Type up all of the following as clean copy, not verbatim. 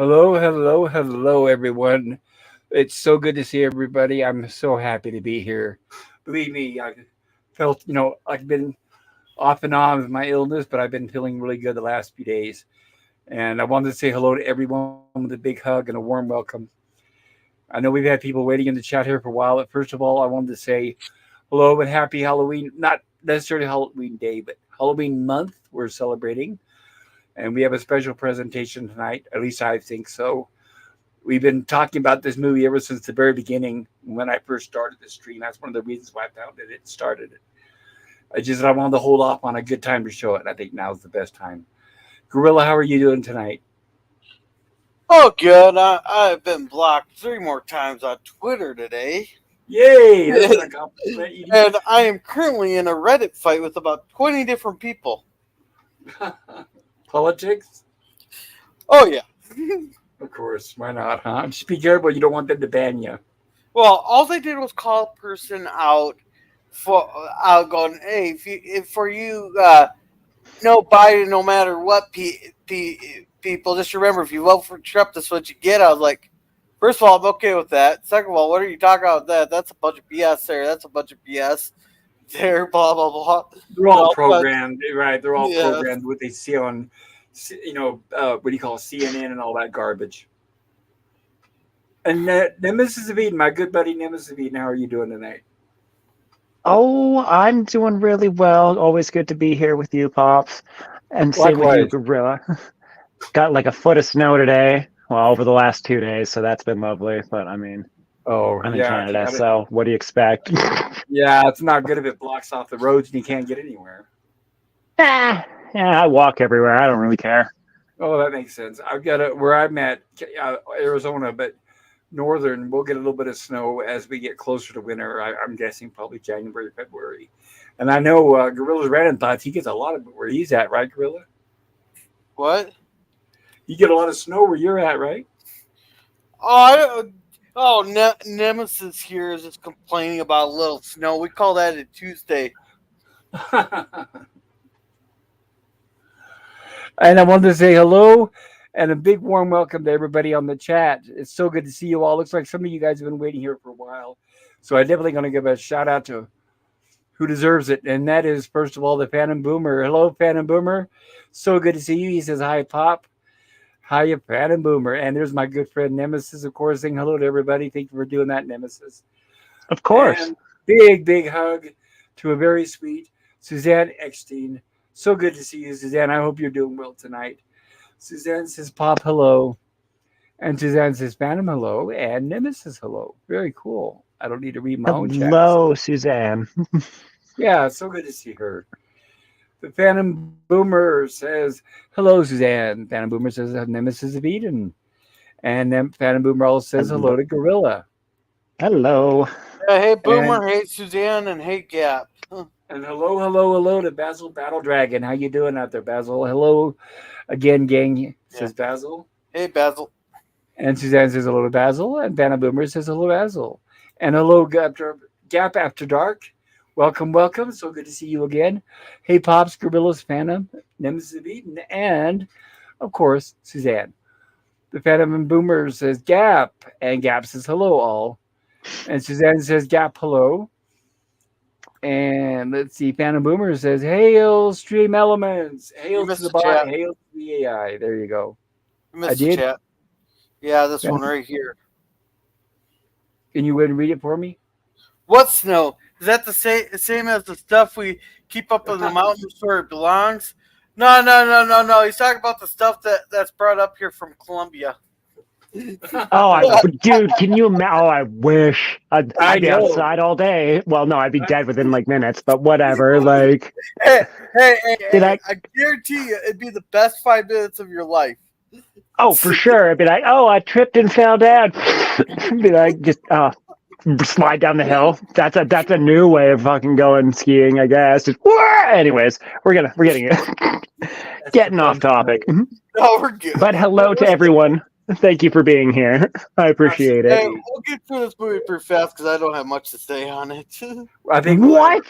Hello, hello, hello, everyone. It's so good to see everybody. I'm so happy to be here. Believe me, I felt, I've been off and on with my illness, but I've been feeling really good the last few days. And I wanted to say hello to everyone with a big hug and a warm welcome. I know we've had people waiting in the chat here for a while, but first of all, I wanted to say hello and happy Halloween. Not necessarily Halloween day, but Halloween month we're celebrating. And we have a special presentation tonight. At least I think so. We've been talking about this movie ever since the very beginning when I first started the stream. That's one of the reasons why I found it started. I wanted to hold off on a good time to show it. I think now's the best time. Gorilla, how are you doing tonight? Oh, good. I've been blocked 3 more times on Twitter today. Yay! That's an accomplishment. And I am currently in a Reddit fight with about 20 different people. Politics? Oh, yeah. Of course. Why not, huh? Just be careful. You don't want them to ban you. Well, all they did was call a person out for going, hey, for you, no Biden, no matter what, people, just remember, if you vote for Trump, that's what you get. I was like, first of all, I'm okay with that. Second of all, what are you talking about that? That's a bunch of BS there. That's a bunch of BS there, blah, blah, blah. They're all programmed, right? They're all Yeah. programmed what they see on, what do you call it, CNN and all that garbage. And Nemesis of Eden, my good buddy Nemesis of Eden, how are you doing tonight? Oh, I'm doing really well. Always good to be here with you, Pops. And same with you, Likewise. Gorilla. Got like a foot of snow today. Well, over the last 2 days, so that's been lovely. But I mean, I'm in Canada, so what do you expect? Yeah, it's not good if it blocks off the roads and you can't get anywhere. Yeah, I walk everywhere. I don't really care. Oh, that makes sense. I've got where I'm at, Arizona, but northern, we'll get a little bit of snow as we get closer to winter. I'm guessing probably January, February. And I know Gorilla's Random Thoughts, he gets a lot of it where he's at, right, Gorilla? What? You get a lot of snow where you're at, right? Nemesis here is just complaining about a little snow. We call that a Tuesday. And I wanted to say hello and a big warm welcome to everybody on the chat. It's so good to see you all. Looks like some of you guys have been waiting here for a while. So I'm definitely going to give a shout out to who deserves it. And that is, first of all, the Phantom Boomer. Hello, Phantom Boomer. So good to see you. He says, hi, Pop. Hiya, Phantom Boomer. And there's my good friend Nemesis, of course, saying hello to everybody. Thank you for doing that, Nemesis. Of course. And big hug to a very sweet Suzanne Eckstein. So good to see you, Suzanne. I hope you're doing well tonight. Suzanne says, Pop, hello. And Suzanne says, Phantom, hello. And Nemesis, hello. Very cool. I don't need to read my own chat. Hello, Suzanne. Yeah, it's so good to see her. The Phantom Boomer says, hello, Suzanne. Phantom Boomer says, Nemesis of Eden. And then Phantom Boomer also says, hello to Gorilla. Hello. Hey, Boomer. Hey, Suzanne. And hey, Gap. And hello to Basil Battle Dragon. How you doing out there, Basil? Hello again, gang, says Basil. Hey, Basil. And Suzanne says hello to Basil. And Vanna Boomer says hello, Basil. And hello, Gap After Dark. Welcome. So good to see you again. Hey, Pops, Gorillas, Phantom, Nemesis of Eden, and, of course, Suzanne. The Phantom and Boomer says Gap. And Gap says hello, all. And Suzanne says Gap, hello. And let's see, Phantom Boomer says, hail, stream elements. Hail to the bot, hail to the AI. There you go. I did? Chat. Yeah, this one right here. Can you read it for me? What snow? Is that the same as the stuff we keep up in the mountains where it belongs? No. He's talking about the stuff that's brought up here from Colombia. Dude, can you imagine? Oh, I wish I'd be outside all day. Well, no, I'd be dead within like minutes, but whatever. Like, hey, I guarantee you, it'd be the best 5 minutes of your life. Oh, for sure. I'd be like, I tripped and fell down. Be like, just slide down the hill. That's a new way of fucking going skiing, I guess. Just, anyways, we're getting off topic. No, we're good. But hello to everyone. Thank you for being here. I appreciate it. Hey, we'll get through this movie pretty fast because I don't have much to say on it. I think what?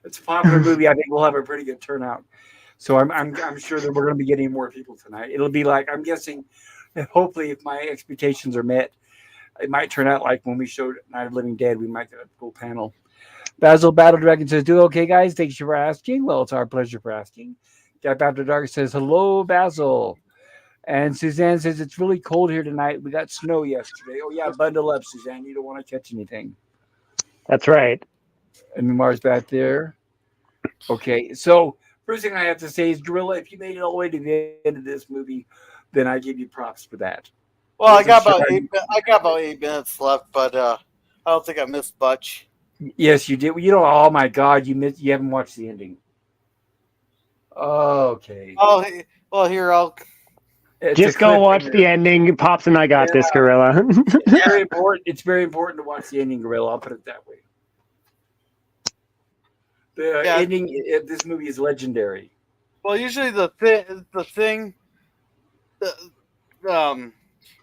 It's a popular movie. I think we'll have a pretty good turnout. So I'm sure that we're going to be getting more people tonight. It'll be like, I'm guessing And hopefully, if my expectations are met, it might turn out like when we showed Night of the Living Dead, we might get a full panel. Basil Battle Dragon says, "Do okay, guys. Thank you for asking." Well, it's our pleasure for asking. Jack After Dark says, "Hello, Basil." And Suzanne says, "It's really cold here tonight. We got snow yesterday." Oh, yeah, bundle up, Suzanne. You don't want to catch anything. That's right. And Mars back there. Okay, so first thing I have to say is, Gorilla, if you made it all the way to the end of this movie, then I give you props for that. Well, Wasn't sure. I got about 8 minutes left, but I don't think I missed much. Yes, you did. You know, oh my God, you haven't watched the ending. Okay. Oh, well, here I'll. It's Just a go watch cliffhanger. the ending. Pops and I got this, Gorilla. It's very important. It's very important to watch the ending, Gorilla. I'll put it that way. The ending of this movie is legendary. Well, usually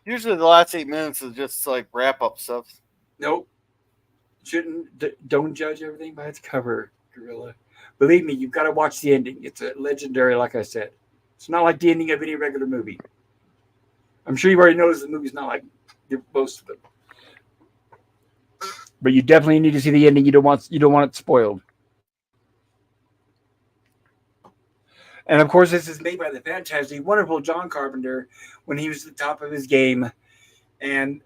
usually the last 8 minutes is just like wrap up stuff. Nope. Don't judge everything by its cover, Gorilla. Believe me, you've got to watch the ending. It's a legendary, like I said. It's not like the ending of any regular movie. I'm sure you've already noticed the movie's not like most of them. But you definitely need to see the ending. You don't want it spoiled. And of course, this is made by the fantastic, wonderful John Carpenter when he was at the top of his game. And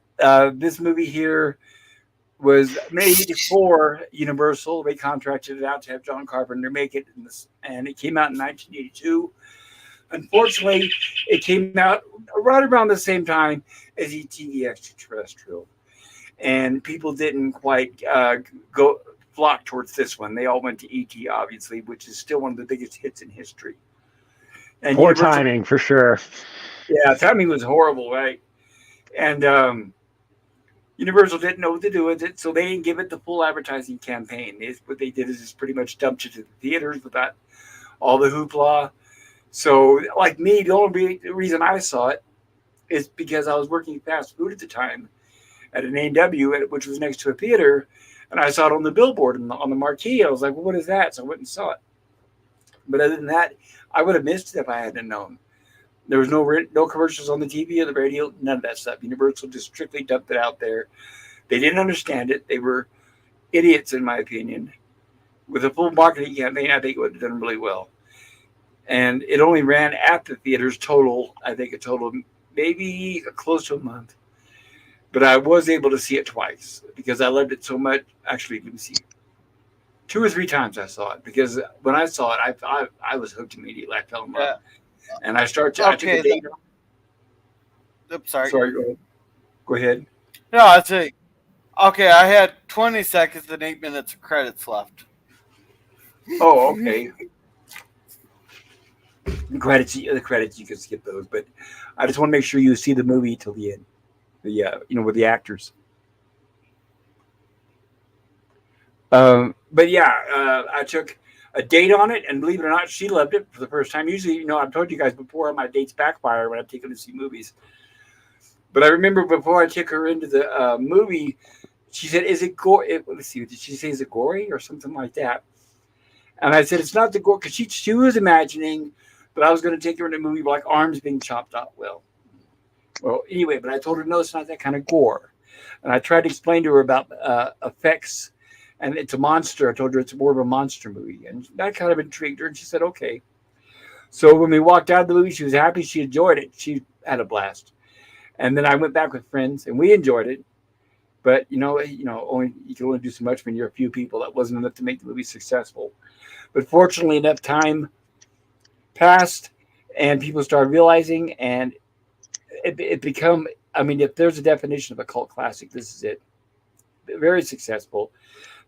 this movie here was made for Universal. They contracted it out to have John Carpenter make it, and it came out in 1982. Unfortunately, it came out right around the same time as E.T. the Extraterrestrial, and people didn't quite go flock towards this one. They all went to E.T., obviously, which is still one of the biggest hits in history. And Poor timing, for sure. Yeah, timing was horrible, right? And Universal didn't know what to do with it, so they didn't give it the full advertising campaign. What they did is just pretty much dumped it to the theaters without all the hoopla. So, like me, the only reason I saw it is because I was working fast food at the time at an A&W, which was next to a theater, and I saw it on the billboard on the marquee. I was like, well, what is that? So I went and saw it. But other than that, I would have missed it if I hadn't known. There was no commercials on the TV or the radio, none of that stuff. Universal just strictly dumped it out there. They didn't understand it. They were idiots, in my opinion. With a full marketing campaign, I think it would have done really well. And it only ran at the theaters maybe close to a month. But I was able to see it twice because I loved it so much. Actually, let me see. 2 or 3 times I saw it because when I saw it, I was hooked immediately. I fell in love. And I took a date. Oops, sorry. Sorry, go ahead. No, I'd say, okay, I had 20 seconds and 8 minutes of credits left. Oh, okay. The credits, you can skip those, but I just want to make sure you see the movie till the end. With the actors. But yeah, I took a date on it, and believe it or not, she loved it for the first time. Usually, I've told you guys before, my dates backfire when I've taken her to see movies. But I remember before I took her into the movie, she said, "Is it gory?" Let's see, did she say, "Is it gory?" or something like that? And I said, "It's not the gore," because she was imagining that I was going to take her in a movie like arms being chopped off. Well, anyway, but I told her, no, it's not that kind of gore. And I tried to explain to her about effects, and it's a monster. I told her it's more of a monster movie, and that kind of intrigued her, and she said, okay. So when we walked out of the movie, she was happy. She enjoyed it. She had a blast. And then I went back with friends, and we enjoyed it. But you can only do so much when you're a few people. That wasn't enough to make the movie successful. But fortunately, enough time passed, and people started realizing, and it become. I mean, if there's a definition of a cult classic, this is it. Very successful.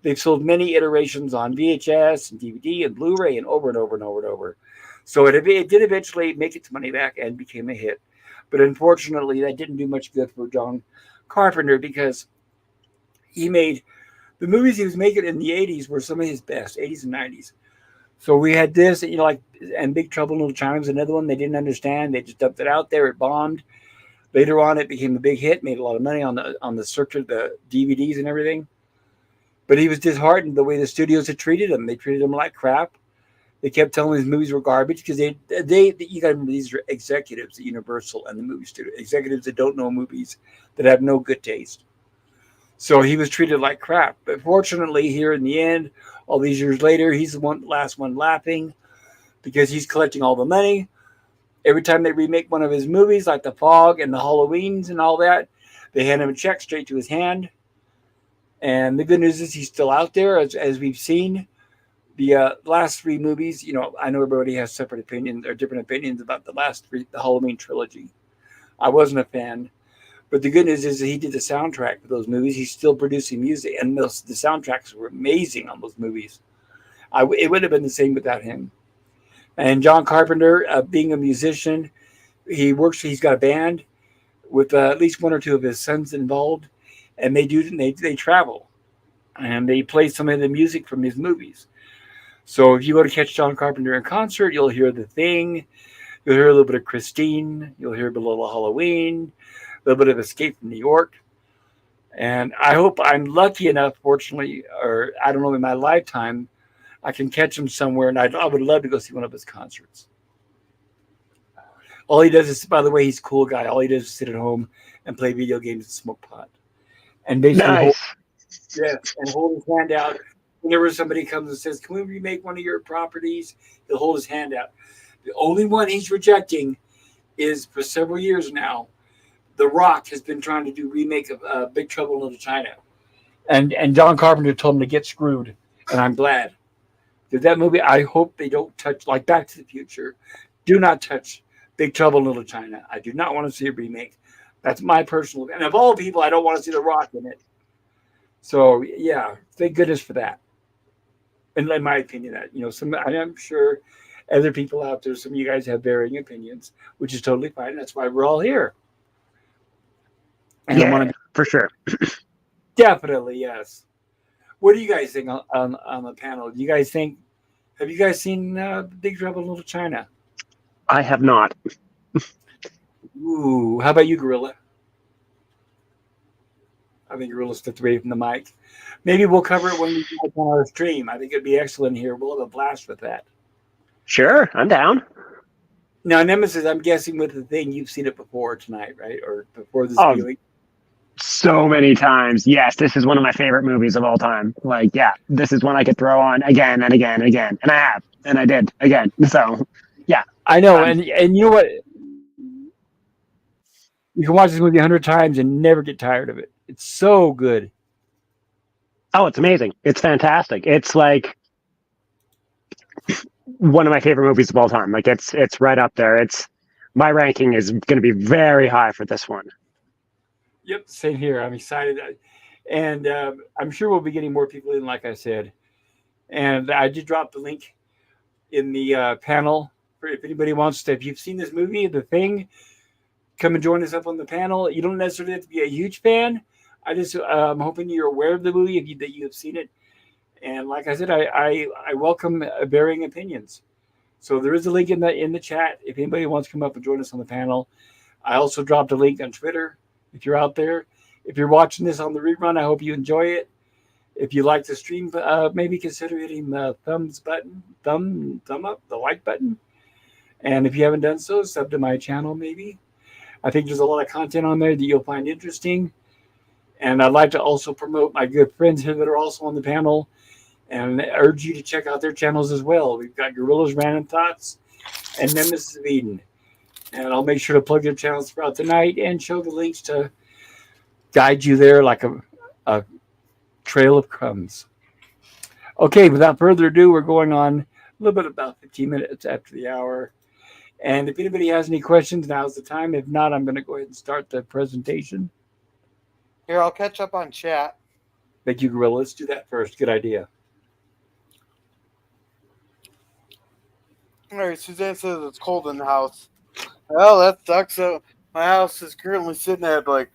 They've sold many iterations on VHS and DVD and Blu-ray and over and over and over and over. So it did eventually make its money back and became a hit. But unfortunately, that didn't do much good for John Carpenter because he made the movies he was making in the 80s were some of his best, 80s and 90s. So we had this, and Big Trouble in Little China was another one they didn't understand. They just dumped it out there. It bombed. Later on, it became a big hit, made a lot of money on the circuit, the DVDs and everything. But he was disheartened the way the studios had treated him. They treated him like crap. They kept telling his movies were garbage because you got to remember these are executives at Universal and the movie studio, executives that don't know movies, that have no good taste. So he was treated like crap. But fortunately, here in the end, all these years later, he's the last one laughing because he's collecting all the money. Every time they remake one of his movies, like The Fog and the Halloweens and all that, they hand him a check straight to his hand. And the good news is he's still out there, as we've seen. The last three movies, I know everybody has separate opinions or different opinions about the last three, the Halloween trilogy. I wasn't a fan. But the good news is that he did the soundtrack for those movies. He's still producing music, and the soundtracks were amazing on those movies. It would have been the same without him. And John Carpenter, being a musician, he's got a band with at least one or two of his sons involved, and they travel, and they play some of the music from his movies. So if you go to catch John Carpenter in concert, you'll hear The Thing, you'll hear a little bit of Christine, you'll hear a little Halloween, a little bit of Escape from New York. And I hope I'm lucky enough, fortunately, or I don't know, in my lifetime, I can catch him somewhere, and I would love to go see one of his concerts. All he does is, by the way, he's a cool guy. All he does is sit at home and play video games and smoke pot. And basically hold his hand out. Whenever somebody comes and says, can we remake one of your properties? He'll hold his hand out. The only one he's rejecting is, for several years now, The Rock has been trying to do remake of Big Trouble in Little China. And John Carpenter told him to get screwed. And I'm glad. Because that movie, I hope they don't touch, like Back to the Future. Do not touch Big Trouble in Little China. I do not want to see a remake. That's my personal, and of all people, I don't want to see The Rock in it. So yeah, thank goodness for that. And in my opinion, that I'm sure other people out there, some of you guys have varying opinions, which is totally fine. That's why we're all here. And I want to for sure. Definitely, yes. What do you guys think on the panel? Do you guys think? Have you guys seen Big Trouble in Little China? I have not. Ooh, how about you, Gorilla? I think Gorilla stepped away from the mic. Maybe we'll cover it when we do it on our stream. I think it'd be excellent here. We'll have a blast with that. Sure, I'm down. Now, Nemesis, I'm guessing with The Thing, you've seen it before tonight, right? Or before this viewing? So many times. Yes, this is one of my favorite movies of all time. Like, yeah, this is one I could throw on again and again and again. And I have. And I did again. So, yeah. I know. And you know what? You can watch this movie 100 times and never get tired of it. It's so good. Oh, it's amazing. It's fantastic. It's like one of my favorite movies of all time. Like, it's right up there. My ranking is going to be very high for this one. Yep, same here. I'm excited. And I'm sure we'll be getting more people in, like I said. And I did drop the link in the panel for if anybody wants to. If you've seen this movie, The Thing, come and join us up on the panel. You don't necessarily have to be a huge fan. I'm hoping you're aware of the movie, that you have seen it. And like I said, I welcome varying opinions. So there is a link in the chat if anybody wants to come up and join us on the panel. I also dropped a link on Twitter if you're out there. If you're watching this on the rerun, I hope you enjoy it. If you like the stream, maybe consider hitting the thumb up, the like button. And if you haven't done so, sub to my channel maybe. I think there's a lot of content on there that you'll find interesting. And I'd like to also promote my good friends here that are also on the panel and urge you to check out their channels as well. We've got Gorilla's Random Thoughts and Nemesis of Eden. And I'll make sure to plug their channels throughout the night and show the links to guide you there like a trail of crumbs. Okay, without further ado, we're going on a little bit about 15 minutes after the hour. And if anybody has any questions, now's the time. If not, I'm going to go ahead and start the presentation. Here, I'll catch up on chat. Thank you, Gorilla. Let's do that first. Good idea. All right, Suzanne says it's cold in the house. Well, that sucks. So my house is currently sitting at like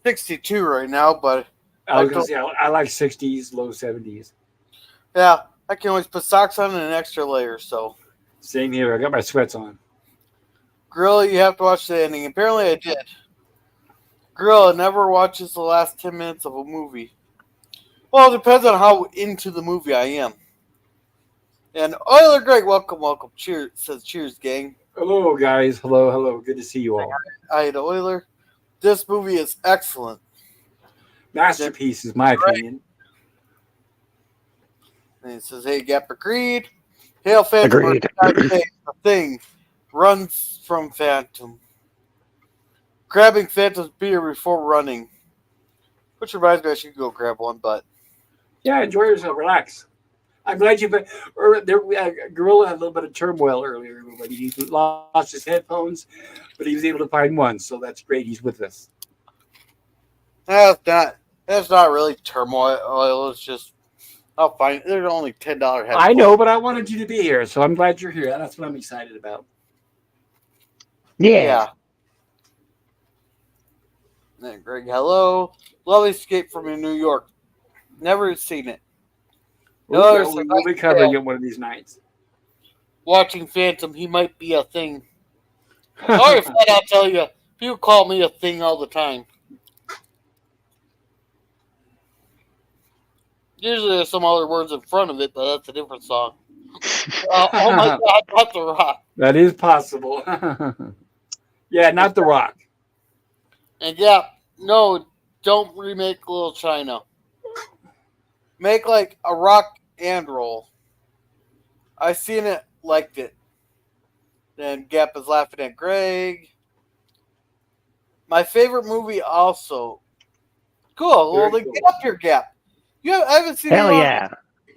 62 right now, but I was going to say, I like 60s, low 70s. Yeah, I can always put socks on and an extra layer, so. Same here. I got my sweats on. Gorilla, you have to watch the ending. Apparently I did. Gorilla never watches the last 10 minutes of a movie. Well, it depends on how into the movie I am. And Euler Greg, welcome. Cheers, says cheers, gang. Hello, guys. Hello. Good to see you all. I had Euler. This movie is excellent. Masterpiece is my opinion. And he says, hey, Gap agreed. Hail Phantom. Agreed. The Thing runs from Phantom. Grabbing Phantom's beer before running. Which reminds me I should go grab one, but... Yeah, enjoy yourself. Relax. I'm glad Gorilla had a little bit of turmoil earlier. Everybody, he lost his headphones, but he was able to find one, so that's great. He's with us. That's not really turmoil. It's just I'll find. There's only $10 headphones. I know, but I wanted you to be here, so I'm glad you're here. That's what I'm excited about. Yeah. And Greg, hello. Lovely Escape from New York. Never seen it. We'll be covering it one of these nights. Watching Phantom, he might be a thing. Sorry if I'll tell you. People call me a thing all the time. Usually there's some other words in front of it, but that's a different song. Oh my God, not The Rock. That is possible. Yeah, not The Rock. And yeah, no, don't remake Little China. Make like a rock and roll. I seen it, liked it. Then Gap is laughing at Greg. My favorite movie also. Cool. Well, then get up here, Gap. I haven't seen Hell you yeah.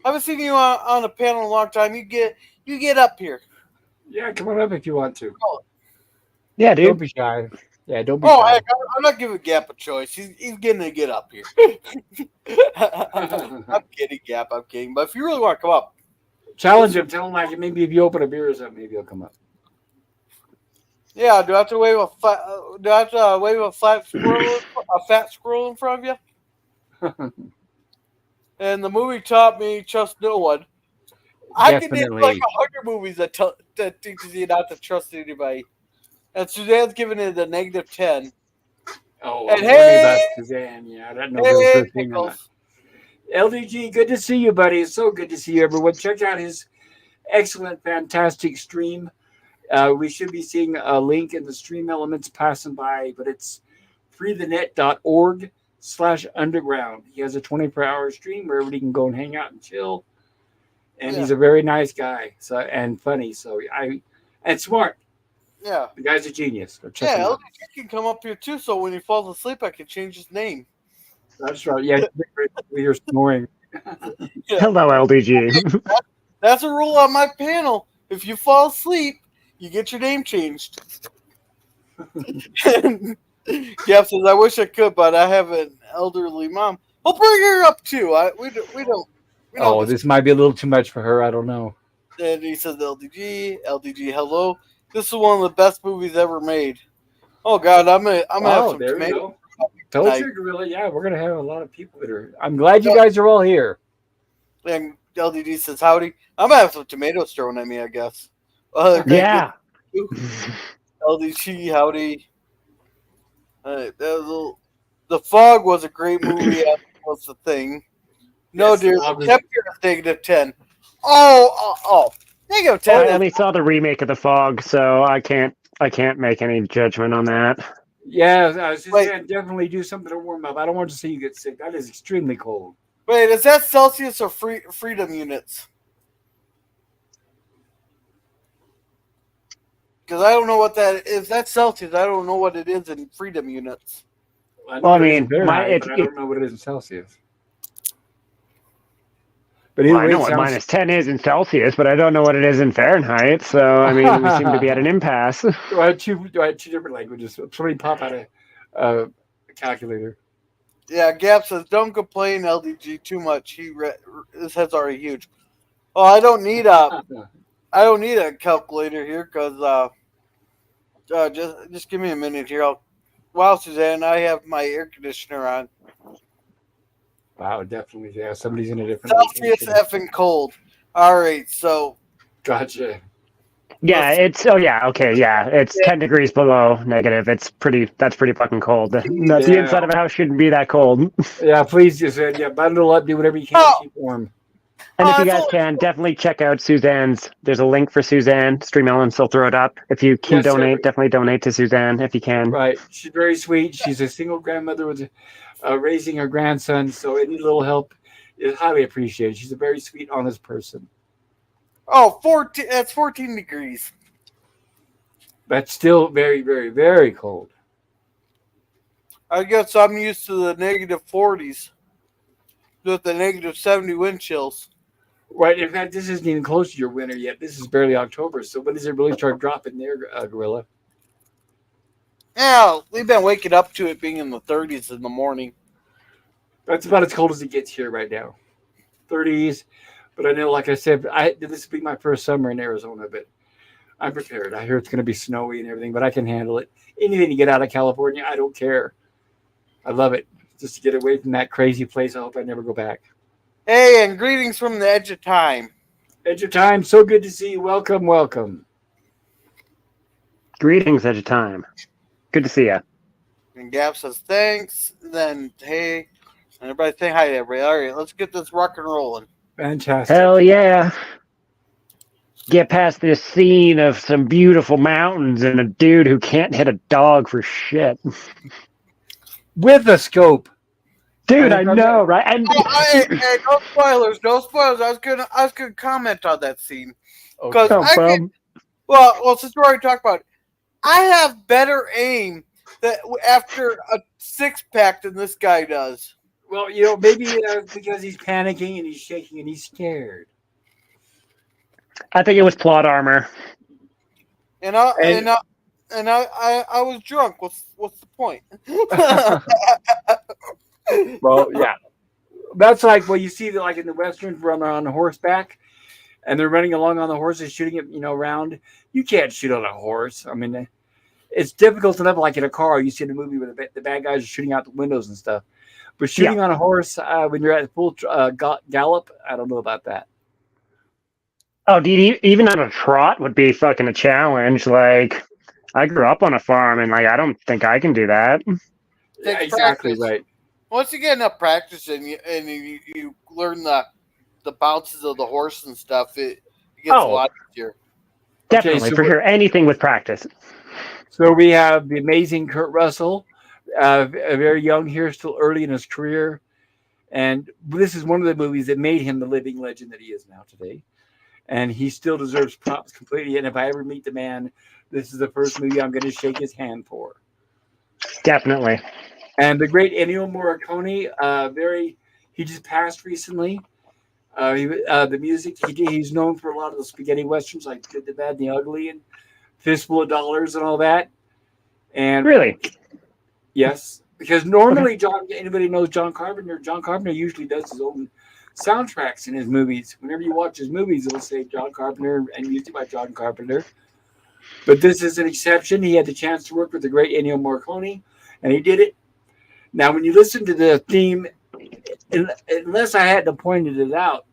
I haven't seen you on a panel in a long time. You get up here. Yeah, come on up if you want to. Yeah, dude. Don't be shy. Yeah, don't be Oh, shy. I'm not giving Gap a choice. He's getting to get up here. I'm kidding, Gap. I'm kidding. But if you really want to come up, Challenge him. Tell him like maybe if you open a beer or something, maybe he'll come up. yeah. Do I have to wave a fat squirrel in front of you? And the movie taught me trust no one. I can name like 100 movies that teaches you not to trust anybody. And Suzanne's giving it a -10. Oh, and hey, about Suzanne. Yeah, I don't know if it was her thing or not. LDG, good to see you, buddy. It's so good to see you, everyone. Check out his excellent, fantastic stream. We should be seeing a link in the stream elements passing by, but it's freethenet.org/underground. He has a 24-hour stream where everybody can go and hang out and chill. And he's a very nice guy, and funny. And smart. Yeah. The guy's a genius. Yeah, LDG can come up here too, so when he falls asleep, I can change his name. That's right. Yeah, you're snoring. Yeah. Hello, LDG. That's a rule on my panel. If you fall asleep, you get your name changed. Gap says, I wish I could, but I have an elderly mom. We'll bring her up too. We don't. This might be a little too much for her. I don't know. And he says, LDG, hello. This is one of the best movies ever made. Oh God, I'm gonna have some tomatoes. Told you, Gorilla. Yeah, we're gonna have a lot of people that are. I'm glad you guys are all here. And LDG says, howdy. I'm gonna have some tomatoes thrown at me, I guess. Yeah. LDG, howdy. The Fog was a great movie. What's the thing? No, yes, dear. Kept your -10. Oh. -10. I only saw the remake of The Fog, so I can't make any judgment on that. Yeah, I was just saying, definitely do something to warm up. I don't want to see you get sick. That is extremely cold. Wait, is that Celsius or freedom units? Because I don't know what that is. That's Celsius. I don't know what it is in freedom units. Well, I mean, I don't know what it is in Celsius. But I know what -10 is in Celsius, but I don't know what it is in Fahrenheit. So, I mean, we seem to be at an impasse. Do I have two different languages? Somebody pop out a calculator. Yeah, Gap says, don't complain, LDG, too much. His head's already huge. Oh, I don't need a calculator here because just give me a minute here. Wow, Suzanne, I have my air conditioner on. Wow, definitely. Yeah, somebody's in a different Celsius effing cold. All right, so. Gotcha. Yeah, it's 10 degrees below negative. That's pretty fucking cold. The inside of a house shouldn't be that cold. Yeah, please just bundle up, do whatever you can to keep warm. And if you That's guys all. can, definitely check out Suzanne's. There's a link for Suzanne. Stream Elements will throw it up. If you can Yes, sir. donate, definitely donate to Suzanne if you can. Right. She's very sweet. She's a single grandmother with raising her grandson, so any little help is highly appreciated. She's a very sweet, honest person. Oh, 14. That's 14 degrees. That's still very, very, very cold. I guess I'm used to the negative 40s with the negative 70 wind chills. Right. In fact, this isn't even close to your winter yet. This is barely October. So when does it really start dropping there, Gorilla? Yeah, we've been waking up to it being in the 30s in the morning. That's about as cold as it gets here right now. 30s. But I know, like I said, this will be my first summer in Arizona, but I'm prepared. I hear it's going to be snowy and everything, but I can handle it. Anything to get out of California, I don't care. I love it. Just to get away from that crazy place. I hope I never go back. Hey, and greetings from the edge of time. Edge of Time, so good to see you. Welcome, welcome. Greetings, Edge of Time. Good to see you. And Gab says thanks. Then, hey, and everybody saying hi to everybody. All right, let's get this rock and rolling. Fantastic. Hell yeah. Get past this scene of some beautiful mountains and a dude who can't hit a dog for shit. With a scope. Dude, I know, right? And Hey, no spoilers, no spoilers. I was gonna comment on that scene because Okay. well, since we already talked about it, I have better aim that after a 6-pack than this guy does. Well, you know, maybe because he's panicking and he's shaking and he's scared. I think it was plot armor. And I was drunk. What's the point? Well, yeah. That's like, well, you see that like in the Westerns run on horseback and they're running along on the horses, shooting it, around. You can't shoot on a horse. I mean, it's difficult enough like in a car. You see in a movie where the bad guys are shooting out the windows and stuff. But shooting on a horse when you're at full gallop, I don't know about that. Oh, dude, even on a trot would be fucking a challenge. Like, I grew up on a farm, and like, I don't think I can do that. Yeah, exactly right. Once you get enough practice and you learn the bounces of the horse and stuff, it gets a lot easier. Definitely, for sure. Anything with practice. So we have the amazing Kurt Russell, very young here, still early in his career. And this is one of the movies that made him the living legend that he is now today. And he still deserves props completely. And if I ever meet the man, this is the first movie I'm going to shake his hand for. Definitely. And the great Ennio Morricone, he just passed recently. The music, he's known for a lot of the spaghetti westerns like Good, the Bad, and the Ugly and Fistful of Dollars and all that. And really? Yes. Because normally, anybody knows John Carpenter. John Carpenter usually does his own soundtracks in his movies. Whenever you watch his movies, it'll say John Carpenter and music by John Carpenter. But this is an exception. He had the chance to work with the great Ennio Morricone, and he did it. Now, when you listen to the theme, unless I hadn't pointed it out,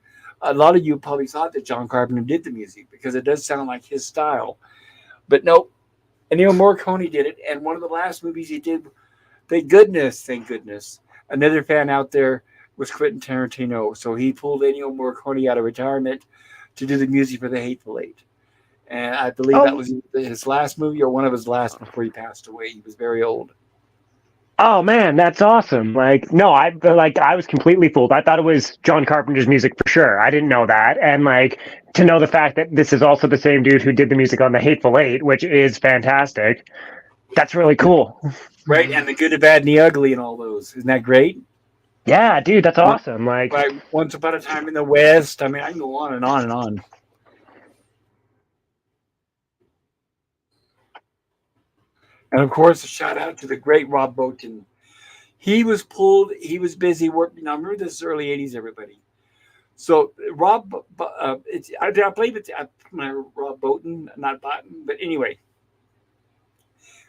a lot of you probably thought that John Carpenter did the music because it does sound like his style. But nope, Ennio Morricone did it. And one of the last movies he did, thank goodness, another fan out there was Quentin Tarantino. So he pulled Ennio Morricone out of retirement to do the music for The Hateful Eight. And I believe that was his last movie or one of his last before he passed away. He was very old. Oh man, that's awesome! Like, no, I was completely fooled. I thought it was John Carpenter's music for sure. I didn't know that, and like to know the fact that this is also the same dude who did the music on The Hateful Eight, which is fantastic. That's really cool. Right, and The Good, the Bad, and the Ugly, and all those. Isn't that great? Yeah, dude, that's awesome. Like Once Upon a Time in the West. I mean, I can go on and on and on. And of course, a shout out to the great Rob Bottin. He was busy working. Now, remember this is early 80s, everybody. So, Rob, I believe it's Rob Bottin, not Bottin, but anyway.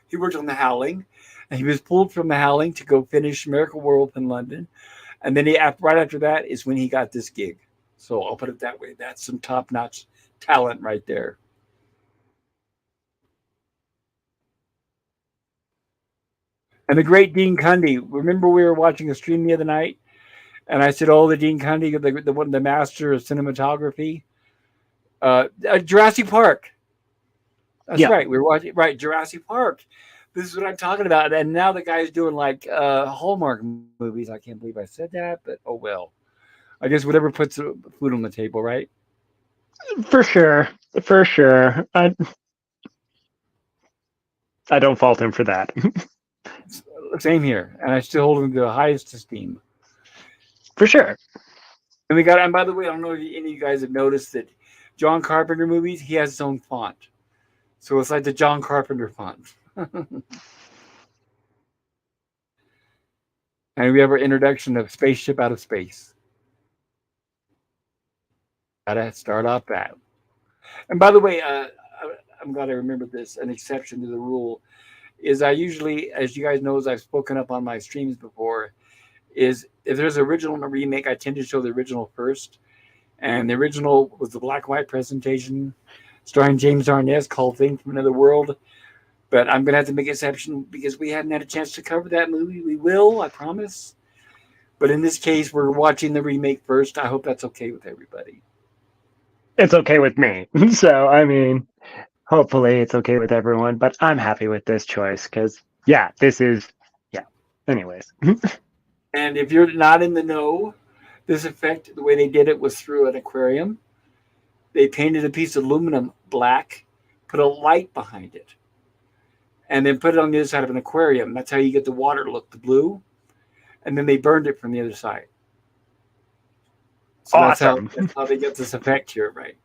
He worked on The Howling, and he was pulled from The Howling to go finish Miracle World in London. And then right after that is when he got this gig. So, I'll put it that way. That's some top-notch talent right there. And the great Dean Cundy. Remember we were watching a stream the other night, And I said, "Oh, the Dean Cundy, the master of cinematography, Jurassic Park." That's Yeah. right. We were watching Jurassic Park. This is what I'm talking about. And now the guy's doing like Hallmark movies. I can't believe I said that, but oh well. I guess whatever puts food on the table, right? For sure. For sure. I don't fault him for that. Same here, and I still hold him to the highest esteem. For sure. And we got. And by the way, I don't know if any of you guys have noticed that John Carpenter movies, he has his own font, so it's like the John Carpenter font. And we have our introduction of Spaceship Out of Space. Gotta start off that. And by the way, I'm glad I remembered this. An exception to the rule is I usually, as you guys know, as I've spoken up on my streams before, is if there's an original and a remake, I tend to show the original first. And the original was the black and white presentation starring James Arness called Thing from Another World. But I'm going to have to make an exception because we hadn't had a chance to cover that movie. We will, I promise. But in this case, we're watching the remake first. I hope that's okay with everybody. It's okay with me. So, I mean, hopefully it's okay with everyone. But I'm happy with this choice because, yeah, this is, yeah. Anyways. And if you're not in the know, this effect, the way they did it was through an aquarium. They painted a piece of aluminum black, put a light behind it, and then put it on the other side of an aquarium. That's how you get the water look the blue. And then they burned it from the other side. So Awesome. That's how they get this effect here, right?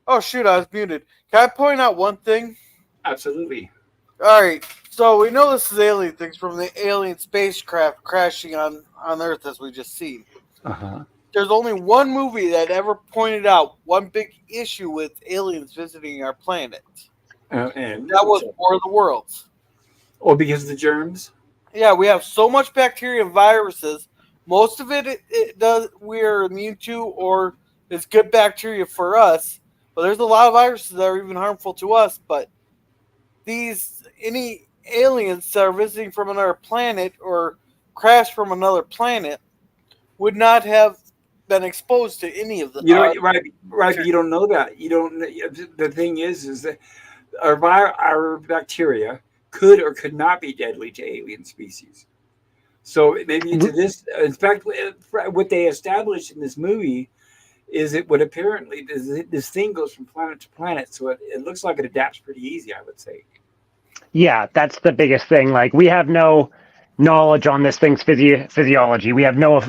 Oh shoot, I was muted. Can I point out one thing? Absolutely. All right, so we know this is alien things from the alien spacecraft crashing on Earth, as we just seen. Uh-huh. There's only one movie that ever pointed out one big issue with aliens visiting our planet. And that was War of the Worlds. Oh, because of the germs? Yeah, we have so much bacteria and viruses. Most of it does we're immune to, or it's good bacteria for us. But there's a lot of viruses that are even harmful to us. But any aliens that are visiting from another planet or crash from another planet would not have been exposed to any of the. Right. But you don't know that. You don't. The thing is that our bacteria could or could not be deadly to alien species. So maybe to this, in fact, what they established in this movie is it would apparently this thing goes from planet to planet, so it looks like it adapts pretty easy, I would say. Yeah, that's the biggest thing. Like, we have no knowledge on this thing's physiology. We have no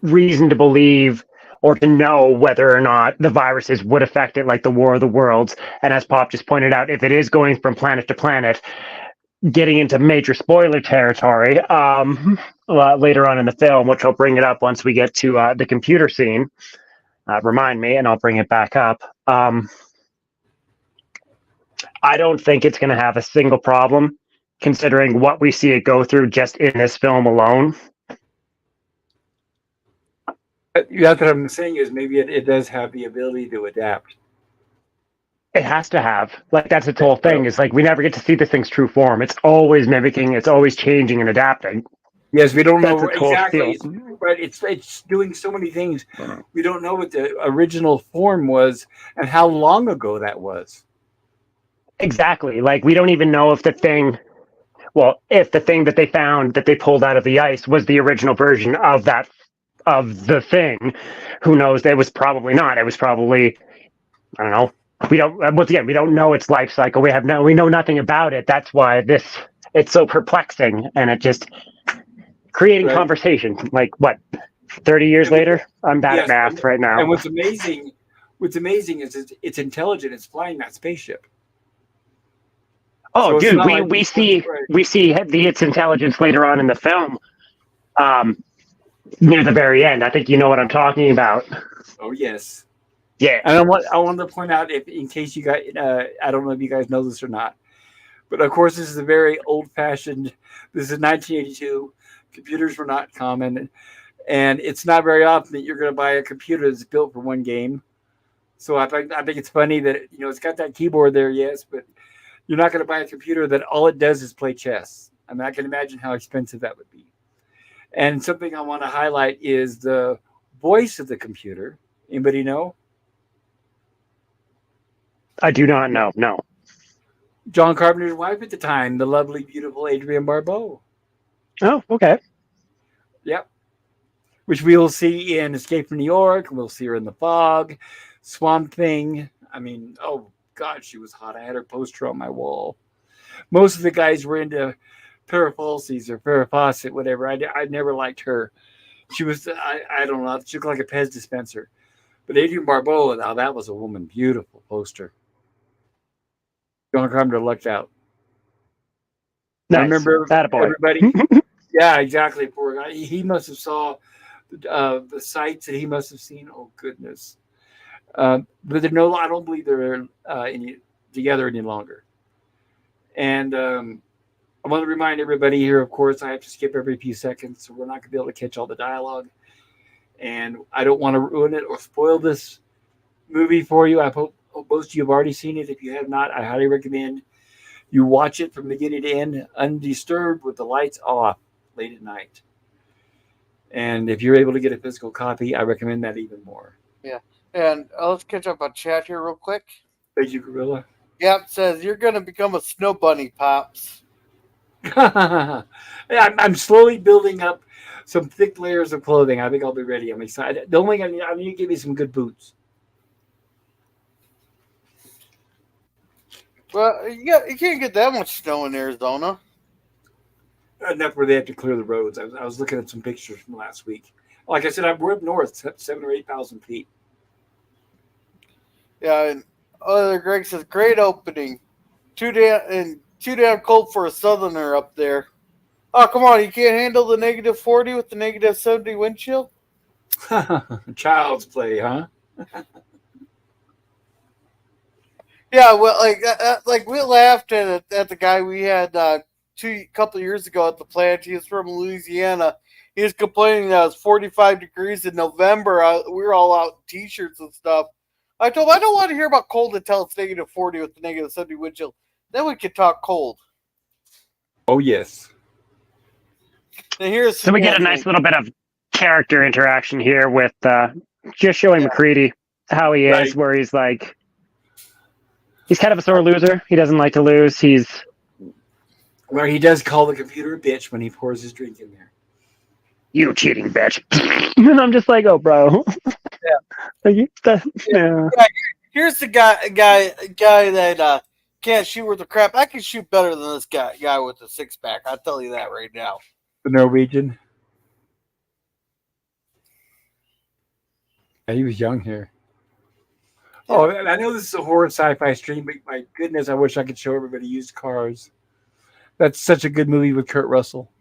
reason to believe or to know whether or not the viruses would affect it, like the War of the Worlds. And as Pop just pointed out, if it is going from planet to planet, getting into major spoiler territory later on in the film, which I'll bring it up once we get to the computer scene. Remind me, and I'll bring it back up. I don't think it's going to have a single problem, considering what we see it go through just in this film alone. That's what I'm saying is maybe it does have the ability to adapt. It has to have. Like, that's its whole thing. Is like we never get to see this thing's true form. It's always mimicking. It's always changing and adapting. Yes, we don't know exactly. But it's doing so many things. We don't know what the original form was and how long ago that was. Exactly. Like, we don't even know if the thing that they found, that they pulled out of the ice, was the original version of the thing. Who knows? It was probably not. It was probably, I don't know. We don't know its life cycle. We know nothing about it. That's why it's so perplexing, and it just creating conversation. Like, what, 30 years later? I'm bad at math right now. And what's amazing is it's intelligent. It's flying that spaceship. Oh, so dude, we see its intelligence later on in the film, near the very end. I think you know what I'm talking about. Oh yes, yeah. And I wanted to point out, in case you guys, I don't know if you guys know this or not, but of course this is a very old-fashioned. This is 1982. Computers were not common, and it's not very often that you're going to buy a computer that's built for one game. So I think it's funny that it's got that keyboard there, yes, but You're not going to buy a computer that all it does is play chess. I mean, I can imagine how expensive that would be. And something I want to highlight is the voice of the computer. Anybody know? I do not know. No. John Carpenter's wife at the time, the lovely, beautiful Adrienne Barbeau. Oh, okay. Yep. Which we'll see in Escape from New York. We'll see her in The Fog, Swamp Thing. I mean, oh, God, she was hot. I had her poster on my wall. Most of the guys were into Farrah Fawcett or Farrah Fawcett, whatever. I never liked her. She was, I don't know, she looked like a Pez dispenser. But Adrienne Barbeau, now that was a woman. Beautiful poster. John Carpenter lucked out. Nice. I remember everybody. Attaboy. Yeah, exactly. Poor guy. He must have saw the sights that he must have seen. Oh, goodness. But they're no, I don't believe they're together any longer. And I want to remind everybody here, of course, I have to skip every few seconds, so we're not going to be able to catch all the dialogue. And I don't want to ruin it or spoil this movie for you. I hope most of you have already seen it. If you have not, I highly recommend you watch it from beginning to end, undisturbed, with the lights off late at night. And if you're able to get a physical copy, I recommend that even more. Yeah. And let's catch up on chat here real quick. Thank you, Gorilla. Yep, says you're going to become a snow bunny, Pops. I'm slowly building up some thick layers of clothing. I think I'll be ready. I'm excited. The only thing I need to give you some good boots. Well, you can't get that much snow in Arizona. Enough where they have to clear the roads. I was looking at some pictures from last week. Like I said, we're up north, 7,000 or 8,000 feet. Yeah, and other Greg says great opening. Too damn cold for a southerner up there. Oh, come on, you can't handle the -40 with the -70 wind chill? Child's play, huh? Yeah, well, like we laughed at the guy we had a couple of years ago at the plant. He was from Louisiana. He was complaining that it was 45 degrees in November. We were all out in t-shirts and stuff. I told him I don't want to hear about cold until it's -40 with the -70 wind chill. Then we could talk cold. Oh yes. And so we get a nice little bit of character interaction here with just showing McCready how he is, where he's like, he's kind of a sore loser. He doesn't like to lose. Where he does call the computer a bitch when he pours his drink in there. You cheating bitch. And I'm just like, oh, bro. Yeah. Here's the guy that can't shoot worth a crap. I can shoot better than this guy with the six-pack. I'll tell you that right now. The Norwegian. Yeah, he was young here. Oh, I know this is a horror sci-fi stream, but my goodness, I wish I could show everybody used cars. That's such a good movie with Kurt Russell.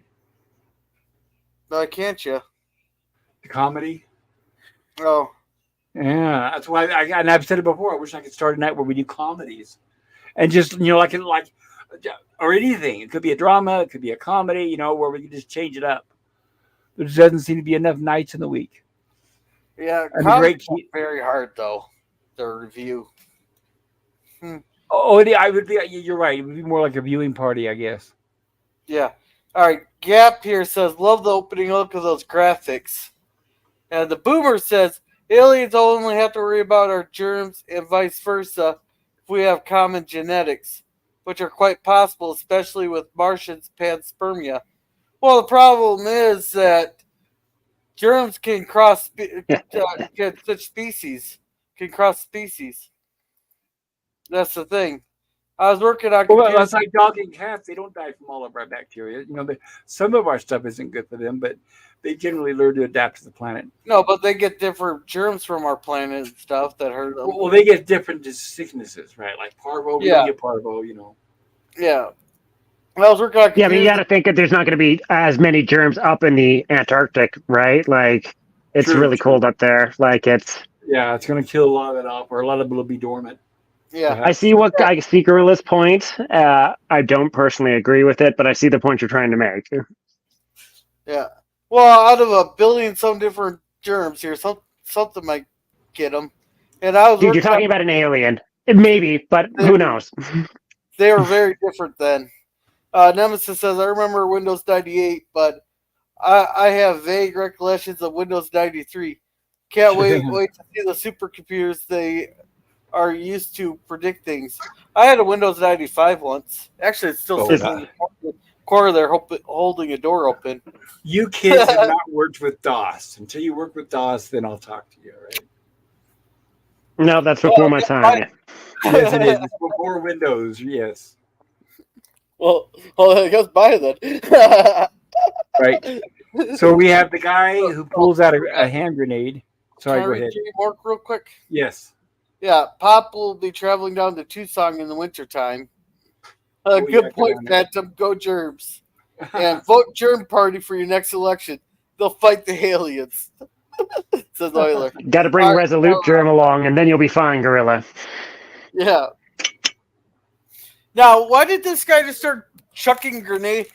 No, can't you? The comedy. Oh. Yeah, that's why and I've said it before. I wish I could start a night where we do comedies, and just like or anything. It could be a drama, it could be a comedy. Where we can just change it up. There just doesn't seem to be enough nights in the week. Yeah, comedy's very hard though to review. Oh, I would be. You're right. It would be more like a viewing party, I guess. Yeah. All right. Gap here says, "Love the opening look of those graphics," and the Boomer says, "Aliens only have to worry about our germs and vice versa if we have common genetics, which are quite possible, especially with Martians' panspermia." Well, the problem is that germs can cross species. That's the thing. I was working on. Well, that's like dog and cats. They don't die from all of our bacteria. Some of our stuff isn't good for them, but they generally learn to adapt to the planet. No, but they get different germs from our planet and stuff that hurt them. Well, they get different sicknesses, right? Like parvo. We don't get parvo, Yeah. I was working on. Yeah, but you got to think that there's not going to be as many germs up in the Antarctic, right? Like, it's really cold up there. Like, it's. Yeah, it's going to kill a lot of it off, or a lot of it will be dormant. Yeah, I see Gorilla's point. I don't personally agree with it, but I see the point you're trying to make. Yeah. Well, out of a billion some different germs here, something might get them. And I was. Dude, you're talking about an alien, maybe, but who knows? They were very different then. Nemesis says, I remember Windows 98, but I have vague recollections of Windows 93. Can't wait to see the supercomputers they are used to predict things. I had a Windows 95 once. Actually, it's still sitting in the corner there, holding a door open. You kids have not worked with DOS. Until you work with DOS, then I'll talk to you, right? No, that's before my time. Yeah. Yes, it is. It's before Windows, yes. Well, I guess buy then. Right. So we have the guy who pulls out a hand grenade. Sorry, go ahead. Mark, real quick. Yes. Yeah, Pop will be traveling down to Tucson in the wintertime. Good point, Phantom. Go Germs. And vote Germ Party for your next election. They'll fight the aliens. Says Euler. Got to bring Resolute Germ along, and then you'll be fine, Gorilla. Yeah. Now, why did this guy just start chucking grenades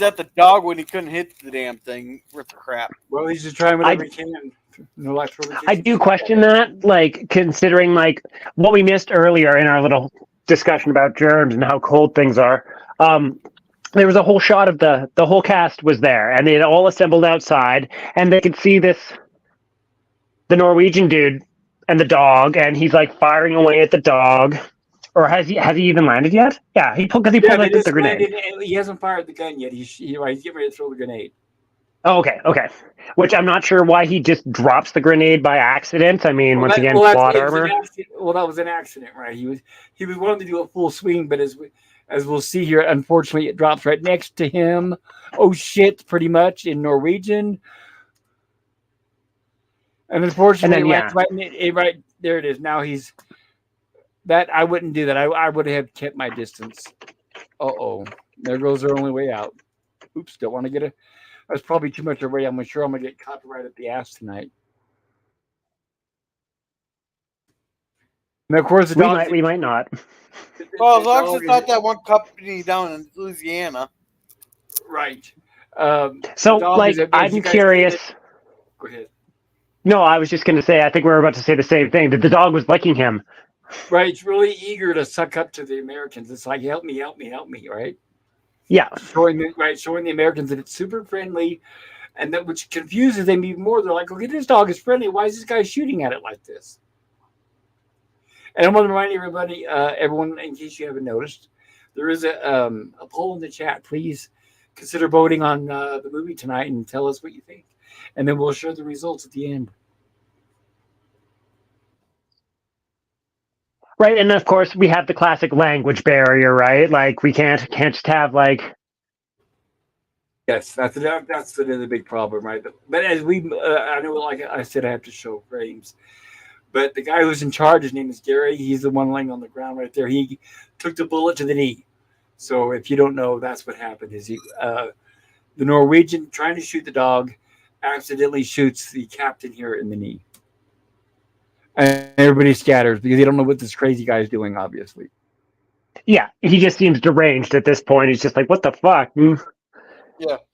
at the dog when he couldn't hit the damn thing with the crap? Well, he's just trying whatever he can. No, I do question that, like, considering, like, what we missed earlier in our little discussion about germs and how cold things are. There was a whole shot of the whole cast was there, and they had all assembled outside, and they could see the Norwegian dude and the dog, and he's, like, firing away at the dog. Or has he even landed yet? Yeah, he pulled the grenade. He hasn't fired the gun yet. He's getting ready to throw the grenade. Oh, okay. Which I'm not sure why he just drops the grenade by accident. I mean, once again, plot armor. Well, that was an accident, right? He was wanting to do a full swing, but as we'll see here, unfortunately, it drops right next to him. Oh shit! Pretty much in Norwegian, and unfortunately, right there it is. Now he's that. I wouldn't do that. I would have kept my distance. There goes our only way out. Oops! Don't want to get a. That's probably too much already. I'm sure I'm going to get copyright at the ass tonight. And of course, we might not. Well, as long as it's not that one company down in Louisiana. Right. So, like, I'm curious. Go ahead. No, I was just going to say, I think we were about to say the same thing, that the dog was licking him. Right. It's really eager to suck up to the Americans. It's like, help me, right? Yeah, showing the Americans that it's super friendly, and that which confuses them even more. They're like, "Okay, this dog is friendly. Why is this guy shooting at it like this?" And I'm going to remind everybody, everyone, in case you haven't noticed, there is a poll in the chat. Please consider voting on the movie tonight and tell us what you think, and then we'll share the results at the end. Right, and of course we have the classic language barrier, right? Like we can't just have like. Yes, that's the big problem, right? But as I know, like I said, I have to show frames. But the guy who's in charge, his name is Gary. He's the one laying on the ground right there. He took the bullet to the knee. So if you don't know, that's what happened. Is the Norwegian trying to shoot the dog accidentally shoots the captain here in the knee. And everybody scatters because they don't know what this crazy guy is doing, obviously. Yeah, he just seems deranged at this point. He's just like, what the fuck? Yeah.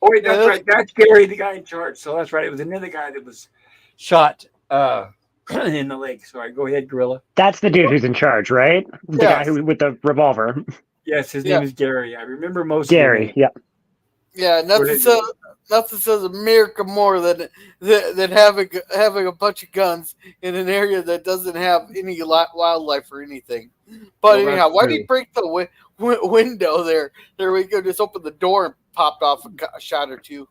Oh, wait, that's right. That's Gary, the guy in charge. So that's right. It was another guy that was shot in the leg. Sorry, go ahead, Gorilla. That's the dude who's in charge, right? The guy who with the revolver. Yes, his name is Gary. I remember most Gary, of them. Yeah, nothing says America more than having a bunch of guns in an area that doesn't have any wildlife or anything. But anyhow, why did he break the window there? There we go. Just open the door and popped off a shot or two.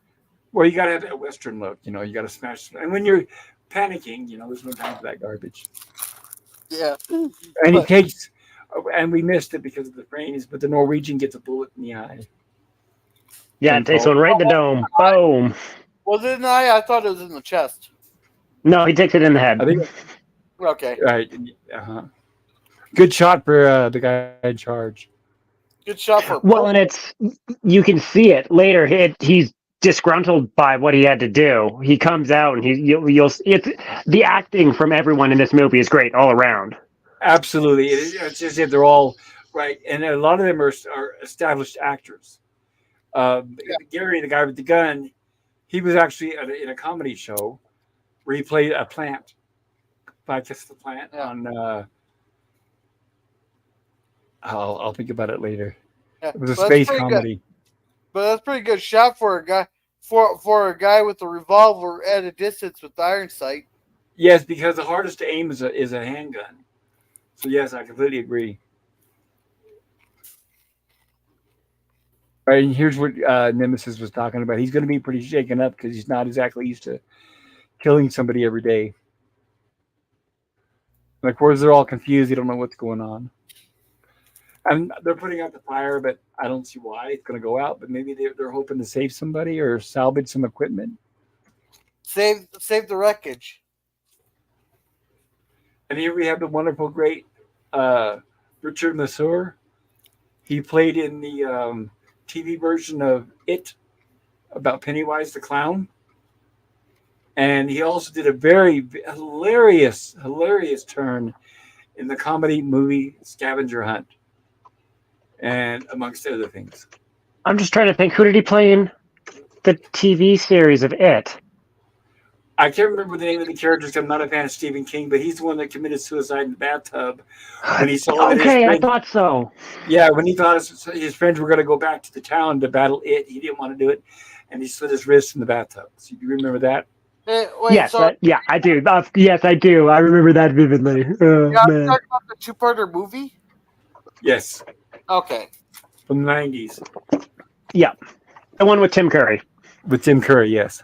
Well, you got to have that Western look. You got to smash. And when you're panicking, there's no time for that garbage. Yeah. And he takes, and we missed it because of the frames, but the Norwegian gets a bullet in the eye. Yeah, it takes one right in the dome. Boom. Was it in the eye? I thought it was in the chest. No, he takes it in the head. I think. Okay. Right. Good shot for the guy in charge. Good shot for. Well, and you can see it later. He's disgruntled by what he had to do. He comes out and it's the acting from everyone in this movie is great all around. Absolutely, it's just that they're all right, and a lot of them are established actors. Gary, the guy with the gun, he was actually in a comedy show where he played a plant, the plant on. I'll think about it later. Yeah, It was a but that's space pretty good. comedy. But that's pretty good shot for a guy for a guy with a revolver at a distance with iron sight. Yes, because the hardest to aim is a handgun. So yes, I completely agree. Right, and here's what Nemesis was talking about. He's going to be pretty shaken up because he's not exactly used to killing somebody every day. And of course, they're all confused. They don't know what's going on. And they're putting out the fire, but I don't see why it's going to go out. But maybe they're hoping to save somebody or salvage some equipment. Save the wreckage. And here we have the wonderful, great Richard Masur. He played in the TV version of It about Pennywise the clown. And he also did a very hilarious turn in the comedy movie Scavenger Hunt, and amongst other things. I'm just trying to think. Who did he play in the TV series of It? I can't remember the name of the characters. I'm not a fan of Stephen King, but he's the one that committed suicide in the bathtub when he saw that Okay, his I friend, thought so. yeah, when he thought his friends were going to go back to the town to battle it, he didn't want to do it, and he slit his wrist in the bathtub. So you remember that? Wait, Yes, so yeah, I do. Yes, I do. I remember that vividly. Oh, yeah, I'm man. talking about the two-parter movie. Yes, Okay. from the '90s Yeah, the one with Tim Curry. with Tim Curry. Yes.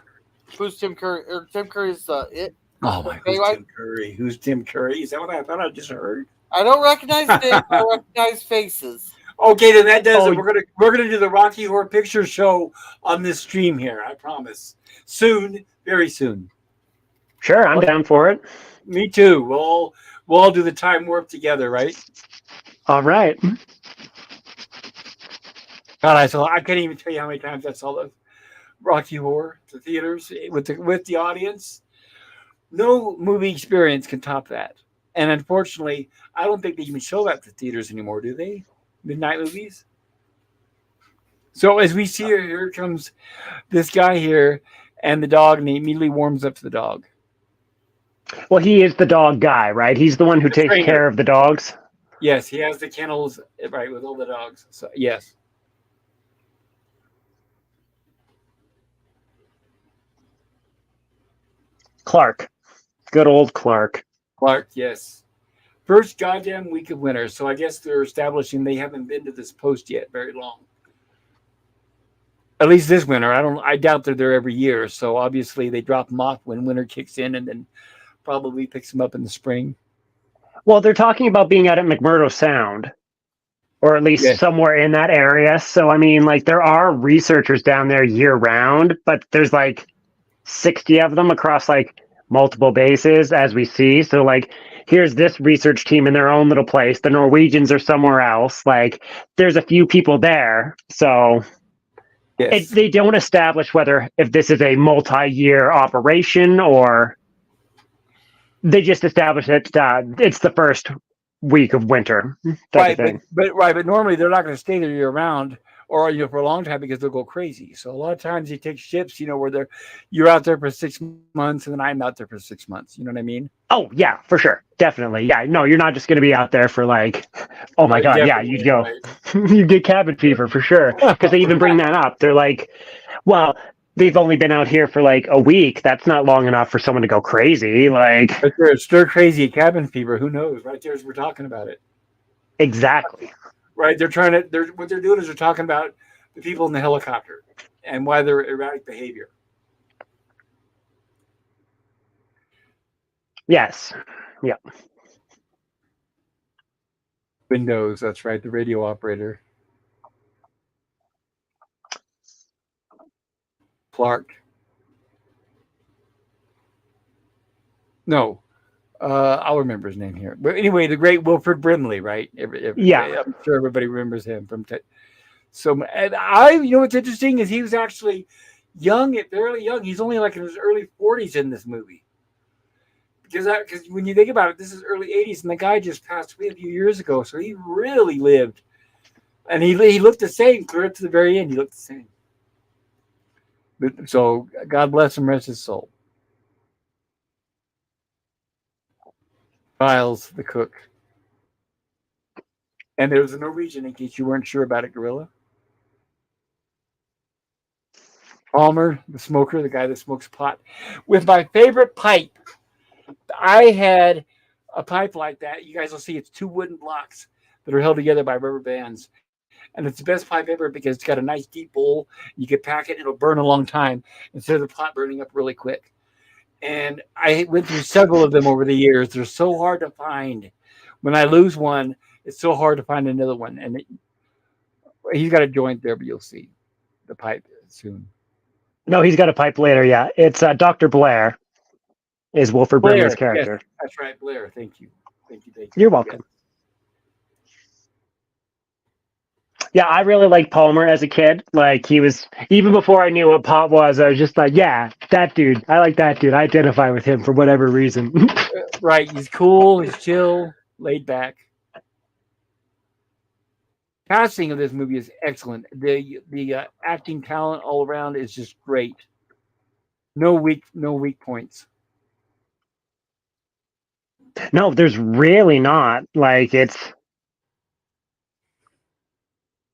Who's Tim Curry? Or Tim Curry's it. Oh my! Who's Pennywise? Tim Curry? Who's Tim Curry? Is that what I thought I just heard? I don't recognize names. I recognize faces. Okay, then that does Oh. it. We're gonna do the Rocky Horror Picture Show on this stream here. I promise. Soon, very soon. Sure, I'm down for it. Me too. We'll all do the time warp together, right? All right. God, I can't even tell you how many times I saw the Rocky Horror to theaters with the audience. No movie experience can top that. And unfortunately, I don't think they even show that to theaters anymore, do they? Midnight movies. So as we see here comes this guy here and the dog, and he immediately warms up to the dog. Well, he is the dog guy, right? He's the one who takes trainer. care of the dogs. Yes, he has the kennels right with all the dogs. So yes. Clark. Good old Clark. Clark, yes. First goddamn week of winter. So I guess they're establishing they haven't been to this post yet very long. At least this winter. I doubt they're there every year. So obviously they drop them off when winter kicks in and then probably picks them up in the spring. Well, they're talking about being out at McMurdo Sound, or at least somewhere in that area. So, I mean, like, there are researchers down there year round, but there's like 60 of them across like multiple bases, as we see. So, like, here's this research team in their own little place. The Norwegians are somewhere else. Like, there's a few people there. So, they don't establish if this is a multi-year operation or they just establish that it's the first week of winter. Right, but normally they're not going to stay there year round or for a long time because they'll go crazy. So a lot of times you take ships, where you're out there for 6 months and then I'm out there for 6 months. You know what I mean? Oh yeah, for sure, definitely. Yeah, no, you're not just going to be out there for like, oh my god, yeah, you'd go, you get cabin fever for sure. Because they even bring that up. They're like, well, they've only been out here for like a week. That's not long enough for someone to go crazy. Like, stir crazy cabin fever. Who knows? Right there, as we're talking about it. Exactly. Right. What they're doing is they're talking about the people in the helicopter and why they're erratic behavior. Yes. Yeah. Windows. That's right. The radio operator. Clark. No. I'll remember his name here. But anyway, the great Wilford Brimley, right? Yeah. I'm sure everybody remembers him from. And what's interesting is he was actually fairly young. He's only like in his early 40s in this movie. Because when you think about it, this is early 80s, and the guy just passed away a few years ago. So he really lived. And he looked the same clear up to the very end. He looked the same. So God bless him, rest his soul. Giles, the cook. And there was a Norwegian, in case you weren't sure about it, Gorilla. Palmer, the smoker, the guy that smokes pot, with my favorite pipe. I had a pipe like that. You guys will see it's two wooden blocks that are held together by rubber bands. And it's the best pipe ever because it's got a nice deep bowl. You can pack it, it'll burn a long time instead of the pot burning up really quick. And I went through several of them over the years. They're so hard to find. When I lose one, it's so hard to find another one. And he's got a joint there, but you'll see the pipe soon. No, he's got a pipe later. Yeah, it's Dr. Blair is Wilford Blair, Brimley's yes, character. that's right, Blair. Thank you. You're welcome. Yeah, I really liked Palmer as a kid. Like, he was, even before I knew what pot was, I was just like, yeah, that dude. I like that dude. I identify with him for whatever reason. Right. He's cool. He's chill, laid back. Casting of this movie is excellent. The acting talent all around is just great. No weak points. No, there's really not. Like, it's.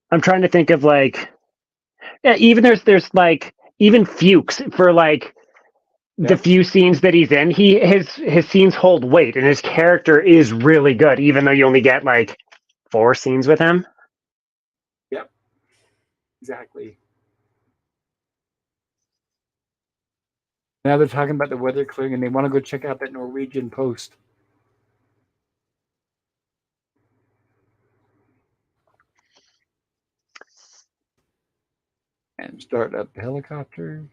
I'm trying to think of like, yeah, even there's like even Fuchs for like the few scenes that he's in. His scenes hold weight, and his character is really good, even though you only get like 4 scenes with him. Yep, exactly. Now they're talking about the weather clearing, and they want to go check out that Norwegian post. And start up the helicopter.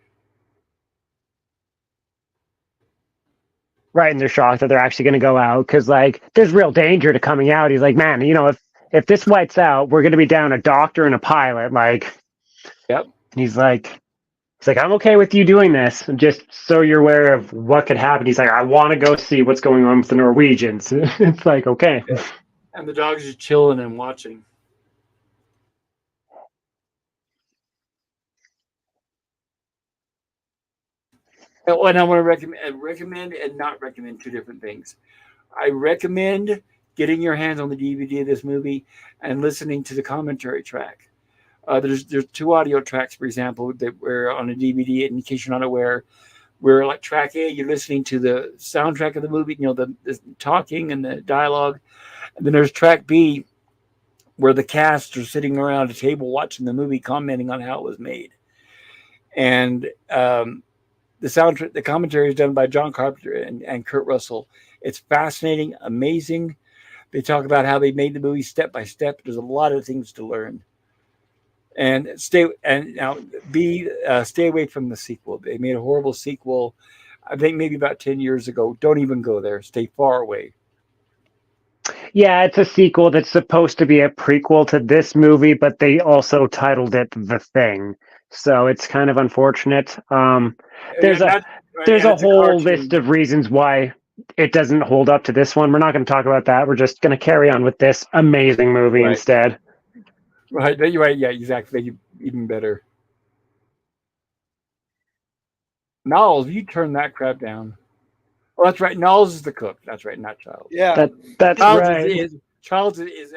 Right, and they're shocked that they're actually going to go out because, like, there's real danger to coming out. He's like, man, if this whites out, we're going to be down a doctor and a pilot. Like, yep. And he's like, I'm okay with you doing this, just so you're aware of what could happen. He's like, I want to go see what's going on with the Norwegians. It's like, okay. Yeah. And the dog's just chilling and watching. And I want to recommend and not recommend 2 different things. I recommend getting your hands on the DVD of this movie and listening to the commentary track. There's 2 audio tracks, for example, that were on a DVD. In case you're not aware, where like track A, you're listening to the soundtrack of the movie, the talking and the dialogue, and then there's track B, where the cast are sitting around a table watching the movie, commenting on how it was made. And the soundtrack, the commentary is done by John Carpenter and Kurt Russell. It's fascinating, amazing. They talk about how they made the movie step by step. There's a lot of things to learn. And stay away from the sequel. They made a horrible sequel, I think maybe about 10 years ago. Don't even go there. Stay far away. Yeah, it's a sequel that's supposed to be a prequel to this movie, but they also titled it The Thing. So it's kind of unfortunate. There's a whole list of reasons why it doesn't hold up to this one. We're not going to talk about that. We're just going to carry on with this amazing movie instead. Right, you're right. Yeah, exactly. Even better. Knowles, you turn that crap down. Oh, that's right. Knowles is the cook. That's right, not Childs. Yeah, that's Childs right. Childs is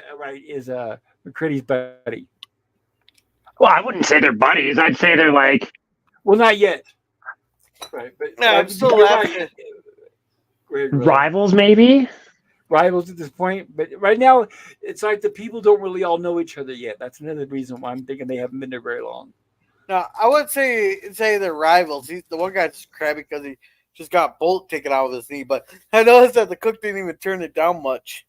McCready's buddy. Well, I wouldn't say they're buddies. I'd say they're like. Well, not yet. Right, but I'm still laughing. Right. Rivals, maybe. Rivals at this point, but right now it's like the people don't really all know each other yet. That's another reason why I'm thinking they haven't been there very long. No, I wouldn't say they're rivals. The one guy's just crabby because he just got bolt taken out of his knee. But I noticed that the cook didn't even turn it down much.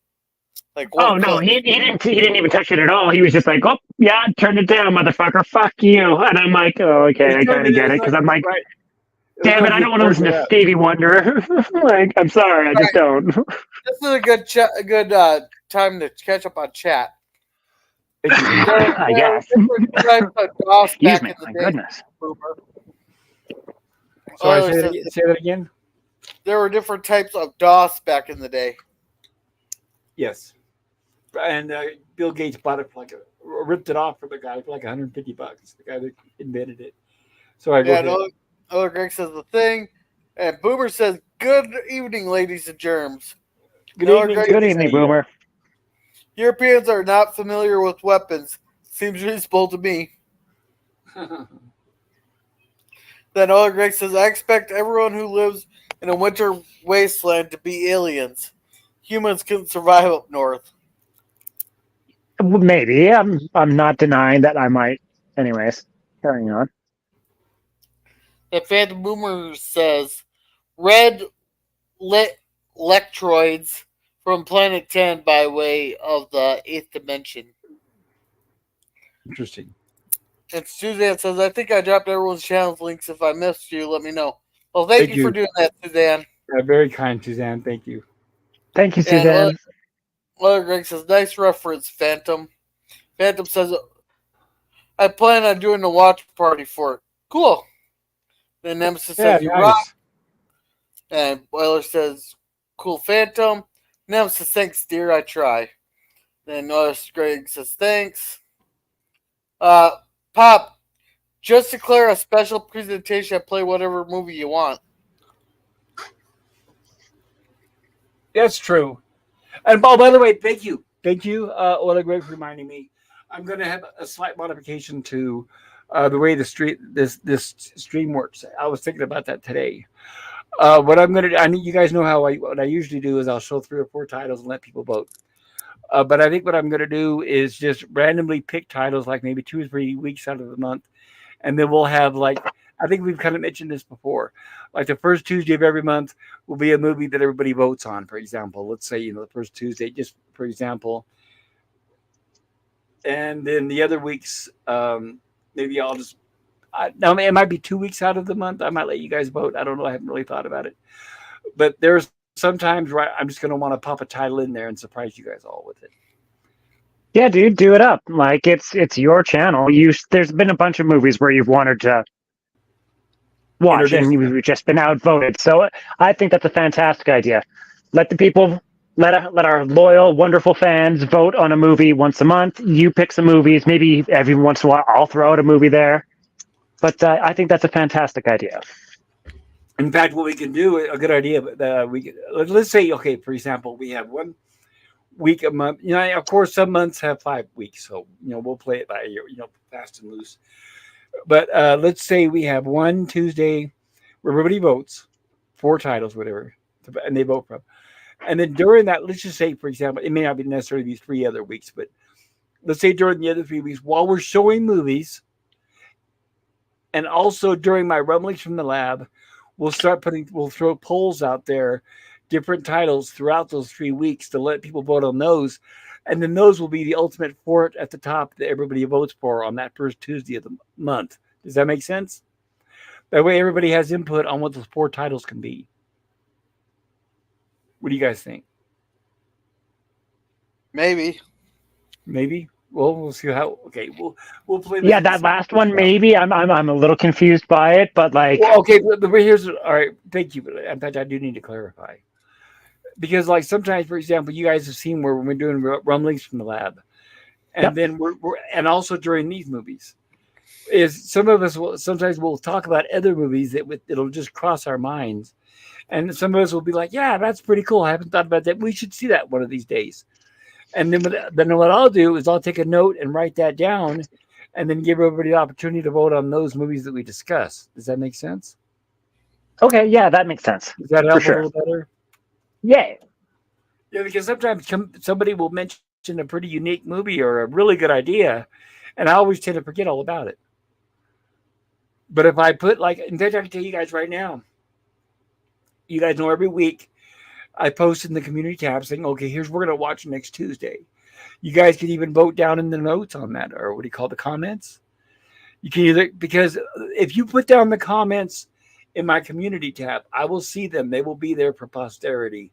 Like, oh no, he didn't even touch it at all. He was just like, oh yeah, turn it down, motherfucker, fuck you. And I'm like, oh okay, I kind of get it because I'm like, right. Damn it, I don't want to listen to Stevie Wonder. Like, I'm sorry, I just don't. This is a good time to catch up on chat. I guess. Excuse me, my goodness. Sorry, say that again. There were different types of DOS back in the day. Yes. And Bill Gates bought it for ripped it off from the guy for like $150. The guy that invented it. So I go. Other Greg says The Thing, and Boomer says, "Good evening, ladies and germs." Good evening, Boomer. Europeans are not familiar with weapons. Seems reasonable to me. Then Oleg Greg says, I expect everyone who lives in a winter wasteland to be aliens. Humans couldn't survive up north. Maybe. I'm not denying that I might. Anyways, carrying on. And Phantom Boomer says, red lectroids from Planet 10 by way of the 8th dimension. Interesting. And Suzanne says, I think I dropped everyone's channel links. If I missed you, let me know. Well, thank you for doing that, Suzanne. Very kind, Suzanne. Thank you. Thank you, Suzanne. Mother Greg says, nice reference, Phantom. Phantom says, I plan on doing a watch party for it. Cool. Then Nemesis says, you rock. And Boiler says, cool, Phantom. Nemesis, thanks, dear. I try. Then Greg says, thanks. Pop, just declare a special presentation and play whatever movie you want. That's true. And by the way, thank you. Thank you, Oleg Greg, for reminding me. I'm going to have a slight modification to the way this stream works. I was thinking about that today. What I'm going to do, I mean, you guys know what I usually do is I'll show 3 or 4 titles and let people vote. But I think what I'm going to do is just randomly pick titles, like maybe 2 or 3 weeks out of the month. And then we'll have, like, I think we've kind of mentioned this before. Like the first Tuesday of every month will be a movie that everybody votes on, for example. Let's say, the first Tuesday, just for example. And then the other weeks, maybe I'll just, now it might be 2 weeks out of the month. I might let you guys vote. I don't know. I haven't really thought about it. But there's sometimes where I'm just going to want to pop a title in there and surprise you guys all with it. Yeah, dude, do it up. Like it's your channel. There's been a bunch of movies where you've wanted to watch and you've just been outvoted. So I think that's a fantastic idea. Let the people, let our loyal, wonderful fans vote on a movie once a month. You pick some movies. Maybe every once in a while I'll throw out a movie there. But I think that's a fantastic idea. In fact, what we can do, a good idea, let's say, okay, for example, we have 1 week a month. Of course, some months have 5 weeks, so we'll play it by ear, fast and loose. But let's say we have one Tuesday where everybody votes, 4 titles, whatever, and they vote from. And then during that, let's just say, for example, it may not be necessarily these 3 other weeks, but let's say during the other 3 weeks, while we're showing movies, and also during my rumblings from the lab, we'll throw polls out there, different titles throughout those 3 weeks to let people vote on those. And then those will be the ultimate fort at the top that everybody votes for on that first Tuesday of the month. Does that make sense? That way everybody has input on what those 4 titles can be. What do you guys think? Maybe. Well, we'll see how. Okay, we'll play. Yeah, that last one maybe. I'm a little confused by it, but like. Well, okay, but here's all right. Thank you, but in fact, I do need to clarify because, like, sometimes, for example, you guys have seen where we're doing rumblings from the lab, and then we're and also during these movies, is some of us sometimes we'll talk about other movies it'll just cross our minds, and some of us will be like, yeah, that's pretty cool. I haven't thought about that. We should see that one of these days. And then what I'll do is I'll take a note and write that down and then give everybody the opportunity to vote on those movies that we discuss. Does that make sense? Okay, yeah, that makes sense. Does that help a little better? Yeah. Yeah, because sometimes somebody will mention a pretty unique movie or a really good idea, and I always tend to forget all about it. But if I put, like, in fact, I can tell you guys right now, you guys know every week, I post in the community tab saying, okay, here's what we're going to watch next Tuesday. You guys can even vote down in the notes on that, or what do you call the comments? You can either, because if you put down the comments in my community tab, I will see them. They will be there for posterity.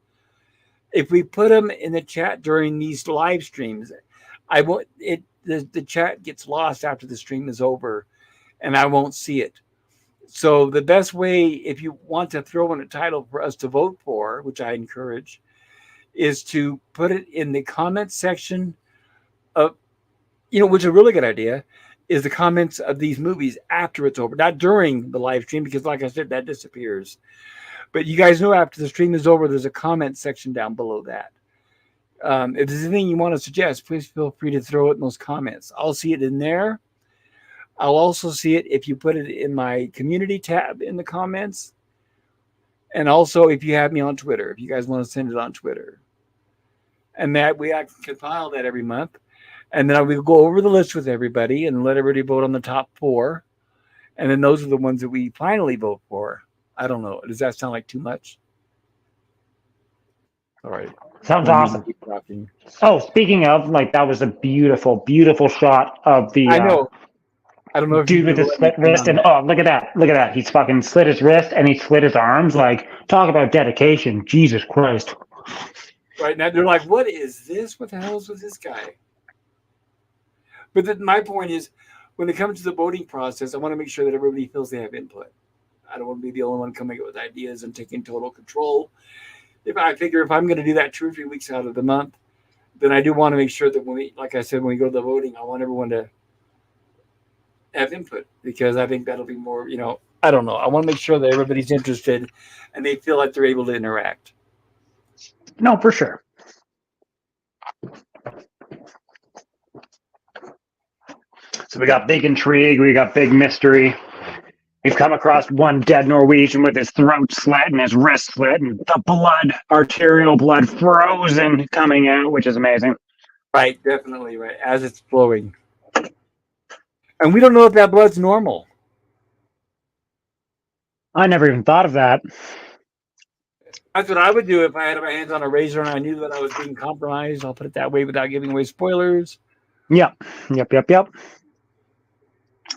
If we put them in the chat during these live streams, the chat gets lost after the stream is over, and I won't see it. So the best way, if you want to throw in a title for us to vote for, which I encourage, is to put it in the comments section of, which is a really good idea, is the comments of these movies after it's over, not during the live stream, because like I said, that disappears. But you guys know after the stream is over, there's a comment section down below that. If there's anything you want to suggest, please feel free to throw it in those comments. I'll see it in there. I'll also see it if you put it in my community tab in the comments. And also if you have me on Twitter, if you guys want to send it on Twitter. And that way I can compile that every month. And then I will go over the list with everybody and let everybody vote on the top 4. And then those are the ones that we finally vote for. I don't know. Does that sound like too much? All right. Sounds awesome. Oh, speaking of, like, that was a beautiful, beautiful shot of the I know. I don't know if dude with his slit wrist, and oh, look at that. He's fucking slit his wrist and he slit his arms. Like, talk about dedication. Jesus Christ. Right now, they're like, what is this? What the hell is with this guy? But my point is, when it comes to the voting process, I want to make sure that everybody feels they have input. I don't want to be the only one coming up with ideas and taking total control. If I'm going to do that 2 or 3 weeks out of the month, then I do want to make sure that when we go to the voting, I want everyone to have input, because I think that'll be more, I don't know. I want to make sure that everybody's interested and they feel like they're able to interact. No, for sure. So we got big intrigue, we got big mystery. We've come across one dead Norwegian with his throat slit and his wrist slit, and the arterial blood frozen coming out, which is amazing. Right, definitely, right, as it's flowing. And we don't know if that blood's normal. I never even thought of that. That's what I would do if I had my hands on a razor and I knew that I was being compromised. I'll put it that way without giving away spoilers. Yep.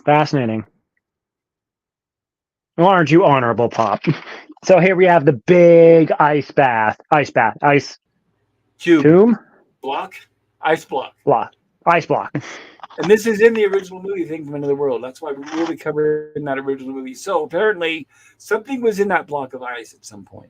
Fascinating. Well, aren't you honorable, Pop? So here we have the big ice Cube. Tomb? Block? Ice block. Ice block. And this is in the original movie, Thing from Another World. That's why we really covered in that original movie. So apparently something was in that block of ice at some point.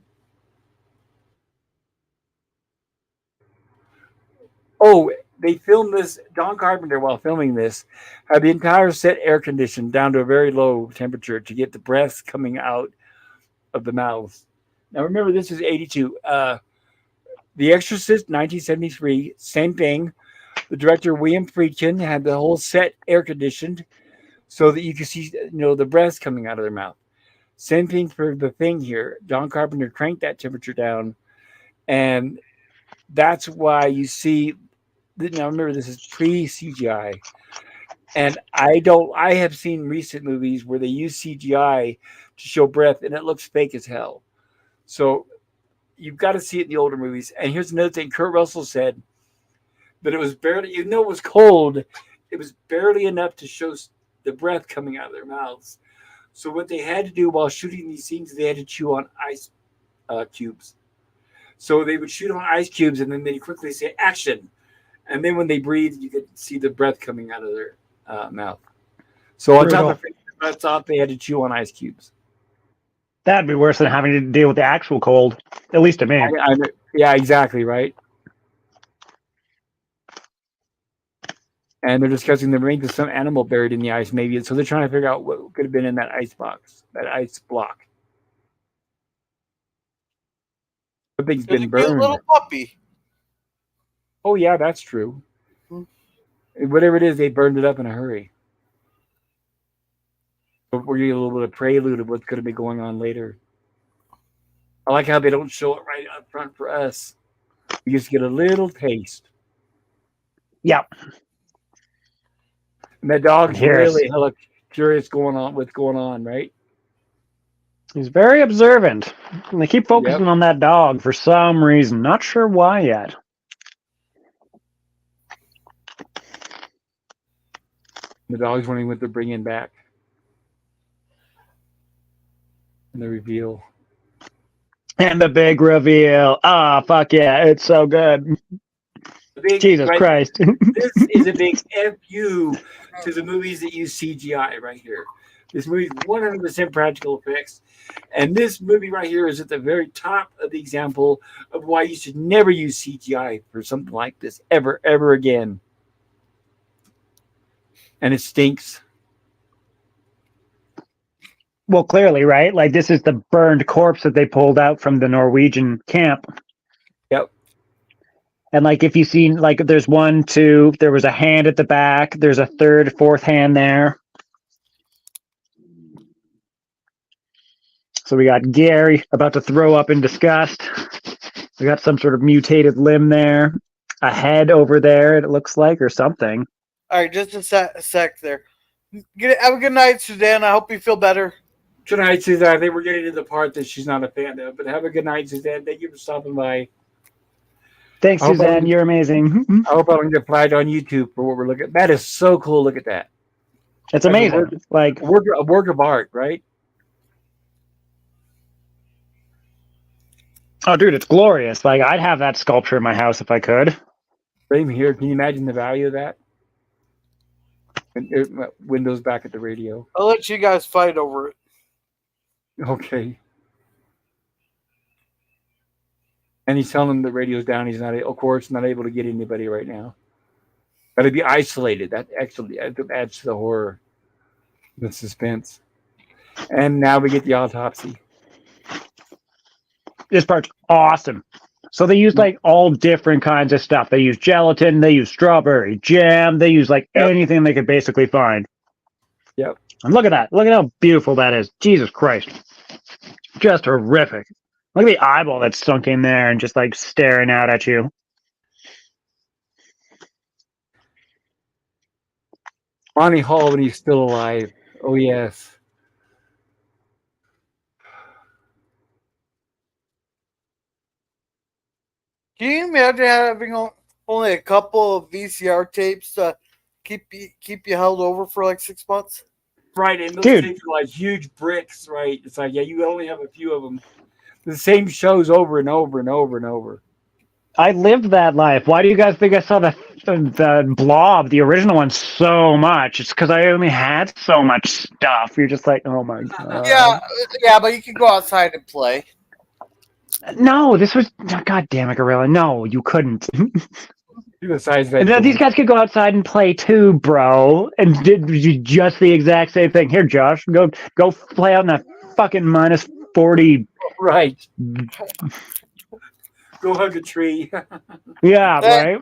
Oh, they filmed this. John Carpenter, while filming this, had the entire set air conditioned down to a very low temperature to get the breaths coming out of the mouths. Now, remember, this is 82. The Exorcist, 1973, same thing. The director, William Friedkin, had the whole set air conditioned so that you could see, the breaths coming out of their mouth. Same thing for The Thing here. John Carpenter cranked that temperature down, and that's why you see. Now remember, this is pre-CGI, and I have seen recent movies where they use CGI to show breath, and it looks fake as hell. So you've got to see it in the older movies. And here's another thing: Kurt Russell said that it was barely, even though it was cold, it was barely enough to show the breath coming out of their mouths. So what they had to do while shooting these scenes, they had to chew on ice cubes. So they would shoot on ice cubes, and then they'd quickly say action. And then when they breathe, you could see the breath coming out of their mouth. So on top of the breaths off, they had to chew on ice cubes. That'd be worse than having to deal with the actual cold, at least to me. Yeah, exactly, right? And they're discussing the remains of some animal buried in the ice, maybe. So they're trying to figure out what could have been in that ice box, that ice block. Something's been burned. A little puppy. Oh, yeah, that's true. Whatever it is, they burned it up in a hurry. But we're getting a little bit of prelude of what's going to be going on later. I like how they don't show it right up front for us. We just get a little taste. Yep. And that dog's really hella curious what's going on, right? He's very observant. And they keep focusing on that dog for some reason. Not sure why yet. The dog's wondering what they're bringing back. And the reveal. And the big reveal. Ah, fuck yeah. It's so good. Jesus Christ. This is a big FU to the movies that use CGI right here. This movie is 100% practical effects. And this movie right here is at the very top of the example of why you should never use CGI for something like this ever, ever again. And it stinks. Well, clearly, right? Like, this is the burned corpse that they pulled out from the Norwegian camp. Yep. And like if you've seen, like there's 1, 2, there was a hand at the back. There's a third, fourth hand there. So we got Gary about to throw up in disgust. We got some sort of mutated limb there. A head over there, it looks like, or something. All right, just a sec there. Have a good night, Suzanne. I hope you feel better. Good night, Suzanne. I think we're getting to the part that she's not a fan of. But have a good night, Suzanne. Thank you for stopping by. Thanks, Suzanne. You're amazing. I hope I don't get flagged on YouTube for what we're looking at. That is so cool. Look at that. It's amazing. Like a work of art, right? Oh, dude, it's glorious. Like, I'd have that sculpture in my house if I could. Same here. Can you imagine the value of that? Windows back at the radio. I'll let you guys fight over it. Okay. And he's telling him the radio's down. He's not, of course, not able to get anybody right now. Got to be isolated. That actually adds to the horror, the suspense. And now we get the autopsy. This part's awesome. So they use like all different kinds of stuff. They use gelatin. They use strawberry jam. They use like anything they could basically find. Yep. And look at that. Look at how beautiful that is. Jesus Christ. Just horrific. Look at the eyeball that's sunk in there and just like staring out at you. Ronnie Hall when he's still alive. Oh, yes. Can you imagine having only a couple of VCR tapes to keep you held over for like 6 months? Right, and those tapes are like huge bricks, right? It's like, yeah, you only have a few of them. The same shows over and over and over and over. I lived that life. Why do you guys think I saw the Blob, the original one, so much? It's because I only had so much stuff. You're just like, oh my god. Yeah, but you can go outside and play. No, this was God damn it, Gorilla. No, you couldn't. These guys could go outside and play too, bro. And did just the exact same thing. Here, Josh, go play out in that fucking -40. Right. Go hug a tree. Yeah, right.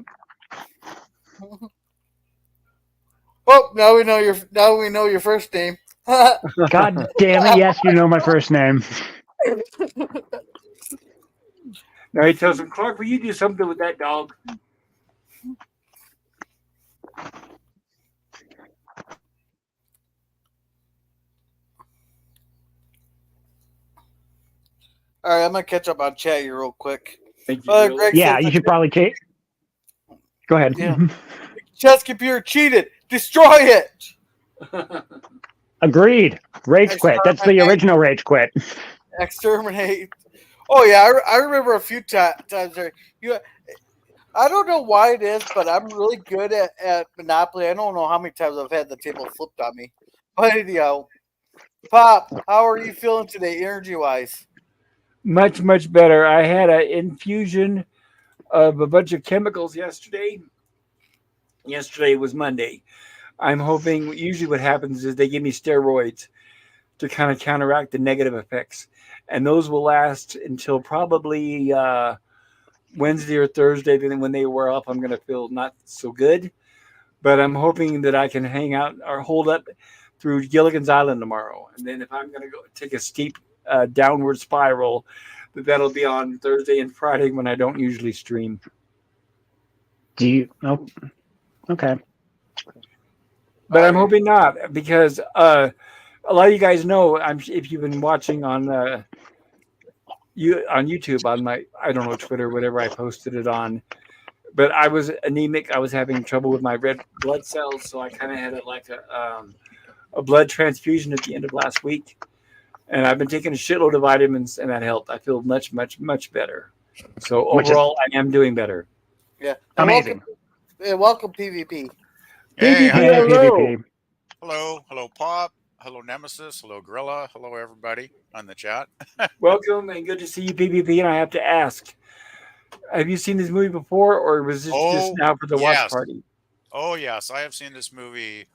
Oh, now we know your first name. God damn it! Yes, you know my first name. Now he tells him, Clark, will you do something with that dog? All right, I'm gonna catch up on chat here real quick. Thank you. Greg you should probably take. Go ahead. Yeah. Chess computer cheated. Destroy it. Agreed. Rage quit. That's the original rage quit. Exterminate. Oh yeah, I remember a few times there. I don't know why it is, but I'm really good at Monopoly. I don't know how many times I've had the table flipped on me. But anyhow, Pop, how are you feeling today, energy-wise? Much, much better. I had an infusion of a bunch of chemicals yesterday. Yesterday was Monday. I'm hoping, usually what happens is they give me steroids to kind of counteract the negative effects. And those will last until probably Wednesday or Thursday. Then when they wear off, I'm going to feel not so good. But I'm hoping that I can hang out or hold up through Gilligan's Island tomorrow. And then if I'm going to go take a steep downward spiral, that'll be on Thursday and Friday when I don't usually stream. Do you? Oh, okay. But I'm hoping not, because a lot of you guys know, if you've been watching on YouTube, on my, I don't know, Twitter, whatever I posted it on. But I was anemic. I was having trouble with my red blood cells, so I kind of had a blood transfusion at the end of last week. And I've been taking a shitload of vitamins, and that helped. I feel much, much, much better. So overall, I am doing better. Yeah, amazing. Welcome PvP. Hey, PvP. Hello, Pop. Hello, Nemesis. Hello, Gorilla. Hello, everybody on the chat. Welcome, and good to see you, PvP. And I have to ask, have you seen this movie before, or was this just now for the watch party? Oh, yes. I have seen this movie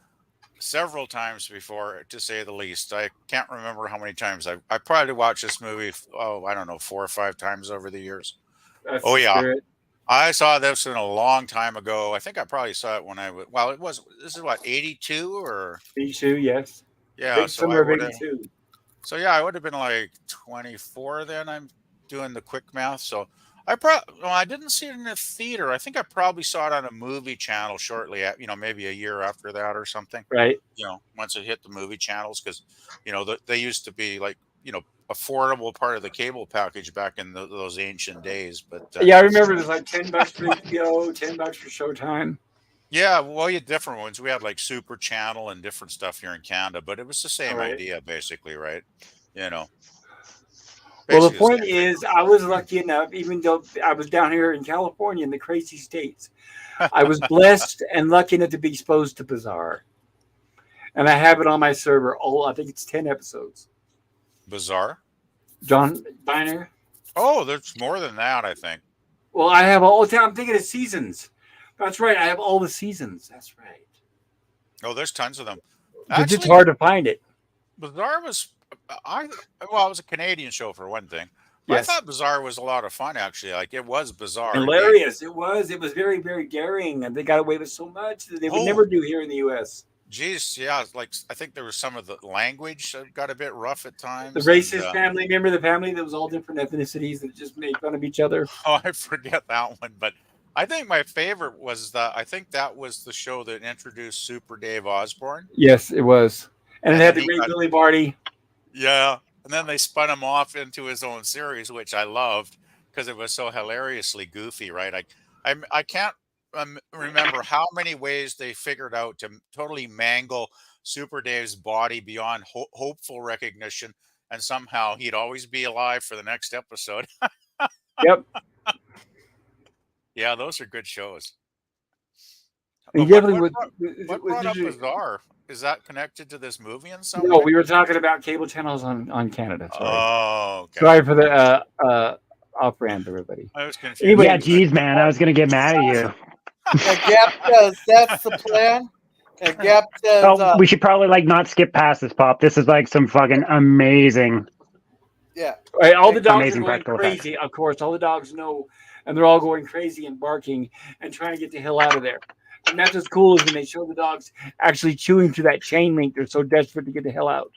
several times before, to say the least. I can't remember how many times. I probably watched this movie, I don't know, 4 or 5 times over the years. That's yeah. Spirit. I saw this in a long time ago. I think I probably saw it when this is what, 82 or 82, yes. yeah, Big so I summer of would have 82. so yeah, I would have been like 24 then. I'm doing the quick math. So I didn't see it in the theater. I think I probably saw it on a movie channel shortly at, maybe a year after that or something. Right. Once it hit the movie channels, because they used to be like, affordable part of the cable package back in those ancient days. But Yeah, I remember it was like $10 for HBO, $10 for Showtime. yeah, well, you had different ones. We had like Super Channel and different stuff here in Canada, but it was the same All right. idea, basically, right? You know, Well, the basically the point same thing. is, I was lucky enough, even though I was down here in California in the crazy states, I was blessed and lucky enough to be exposed to Bizarre. And I have it on my server. I think it's 10 episodes. Bizarre. John Biner. Oh, there's more than that, I think. Well, I have all. I'm thinking of seasons. That's right. I have all the seasons. That's right. Oh, there's tons of them. Because it's Actually, hard to find it. Bizarre was it was a Canadian show for one thing. But I Yes. thought Bizarre was a lot of fun, actually. Like, it was bizarre. Hilarious. It was. It was very, very daring. And they got away with so much that they would never do here in the U.S. Geez, yeah. Like, I think there was some of the language that got a bit rough at times. The racist family. Remember the family that was all different ethnicities that just made fun of each other? Oh, I forget that one. But I think my favorite was I think that was the show that introduced Super Dave Osborne. Yes, it was. And it had then the great Billy Barty. Yeah. And then they spun him off into his own series, which I loved because it was so hilariously goofy, right? I can't remember how many ways they figured out to totally mangle Super Dave's body beyond hopeful recognition, and somehow he'd always be alive for the next episode. Yep. Yeah, those are good shows. And But what brought up usually, Bizarre? Is that connected to this movie in some no, way? we were talking about cable channels on Canada. Sorry. Oh, okay. Sorry for the off-brand, everybody. I was confused. Anyway, Yeah, geez, man, I was gonna get mad at you. And Gap says that's the plan. And Gap says, Oh, we should probably like not skip past this, Pop. This is like some fucking amazing. yeah. Right, all the dogs Amazing are going practical crazy. Of course, all the dogs know, and they're all going crazy and barking and trying to get the hell out of there. And that's what's cool is when they show the dogs actually chewing through that chain link. They're so desperate to get the hell out.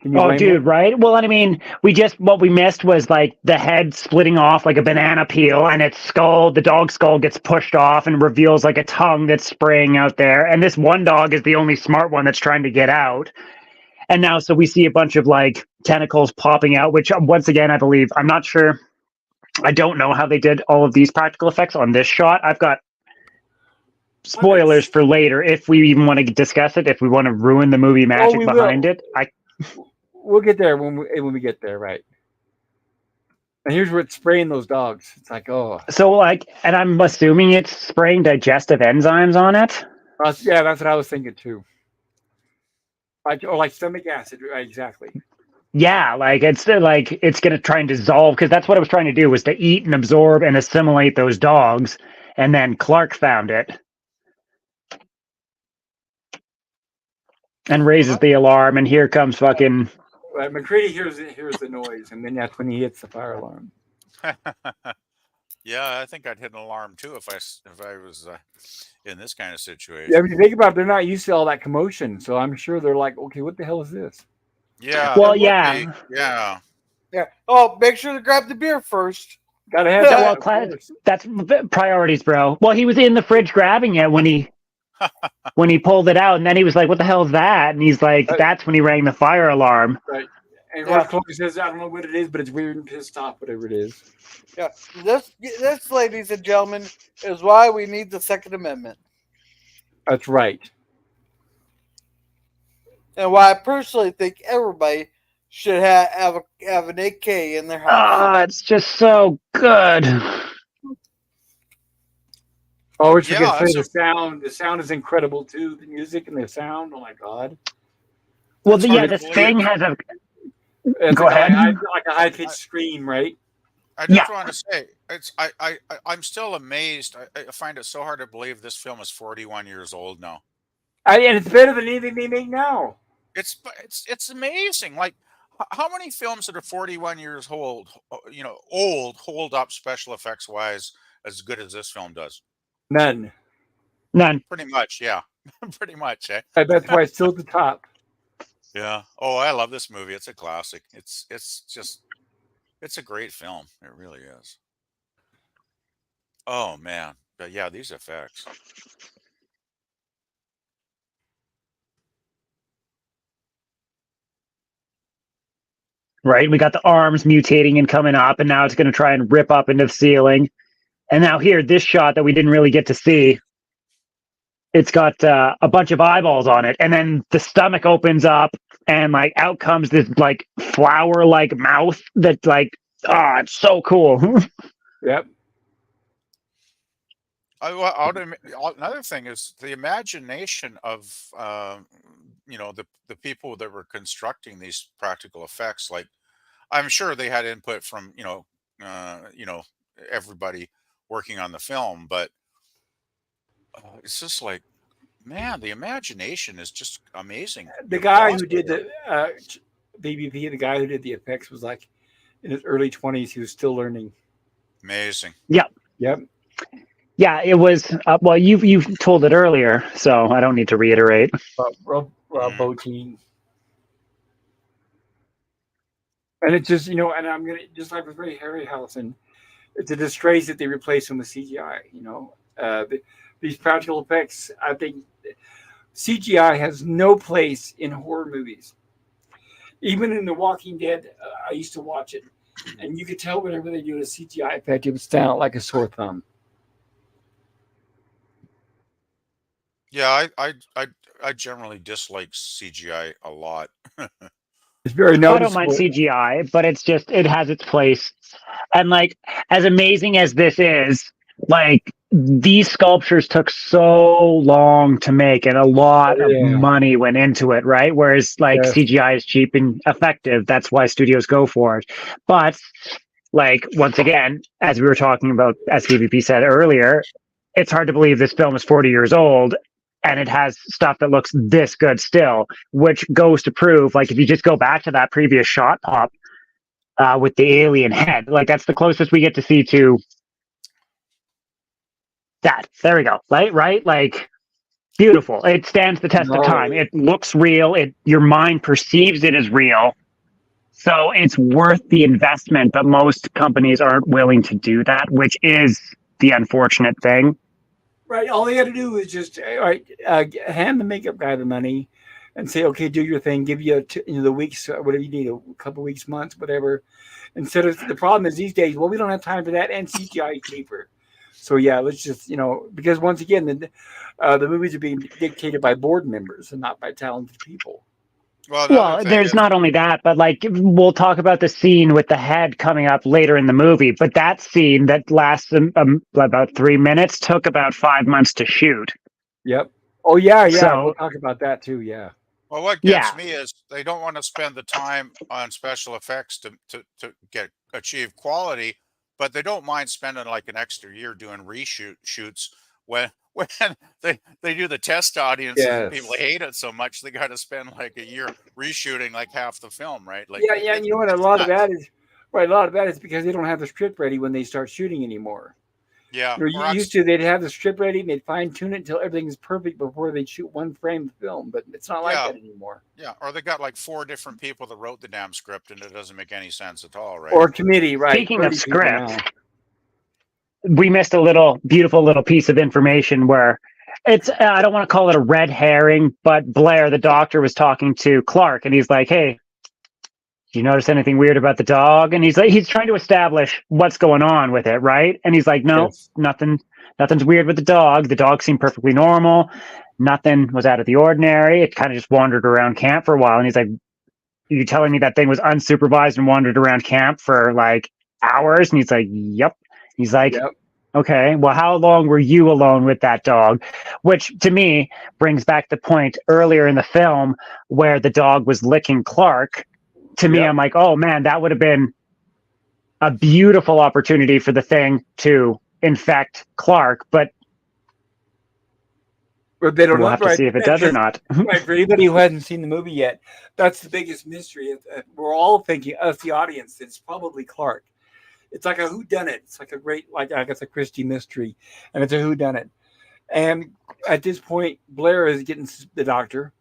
Can you Oh, blame dude, them? right? Well, I mean, what we missed was like the head splitting off like a banana peel, and its skull, the dog skull, gets pushed off and reveals like a tongue that's spraying out there. And this one dog is the only smart one that's trying to get out. And now, so we see a bunch of like tentacles popping out, which once again, I believe, I'm not sure. I don't know how they did all of these practical effects on this shot. I've got spoilers for later if we even want to discuss it, if we want to ruin the movie magic behind it. We'll get there when we get there, right? And here's where it's spraying those dogs. It's like, oh. So like, and I'm assuming it's spraying digestive enzymes on it. Yeah, that's what I was thinking too. Like stomach acid, right? Exactly. Yeah, like it's gonna try and dissolve, because that's what it was trying to do, was to eat and absorb and assimilate those dogs. And then Clark found it and raises the alarm, and here comes fucking. Right, McCready hears the noise, and then that's when he hits the fire alarm. Yeah, I think I'd hit an alarm too if I was in this kind of situation. Yeah, if you think about it, they're not used to all that commotion, so I'm sure they're like, okay, what the hell is this? Yeah. Well, yeah. Yeah. Yeah. Oh, make sure to grab the beer first. Gotta have that. Well, that's priorities, bro. Well, he was in the fridge grabbing it when he pulled it out, and then he was like, "What the hell is that?" And he's like, "That's when he rang the fire alarm." Right. And Clark says, "I don't know what it is, but it's weird and pissed off, whatever it is." Yeah. This, ladies and gentlemen, is why we need the Second Amendment. That's right. And why I personally think everybody should have an AK in their house. Oh, it's just so good. Oh, what you can say, the sound is incredible too. The music and the sound, oh my god. Well, this thing has a. Go ahead. Like a high pitched scream, right? I just want to say, I'm still amazed. I find it so hard to believe this film is 41 years old now. And it's better than anything they make now. It's amazing. Like, how many films that are 41 years old, hold up special effects wise as good as this film does. None. None. Pretty much, yeah. Pretty much, eh? That's why it's still at the top. Yeah. Oh, I love this movie. It's a classic. It's a great film. It really is. Oh man. But yeah, these effects. Right? We got the arms mutating and coming up, and now it's going to try and rip up into the ceiling. And now here, this shot that we didn't really get to see, it's got a bunch of eyeballs on it, and then the stomach opens up, and like out comes this like flower-like mouth that like, it's so cool. Yep. Another thing is the imagination of the people that were constructing these practical effects. Like, I'm sure they had input from everybody working on the film, but it's just like, man, the imagination is just amazing. The guy who did the BBP, the guy who did the effects, was like in his early 20s. He was still learning. Amazing. Yep. Yeah, it was. Well, you've told it earlier, so I don't need to reiterate. Rob Bottin. And it's just, and I'm going to, just like with Ray Harryhausen, it's a disgrace that they replace him with CGI. These practical effects, I think CGI has no place in horror movies. Even in The Walking Dead, I used to watch it, and you could tell whenever they do a CGI effect, it would stand out like a sore thumb. Yeah, I generally dislike CGI a lot. It's very noticeable. I don't mind CGI, but it's just, it has its place. And like, as amazing as this is, like, these sculptures took so long to make, and a lot of money went into it, right? Whereas like CGI is cheap and effective. That's why studios go for it. But like, once again, as we were talking about, as BBP said earlier, it's hard to believe this film is 40 years old and it has stuff that looks this good still, which goes to prove, like, if you just go back to that previous shot pop with the alien head, like, that's the closest we get to see to that. There we go. Right? Like, beautiful. It stands the test of time. It looks real. Your mind perceives it as real. So it's worth the investment, but most companies aren't willing to do that, which is the unfortunate thing. Right. All they had to do is just hand the makeup guy the money and say, okay, do your thing. Give you the weeks, whatever you need, a couple of weeks, months, whatever. Instead of, the problem is these days, well, we don't have time for that, and CGI is cheaper. So yeah, let's just, because once again, the movies are being dictated by board members and not by talented people. Well, there's not only that, but like, we'll talk about the scene with the head coming up later in the movie, but that scene that lasts about 3 minutes took about 5 months to shoot. Yep. Oh yeah. So, we'll talk about that too. Yeah. Well, what gets me is they don't want to spend the time on special effects to achieve quality, but they don't mind spending like an extra year doing reshoots when they do the test audiences and people hate it so much they got to spend like a year reshooting like half the film, right? Like, yeah. You know what? A lot of that is because they don't have the script ready when they start shooting anymore. Yeah, used to, they'd have the script ready and they'd fine tune it until everything's perfect before they'd shoot one frame of film. But it's not like that anymore. Yeah, or they got like 4 different people that wrote the damn script and it doesn't make any sense at all, right? Or committee, right? Speaking of script, we missed a beautiful little piece of information where it's, I don't want to call it a red herring, but Blair, the doctor, was talking to Clark and he's like, hey, you notice anything weird about the dog? And he's trying to establish what's going on with it, right? And he's like, no, nothing's weird with the dog. The dog seemed perfectly normal. Nothing was out of the ordinary. It kind of just wandered around camp for a while. And he's like, you're telling me that thing was unsupervised and wandered around camp for like hours? And he's like, yep. He's like, okay, well, how long were you alone with that dog? Which to me brings back the point earlier in the film where the dog was licking Clark. To me, I'm like, oh man, that would have been a beautiful opportunity for the thing to infect Clark, but they don't we'll have to see if it does or not. Right, for anybody who hasn't seen the movie yet, that's the biggest mystery. We're all thinking, us, the audience, it's probably Clark. It's like a whodunit. It's like a great, like I guess, a Christie mystery, and it's a whodunit. And at this point, Blair is getting the doctor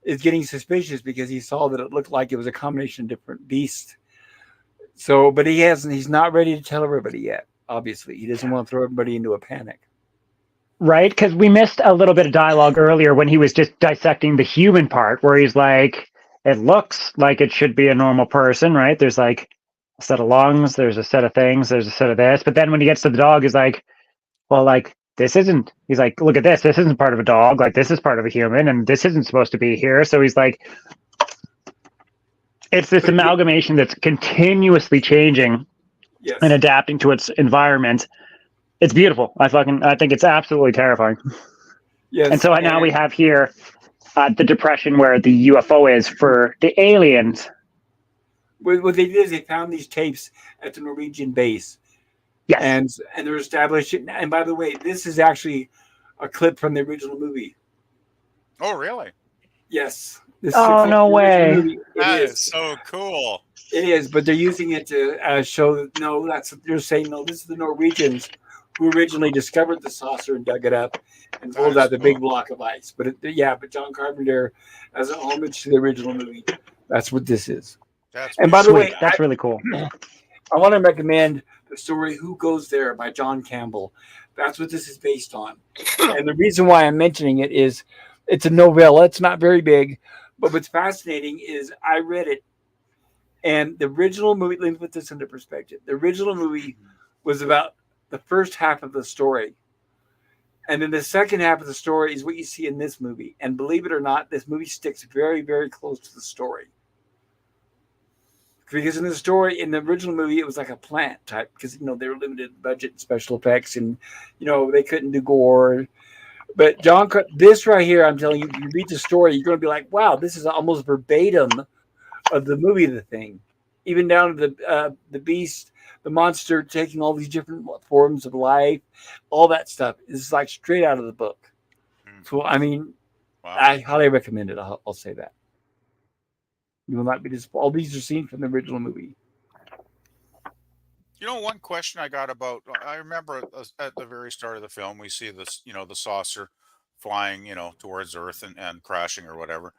is getting suspicious because he saw that it looked like it was a combination of different beasts. So, but he hasn't. He's not ready to tell everybody yet. Obviously, he doesn't want to throw everybody into a panic. Right? Because we missed a little bit of dialogue earlier when he was just dissecting the human part, where he's like, "It looks like it should be a normal person, right? There's like a set of lungs, there's a set of things, there's a set of this." But then when he gets to the dog, he's like, "Well, like this isn't." He's like, "Look at this. This isn't part of a dog. Like this is part of a human, and this isn't supposed to be here." So he's like, it's this amalgamation that's continuously changing Yes. and adapting to its environment. It's beautiful. I think it's absolutely terrifying. Yes. And so now we have here the depression where the UFO is for the aliens. What they did is they found these tapes at the Norwegian base. Yes. And they're establishing. And by the way, this is actually a clip from the original movie. Oh, really? Yes. Oh, no way. That is so cool. It is, but they're using it to show that, no, they're saying, no, this is the Norwegians who originally discovered the saucer and dug it up and pulled out the big block of ice. But but John Carpenter, as an homage to the original movie, that's what this is. And by the way, that's really cool. I want to recommend the story "Who Goes There" by John Campbell. That's what this is based on. And the reason why I'm mentioning it is it's a novella. It's not very big, but what's fascinating is I read it, and the original movie. Let me put this into perspective. The original movie was about the first half of the story, and then the second half of the story is what you see in this movie. And believe it or not, this movie sticks very, very close to the story. Because in the original movie, it was like a plant type, because they were limited budget and special effects, and they couldn't do gore. But this right here, I'm telling you, if you read the story, you're going to be like, wow, this is almost verbatim of the movie, The Thing, even down to the beast, the monster taking all these different forms of life, all that stuff is like straight out of the book. So I mean, wow. I highly recommend it. I'll say that. You will not be disappointed. All these are seen from the original movie. One question I got about, I remember at the very start of the film, we see this, the saucer flying, towards Earth and crashing or whatever.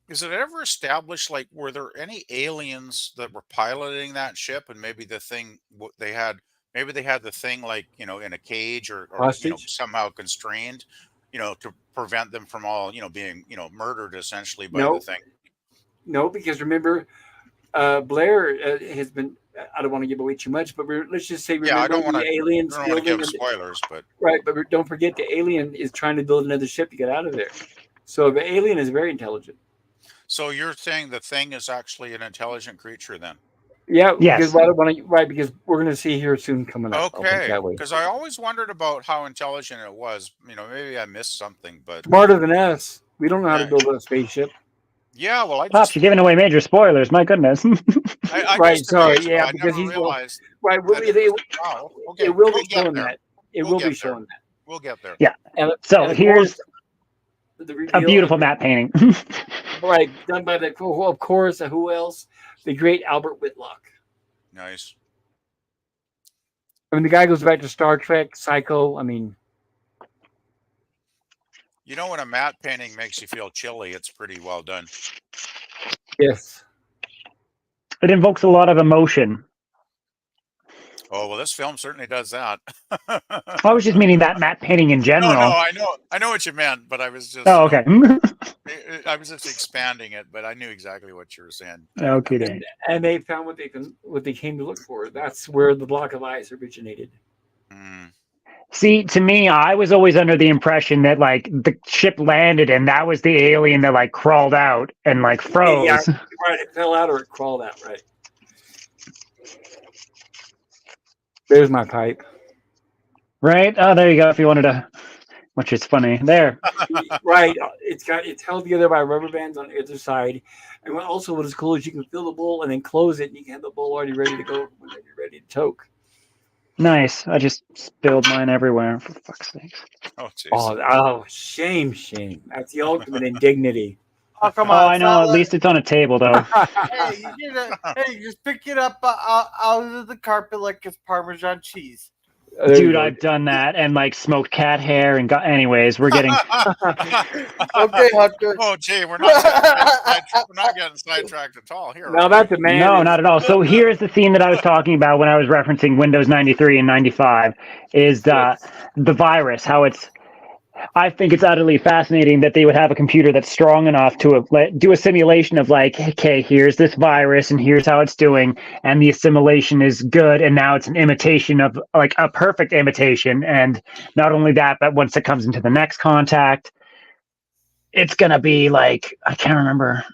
Is it ever established, like, were there any aliens that were piloting that ship, and maybe the thing they had the thing like, in a cage or somehow constrained, to prevent them from all, being, murdered essentially by the thing? No, because remember, Blair has been. I don't want to give away too much, but let's just say, remember, I don't want to aliens. I don't want to give spoilers, but right. But don't forget, the alien is trying to build another ship to get out of there. So the alien is very intelligent. So you're saying the thing is actually an intelligent creature, then? Yeah. Yes. Because because we're going to see here soon coming up. Okay. Because I always wondered about how intelligent it was. Maybe I missed something, but smarter than us. We don't know how to build a spaceship. Yeah, well, Pops, you're giving away major spoilers. My goodness. Right, sorry, yeah, because he's realized. Right, it will be showing that. It will be showing that. We'll get there. Yeah. So here's a beautiful matte painting. Right, done by of course, who else? The great Albert Whitlock. Nice. I mean, the guy goes back to Star Trek, Psycho. I mean, when a matte painting makes you feel chilly, it's pretty well done. Yes. It invokes a lot of emotion. Oh, well, this film certainly does that. I was just meaning that matte painting in general. No, I know what you meant, but I was just. Oh, okay. I was just expanding it, but I knew exactly what you were saying. Okay. And they found what they came to look for. That's where the block of ice originated. See, to me, I was always under the impression that like the ship landed and that was the alien that like crawled out and like froze. Yeah, right. It fell out or it crawled out. Right. There's my pipe. Right. Oh, there you go. If you wanted to, which is funny. There. Right. It's held together by rubber bands on either side. And also, what is cool is you can fill the bowl and then close it, and you can have the bowl already ready to go when you're ready to toke. Nice. I just spilled mine everywhere, for fuck's sake. Oh, jeez. Oh, shame. That's the ultimate indignity. Oh, come Oh, on. I it's know. not At like- least it's on a table, though. hey, you just pick it up out of the carpet like it's Parmesan cheese. There you Dude, go. I've done that and like smoked cat hair and got. Anyways, we're getting. Okay, Hunter. Oh, gee, we're not getting sidetracked at all here. Now are that's we? a man. No, is- not at all. So here's the scene that I was talking about when I was referencing Windows 93 and 95 is Yes. the virus, how it's I think it's utterly fascinating that they would have a computer that's strong enough to do a simulation of like, okay, here's this virus and here's how it's doing, and the assimilation is good, and now it's an imitation of like a perfect imitation. And not only that, but once it comes into the next contact, it's gonna be like I can't remember.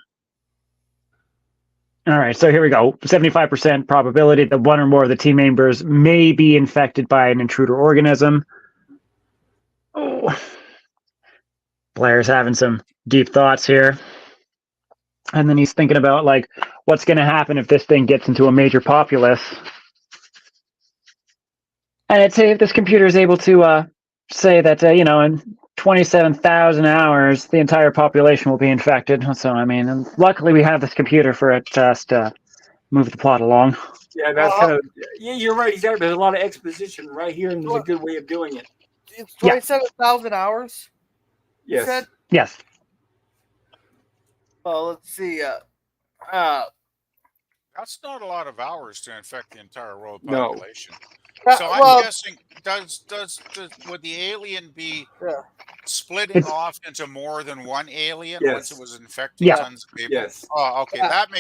All right, so here we go. 75% probability that one or more of the team members may be infected by an intruder organism. Oh. Blair's having some deep thoughts here. And then he's thinking about, like, what's going to happen if this thing gets into a major populace. And I'd say if this computer is able to say that, in 27,000 hours, the entire population will be infected. So, I mean, and luckily we have this computer for it just to move the plot along. Yeah, that's kind of. Yeah, you're right. Exactly. There's a lot of exposition right here, and there's a good way of doing it. It's 27,000 hours. You Yes. said? Yes. Well, let's see. That's not a lot of hours to infect the entire world No. population. So I'm well, guessing, would the alien be Yeah. splitting It's- off into more than one alien Yes. once it was infecting Yeah. tons of people? Yes. Oh, okay. Yeah. That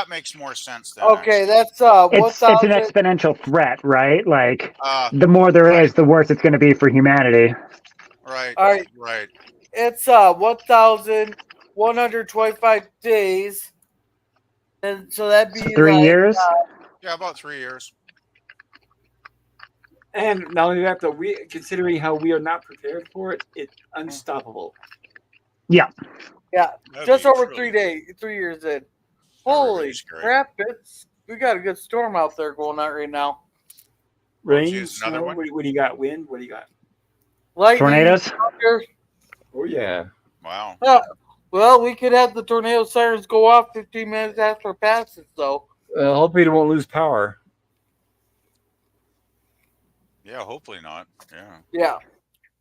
makes more sense then. okay, that's It's an 1,000. exponential threat, right? Like, actually. the more there is, the worse it's going to be for humanity. Right. All right. Right. It's 1,125 days, and so that'd be 3 like, years? Yeah, about 3 years. And not only that, though, considering how we are not prepared for it, it's unstoppable. Yeah, That'd just be over truly- 3 years in. be Holy scary. crap! We got a good storm out there going on right now. Rain, geez, another snow, one? what do you got? Wind? What do you got? Lightning, Tornadoes? thunder. Oh, yeah. Wow. Well, we could have the tornado sirens go off 15 minutes after it passes, though. Hopefully, it won't lose power. Yeah, hopefully not. Yeah.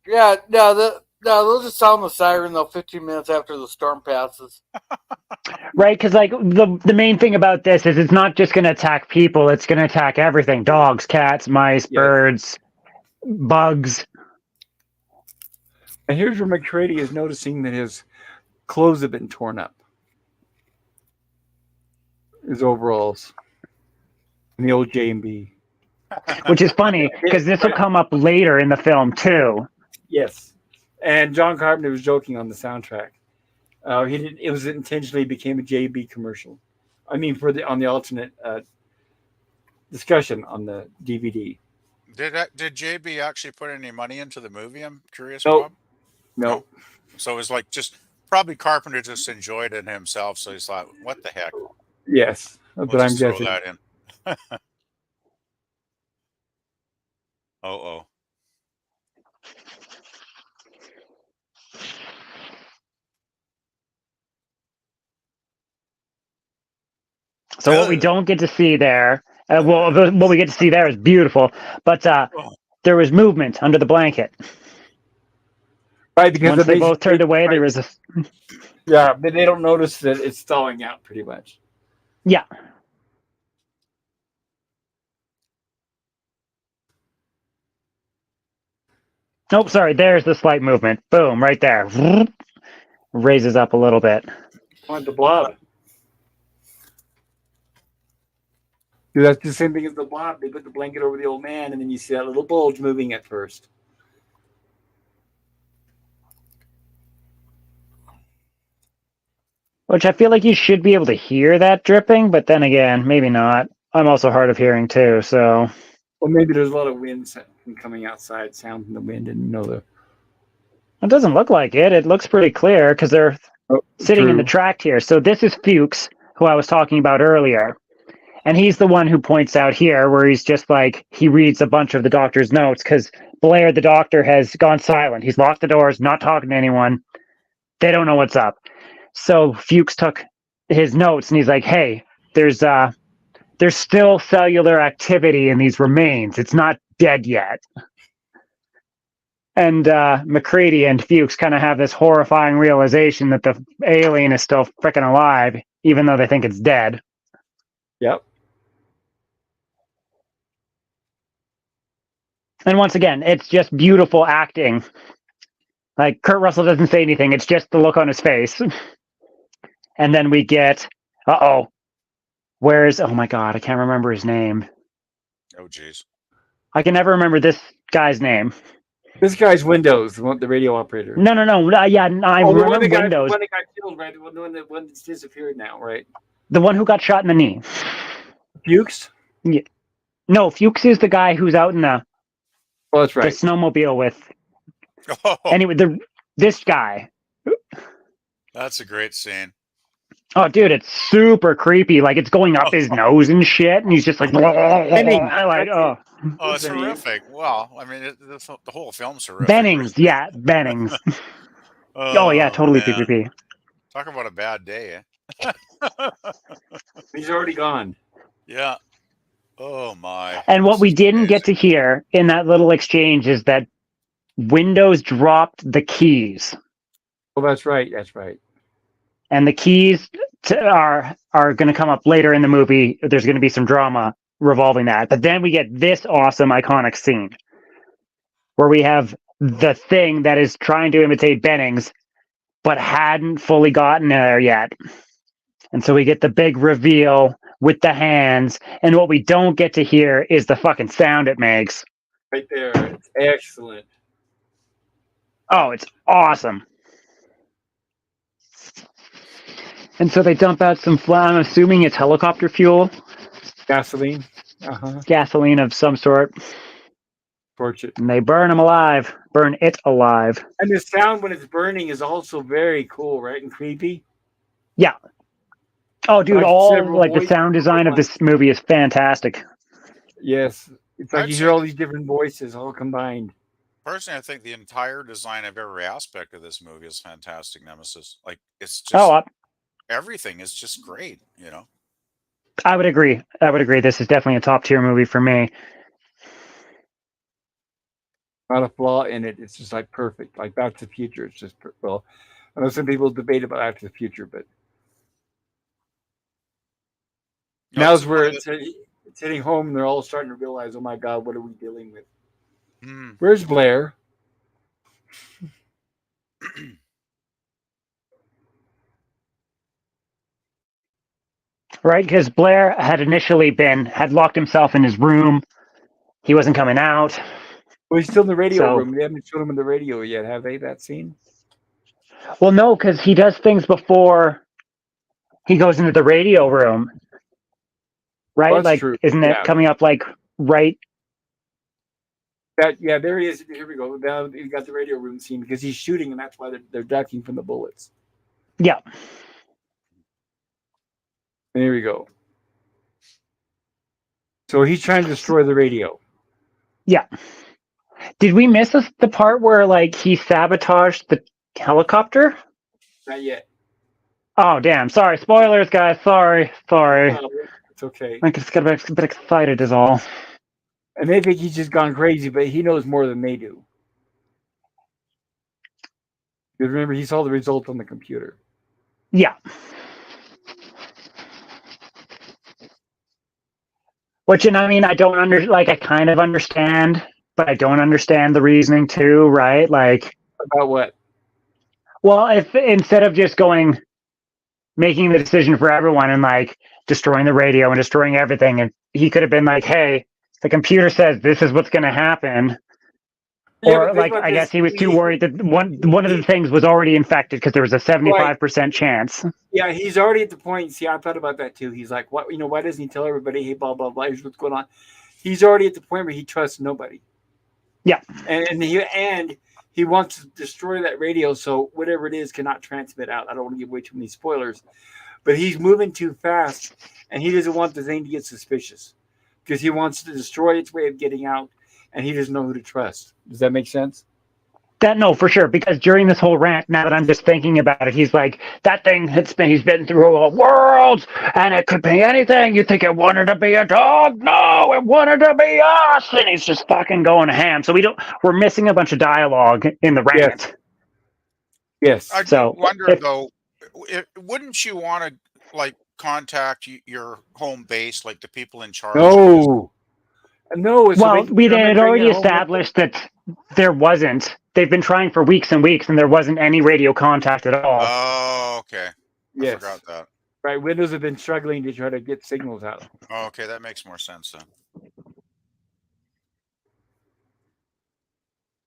Yeah. No, they'll just sound the siren though 15 minutes after the storm passes. Right, because like the main thing about this is it's not just going to attack people; it's going to attack everything: dogs, cats, mice, Yes. birds, bugs. And here's where McCready is noticing that his clothes have been torn up. His overalls. And the old J&B. Which is funny because this will come up later in the film too. Yes. And John Carpenter was joking on the soundtrack. He didn't. It was intentionally became a JB commercial. I mean, on the alternate discussion on the DVD. Did JB actually put any money into the movie? I'm curious. Nope. Bob? No. So it was like just probably Carpenter just enjoyed it himself. So he's like, "What the heck?" Yes, We'll but I'm just throw guessing. that in. Oh. So what we don't get to see there, what we get to see there is beautiful, but there was movement under the blanket. Right, because Once they both turned away, there was a Yeah, but they don't notice that it's thawing out pretty much. yeah. Nope, sorry. There's the slight movement. Boom, right there. Raises up a little bit. On the blob. Dude, that's the same thing as the blob. They put the blanket over the old man, and then you see that little bulge moving at first. Which I feel like you should be able to hear that dripping, but then again, maybe not. I'm also hard of hearing too, so. Well, maybe there's a lot of wind coming outside, sound from the wind, and It doesn't look like it. It looks pretty clear because they're sitting in the tract here. So this is Fuchs, who I was talking about earlier. And he's the one who points out here where he's just like, he reads a bunch of the doctor's notes because Blair, the doctor, has gone silent. He's locked the doors, not talking to anyone. They don't know what's up. So Fuchs took his notes and he's like, hey, there's still cellular activity in these remains. It's not dead yet. And McCready and Fuchs kind of have this horrifying realization that the alien is still freaking alive, even though they think it's dead. Yep. And once again, it's just beautiful acting. Like, Kurt Russell doesn't say anything. It's just the look on his face. And then we get, oh my God, I can't remember his name. Oh, jeez. I can never remember this guy's name. This guy's Windows, the radio operator. No. Yeah, I remember Windows. The one that got killed, right? The one that's disappeared now, right? The one who got shot in the knee. Fuchs? Yeah. No, Fuchs is the guy who's out in the that's right. The snowmobile with. Oh, Anyway, this guy. that's a great scene. Oh, dude, it's super creepy. Like, it's going up his nose and shit, and he's just like, oh. Oh, it's horrific. Well, I mean, the whole film's horrific. Bennings, yeah, Bennings. Oh, yeah, totally man. creepy. Talk about a bad day, eh? He's already gone. Yeah. Oh, my. And what we didn't get to hear in that little exchange is that Windows dropped the keys. Oh, that's right. That's right. And the keys are going to come up later in the movie. There's going to be some drama revolving that. But then we get this awesome, iconic scene where we have the thing that is trying to imitate Bennings, but hadn't fully gotten there yet. And so we get the big reveal with the hands. And what we don't get to hear is the fucking sound it makes. Right there. It's excellent. Oh, it's awesome. And so they dump out some, I'm assuming it's helicopter fuel. Gasoline. Gasoline of some sort. Torch it. And they burn him alive. Burn it alive. And the sound when it's burning is also very cool, right? And creepy. Yeah. Oh, dude, the sound design of this movie is fantastic. Yes. It's like you hear all these different voices all combined. Personally, I think the entire design of every aspect of this movie is fantastic, Nemesis. Like, it's just... everything is just great, you know. I would agree. This is definitely a top tier movie for me. Not a flaw in it. It's just like perfect. Like Back to the Future. It's just well. I know some people debate about Back to the Future, but now's where it's hitting home, and they're all starting to realize, oh my God, what are we dealing with? Where's Blair? Right, because Blair had initially had locked himself in his room. He wasn't coming out. Well, he's still in the radio room. They haven't shown him in the radio yet, have they, that scene? Well, no, because he does things before he goes into the radio room. Right? Well, like, true. Isn't it coming up, like, right? Yeah, there he is. Here we go. Now he got the radio room scene because he's shooting, and that's why they're ducking from the bullets. Yeah. There we go. So he's trying to destroy the radio. Yeah. Did we miss the part where, like, he sabotaged the helicopter? Not yet. Oh, damn. Sorry. Spoilers, guys. Sorry. It's okay. I just got a bit excited is all. And they think he's just gone crazy, but he knows more than they do. Because remember, he saw the result on the computer. Yeah. Which, and I mean, I kind of understand, but I don't understand the reasoning too, right? Like, about what? Well, if instead of just making the decision for everyone and like destroying the radio and destroying everything, and he could have been like, hey, the computer says this is what's going to happen. Yeah, or like, I guess he was too worried that one of the things was already infected because there was a 75% chance. Yeah, he's already at the point. See, I thought about that too. He's like, what? Why doesn't he tell everybody, hey, blah, blah, blah, here's what's going on? He's already at the point where he trusts nobody. Yeah. And he wants to destroy that radio so whatever it is cannot transmit out. I don't want to give away too many spoilers. But he's moving too fast, and he doesn't want the thing to get suspicious because he wants to destroy its way of getting out, and he doesn't know who to trust. Does that make sense? That no, for sure. Because during this whole rant, now that I'm just thinking about it, he's like, that thing he's been through a world, and it could be anything. You think it wanted to be a dog? No, it wanted to be us. And he's just fucking going ham. So we're missing a bunch of dialogue in the rant. Yes. I So, do wonder though, wouldn't you want to like contact your home base, like the people in charge? No. No. So well, they can we come and had bring already it home. established that there wasn't. They've been trying for weeks and weeks, and there wasn't any radio contact at all. Oh, okay. I Yes. forgot that. Right. Windows have been struggling to try to get signals out. Oh, okay, that makes more sense then.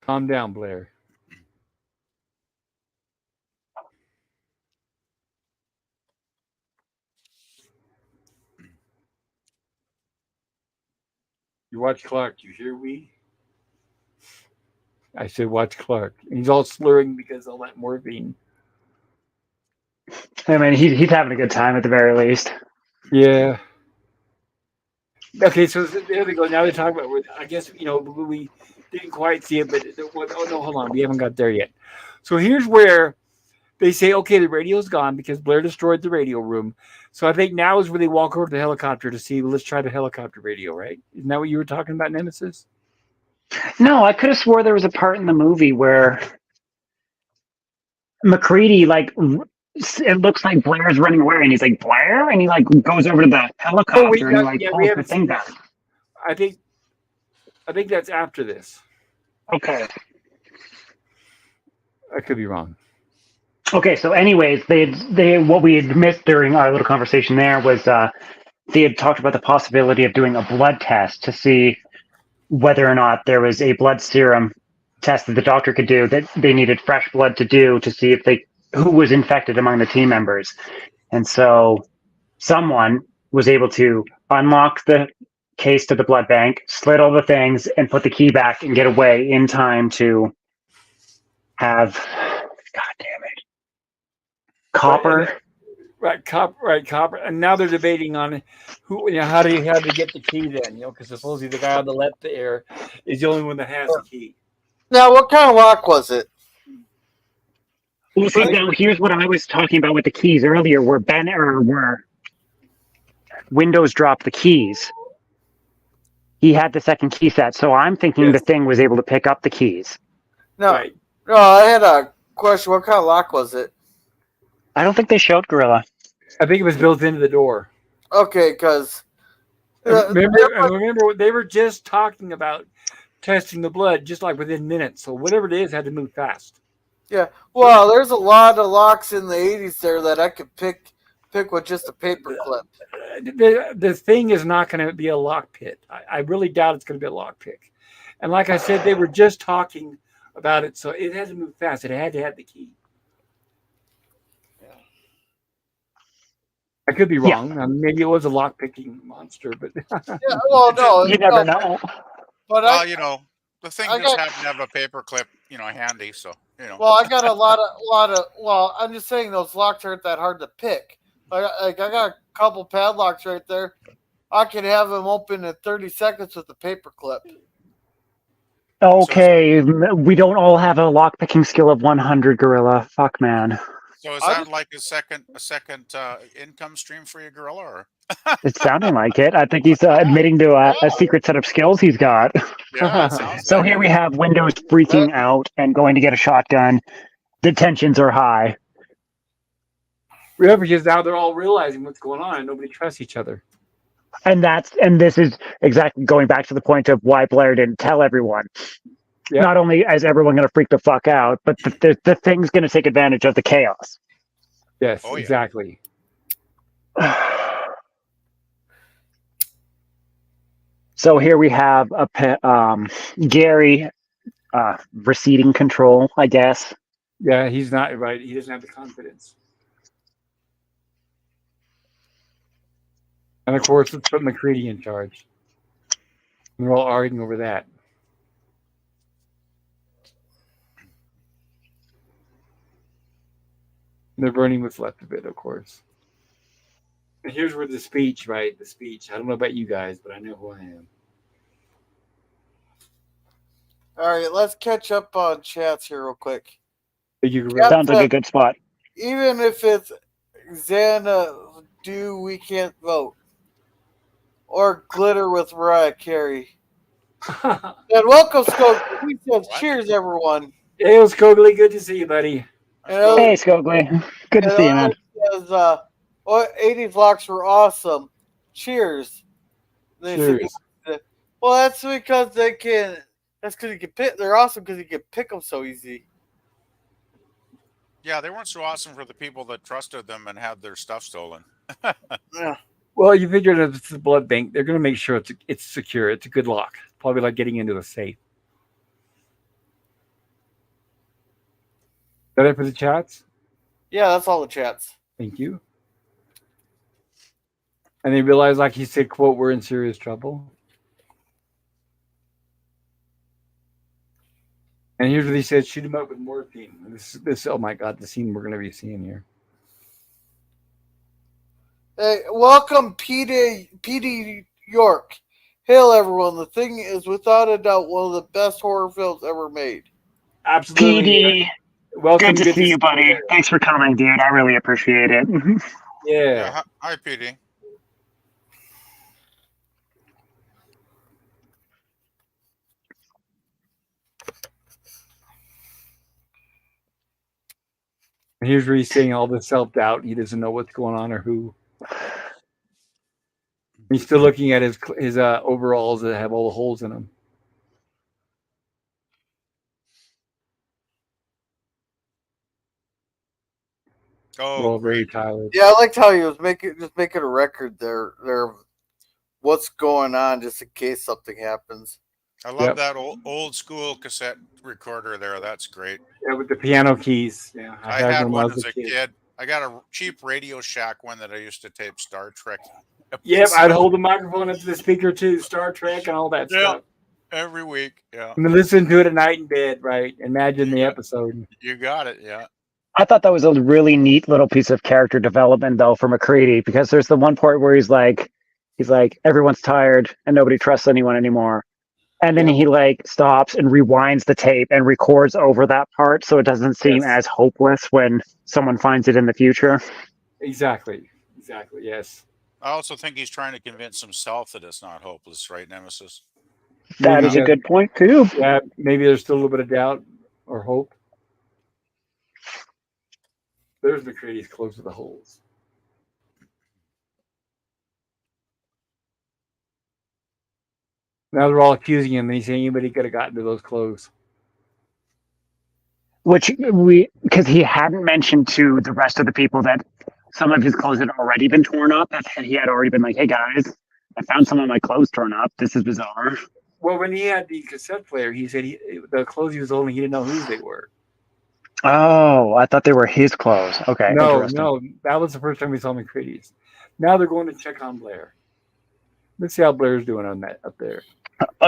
Calm down, Blair. You watch Clark. You hear we? I said watch Clark. And he's all slurring because of all that morphine. I mean, he's having a good time at the very least. Yeah. Okay, so there we go. Now they're talking about. I guess we didn't quite see it, but oh no, hold on, we haven't got there yet. So here's where they say, okay, the radio's gone because Blair destroyed the radio room. So I think now is where they walk over to the helicopter to see. Let's try the helicopter radio, right? Isn't that what you were talking about, Nemesis? No, I could have swore there was a part in the movie where McCready, like, it looks like Blair's running away, and he's like, Blair? And he, like, goes over to the helicopter, and he, like, we pulls the haven't thing seen back. that. I think that's after this. Okay. I could be wrong. Okay, so anyways, they what we had missed during our little conversation there was they had talked about the possibility of doing a blood test to see whether or not there was a blood serum test that the doctor could do that they needed fresh blood to do to see if who was infected among the team members. And so someone was able to unlock the case to the blood bank, slid all the things, and put the key back and get away in time to have, God damn it, copper. Right, copper. And now they're debating on how do you have to get the key then? Because supposedly the guy on the left there is the only one that has the key. Now, what kind of lock was it? Well, see, now here's what I was talking about with the keys earlier, where where Windows dropped the keys. He had the second key set, so I'm thinking the thing was able to pick up the keys. No, Right. no, I had a question. What kind of lock was it? I don't think they showed Gorilla. I think it was built into the door. Okay, because remember, they were just talking about testing the blood, just like within minutes. So whatever it is, had to move fast. yeah. Well, there's a lot of locks in the '80s there that I could pick with just a paper clip. The thing is not going to be a lock pit. I really doubt it's going to be a lock pick. And like I said, they were just talking about it, so it had to move fast. It had to have the key. I could be wrong. Maybe it was a lock picking monster, but Yeah, well, no, You never know. But Well, the thing just happened to have a paper clip, handy. So well, I got a lot of. Well, I'm just saying those locks aren't that hard to pick. I got a couple padlocks right there. I could have them open in 30 seconds with a paper clip. Okay, we don't all have a lock picking skill of 100, Gorilla. Fuck, man. So is that like a second income stream for you, Gorilla? Or? It's sounding like it. I think he's admitting to a secret set of skills he's got. Yeah, So here we have Windows freaking out and going to get a shotgun. The tensions are high. remember, because now they're all realizing what's going on and nobody trusts each other. And this is exactly going back to the point of why Blair didn't tell everyone. Yep. Not only is everyone going to freak the fuck out, but the thing's going to take advantage of the chaos. Yes, exactly. So here we have Gary receding control, I guess. Yeah, he's not right. He doesn't have the confidence. And of course, let's put McCready in charge. And we're all arguing over that. And they're burning what's left of it, of course. And here's where the speech, right? The speech. I don't know about you guys, but I know who I am. All right, let's catch up on chats here real quick. You Yep. Sounds like a good spot. Even if it's Xanadu, we can't vote. Or Glitter with Mariah Carey. And welcome, Scope. He says, What? cheers, everyone. Hey, Scogly, good to see you, buddy. And Alex, Hey, Scogly. Good to see you, man. says, 80s locks were awesome. Cheers. They Cheers. said, well, that's because they can. That's because you can pick. They're awesome because you can pick them so easy. Yeah, they weren't so awesome for the people that trusted them and had their stuff stolen. Yeah. Well, you figured if it's a blood bank, they're going to make sure it's secure. It's a good lock. Probably like getting into a safe. Is that it for the chats? Yeah, that's all the chats. Thank you. And they realize, like he said, quote, we're in serious trouble. And here's what he said, shoot him up with morphine. This oh my God, the scene we're going to be seeing here. Hey, welcome, P.D. York. Hail, everyone. The Thing is, without a doubt, one of the best horror films ever made. Absolutely. PD, Welcome. good to see you, buddy. Thanks for coming, dude. I really appreciate it. Yeah. Hi, PD. And here's where he's saying all the self-doubt. He doesn't know what's going on or who. He's still looking at his overalls that have all the holes in them. Oh, Well, very tired. Yeah, I liked how he was making a record there of what's going on, just in case something happens. I love that old school cassette recorder there. That's great. Yeah, with the piano keys. Yeah, I had one as a kid. I got a cheap Radio Shack one that I used to tape Star Trek. Yep, I'd hold the microphone up to the speaker too, Star Trek and all that stuff. Every week, yeah. And listen to it at night in bed, right? Imagine the episode. You got it, yeah. I thought that was a really neat little piece of character development, though, for McCready, because there's the one part where he's like, everyone's tired and nobody trusts anyone anymore. And then he like stops and rewinds the tape and records over that part so it doesn't seem as hopeless when someone finds it in the future. Exactly. Yes. I also think he's trying to convince himself that it's not hopeless, right, Nemesis? That is a good point, too. Yeah, maybe there's still a little bit of doubt or hope. There's McCready's close to the holes. Now they're all accusing him, and he's saying anybody could have gotten to those clothes. Because he hadn't mentioned to the rest of the people that some of his clothes had already been torn up. And he had already been like, hey guys, I found some of my clothes torn up. This is bizarre. Well, when he had the cassette player, he said the clothes he was holding, he didn't know whose they were. Oh, I thought they were his clothes. Okay. No, that was the first time we saw McCready's. Now they're going to check on Blair. Let's see how Blair's doing on that up there.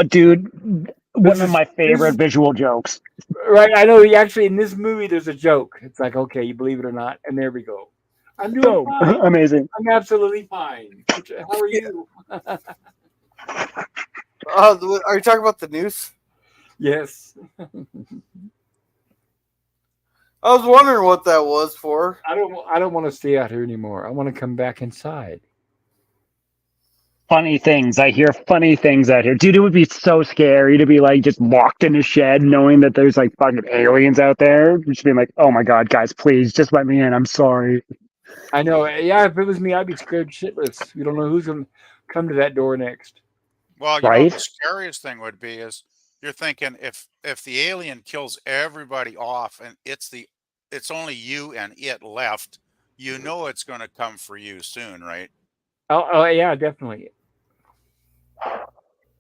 Dude, one of my favorite visual jokes. Right, I know. Actually, in this movie, there's a joke. It's like, okay, you believe it or not, and there we go. I'm doing fine. Amazing. I'm absolutely fine. How are you? Are you talking about the news? Yes. I was wondering what that was for. I don't want to stay out here anymore. I want to come back inside. Funny things. I hear funny things out here. Dude, it would be so scary to be like just locked in a shed knowing that there's like fucking aliens out there. Just being like, oh my God, guys, please just let me in. I'm sorry. I know. Yeah, if it was me, I'd be scared shitless. You don't know who's going to come to that door next. Well, you know, the scariest thing would be is you're thinking if the alien kills everybody off and it's only you and it left, you know it's going to come for you soon, right? Oh yeah, definitely.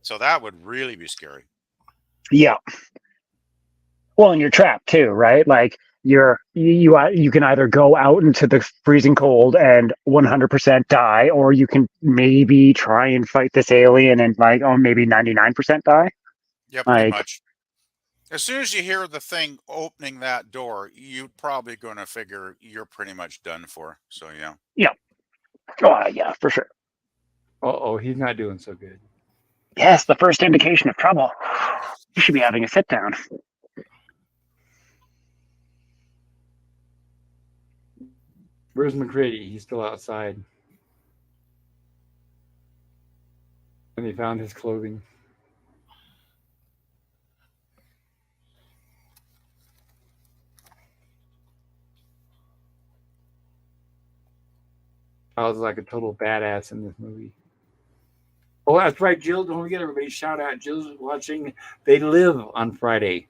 So that would really be scary. Yeah. Well, and you're trapped too, right? Like you can either go out into the freezing cold and 100% die, or you can maybe try and fight this alien and like, maybe 99% die. Yeah, pretty much. As soon as you hear the thing opening that door, you're probably going to figure you're pretty much done for. So yeah. Yeah. Oh, yeah, for sure. Uh-oh, he's not doing so good. Yes, the first indication of trouble. You should be having a sit down. Where's McCready? He's still outside. And they found his clothing. I was like a total badass in this movie. Oh, that's right, Jill. Don't forget, everybody. Shout out. Jill's watching They Live on Friday.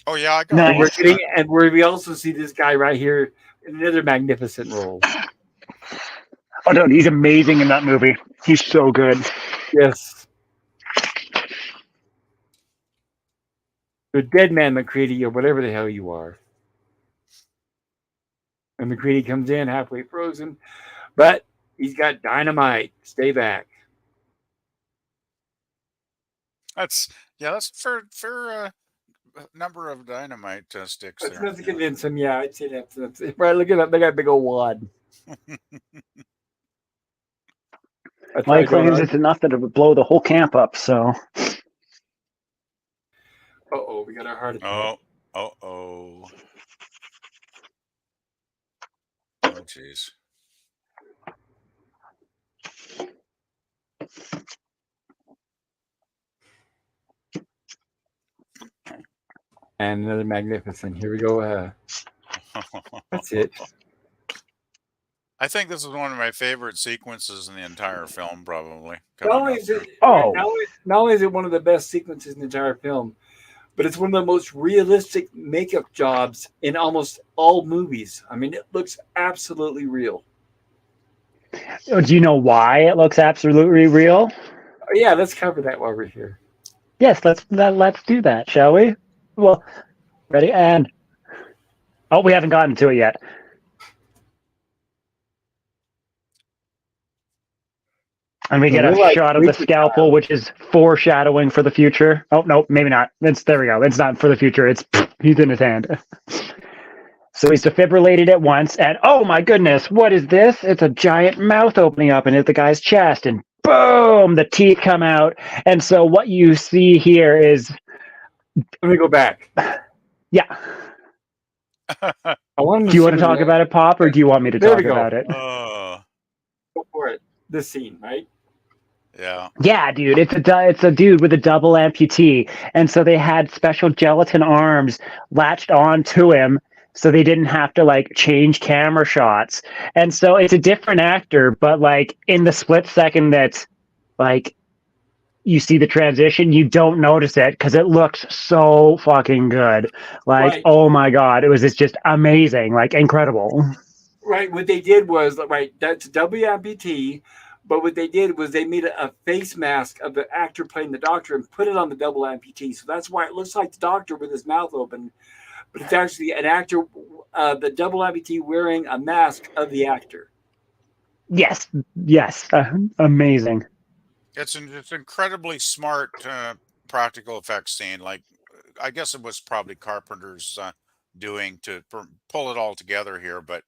Oh yeah, I got Nice. And we're getting, and we also see this guy right here in another magnificent role. Oh, dude, he's amazing in that movie. He's so good. Yes. The dead man McCready, or whatever the hell you are. And McCready comes in halfway frozen, but he's got dynamite. Stay back. that's fair number of dynamite sticks That's there. enough to convince him. Yeah, I'd say that's right. Look at that. They got a big old wad. Well, he claims it's enough that it would blow the whole camp up, so. Uh-oh, we got our heart attack. Oh, oh jeez. And another magnificent. Here we go. That's it. I think this is one of my favorite sequences in the entire film, probably. Not only is it one of the best sequences in the entire film, but it's one of the most realistic makeup jobs in almost all movies. I mean, it looks absolutely real. Do you know why it looks absolutely real? Yeah, let's cover that while we're here. Yes, let's do that, shall we? Well, ready and we haven't gotten to it yet. And we get a shot of the scalpel, which is foreshadowing for the future. Oh no, maybe not. There we go. It's not for the future. It's he's in his hand. So he's defibrillated at once, and oh my goodness, what is this? It's a giant mouth opening up into the guy's chest, and boom, the teeth come out. And so what you see here is, let me go back. Yeah. Do you want to talk about it, Pop, or do you want me to talk about it? Go for it. This scene, right? Yeah. Yeah, dude. It's a dude with a double amputee, and so they had special gelatin arms latched onto him, so they didn't have to like change camera shots. And so it's a different actor, but like in the split second that like you see the transition, you don't notice it because it looks so fucking good. Like, right. Oh my god, it's just amazing, like incredible. Right. What they did was that's WMPT, but what they did was they made a face mask of the actor playing the doctor and put it on the double amputee. So that's why it looks like the doctor with his mouth open, but it's actually an actor, the double amputee wearing a mask of the actor. Yes. Amazing. It's incredibly smart practical effects scene. Like, I guess it was probably Carpenter's doing to pull it all together here, but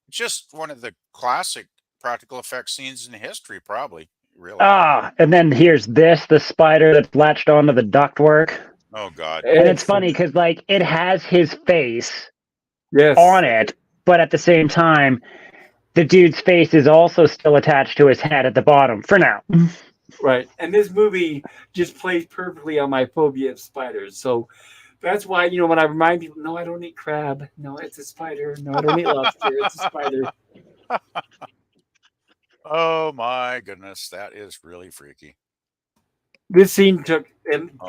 just one of the classic practical effects scenes in history, probably. Really. And then here's the spider that's latched onto the ductwork. Oh god. And it's funny because like it has his face on it, but at the same time, the dude's face is also still attached to his head at the bottom for now. Right. And this movie just plays perfectly on my phobia of spiders. So that's why, when I remind people, no, I don't eat crab. No, it's a spider. No, I don't eat lobster. It's a spider. Oh my goodness. That is really freaky. This scene took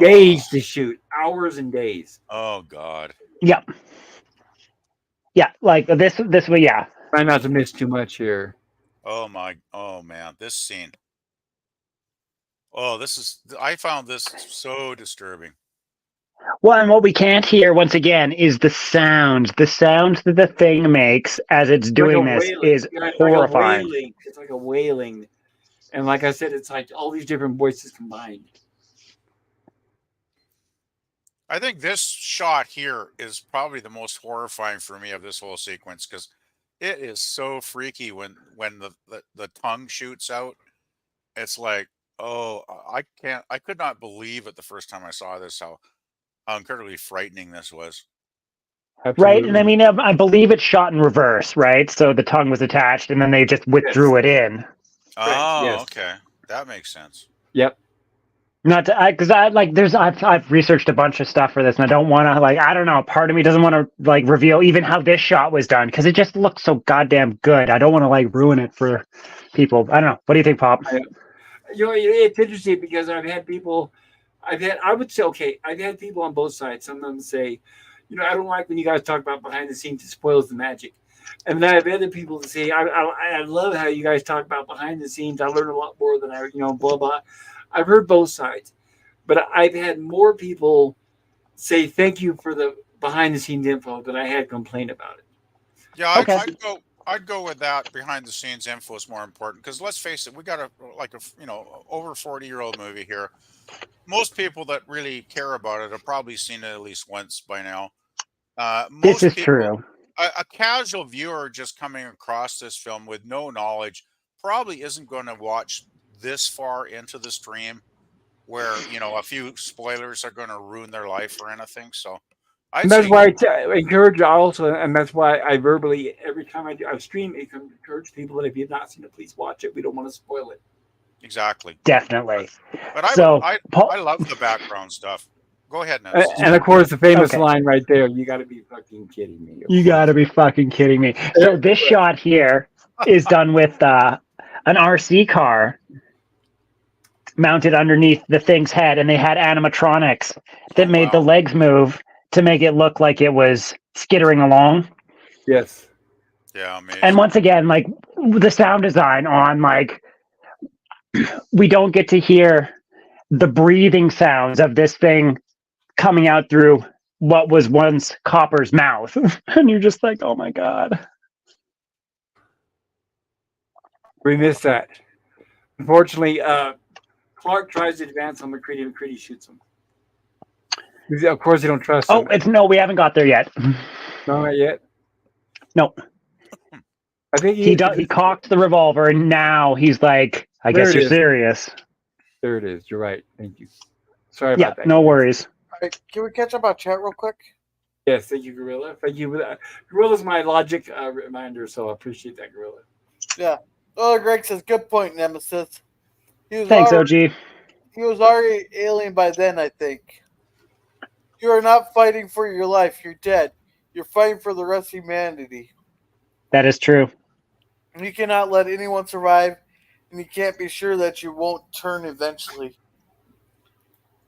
days to shoot. Hours and days. Oh god. Yep. Yeah, like this way, yeah. Try not to miss too much here. Oh man, this scene. Oh, I found this so disturbing. Well, and what we can't hear once again is the sounds. The sounds that the thing makes as it's doing this is horrifying. It's like a wailing. And like I said, it's like all these different voices combined. I think this shot here is probably the most horrifying for me of this whole sequence because it is so freaky when the tongue shoots out. It's like, Oh, I could not believe it the first time I saw this, how incredibly frightening this was. Right, and I Absolutely. mean, I believe it's shot in reverse, right? So the tongue was attached, and then they just Yes. withdrew it in. Correct. Oh, Yes. okay. That makes sense. Yep. Not to, because I like, I've researched a bunch of stuff for this, and I don't want to like, I don't know. Part of me doesn't want to like reveal even how this shot was done because it just looks so goddamn good. I don't want to like ruin it for people. I don't know. What do you think, Pop? You know, it's interesting because I would say, okay, I've had people on both sides. Some of them say, you know, I don't like when you guys talk about behind the scenes. It spoils the magic. And then I have other people that say, I love how you guys talk about behind the scenes. I learn a lot more than blah, blah. I've heard both sides. But I've had more people say thank you for the behind the scenes info than I had complain about it. Yeah, Okay. I'd go with that. Behind the scenes info is more important because let's face it, we got over 40-year-old movie here. Most people that really care about it have probably seen it at least once by now. This Most is people, true. a casual viewer just coming across this film with no knowledge probably isn't going to watch this far into the stream where a few spoilers are going to ruin their life or anything. So And I'd that's say why I encourage also, and that's why I verbally, every time I stream, I encourage people that if you've not seen it, please watch it. We don't want to spoil it. exactly. Definitely. But So, I Paul, love the background stuff. Go ahead, And, Nemesis. and of course, the famous okay. line right there, you got to be fucking kidding me. You got to be fucking kidding me. So this shot here is done with an RC car mounted underneath the thing's head, and they had animatronics that made the Wow. legs move to make it look like it was skittering along. Yes. Yeah, amazing. And once again, like the sound design on like we don't get to hear the breathing sounds of this thing coming out through what was once Copper's mouth. And you're just like, oh my God. We missed that. Unfortunately, Clark tries to advance on McCready, and McCready shoots him. Of course, they don't trust him. No, we haven't got there yet. No, not yet. No. I think He cocked the revolver, and now he's like, I There guess it you're is. serious. There it is. You're right. Thank you. Sorry Yeah, about that. no worries. All right, can we catch up on chat real quick? Yes, thank you, Gorilla. Thank you for that. Gorilla's my logic reminder, so I appreciate that, Gorilla. Yeah. Oh, Greg says, good point, Nemesis. Thanks, OG. He was already alien by then, I think. You are not fighting for your life. You're dead. You're fighting for the rest of humanity. That is true. You cannot let anyone survive, and you can't be sure that you won't turn eventually.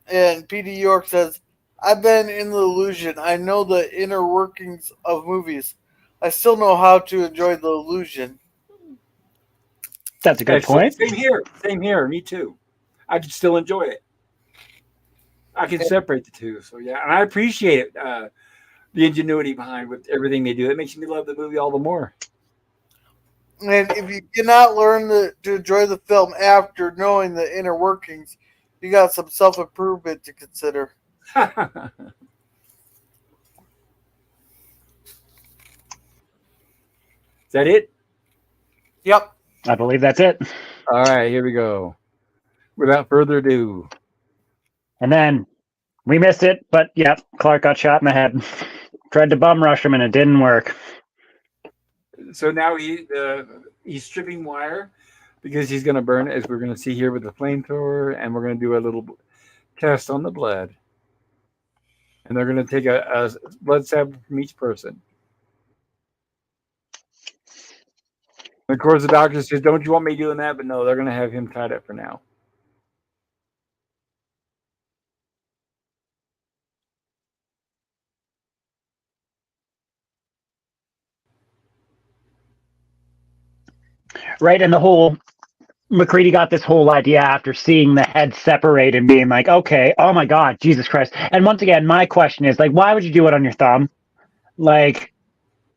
And P.D. York says, I've been in the illusion. I know the inner workings of movies. I still know how to enjoy the illusion. That's a good point. Same here. Same here. Me too. I can still enjoy it. I can separate the two. So yeah, and I appreciate it. The ingenuity behind with everything they do. It makes me love the movie all the more. And if you cannot learn to enjoy the film after knowing the inner workings, you got some self-improvement to consider. Is that it? Yep. I believe that's it. All right, here we go. Without further ado. And then we missed it, but yep, Clark got shot in the head. Tried to bum rush him, and it didn't work. So now he's stripping wire because he's going to burn it, as we're going to see here with the flamethrower, and we're going to do a little test on the blood. And they're going to take a blood sample from each person. And of course, the doctor says, don't you want me doing that? But no, they're going to have him tied up for now. Right, and the whole McCready got this whole idea after seeing the head separate and being like, okay, oh my God, Jesus Christ. And once again, my question is, like, why would you do it on your thumb? Like,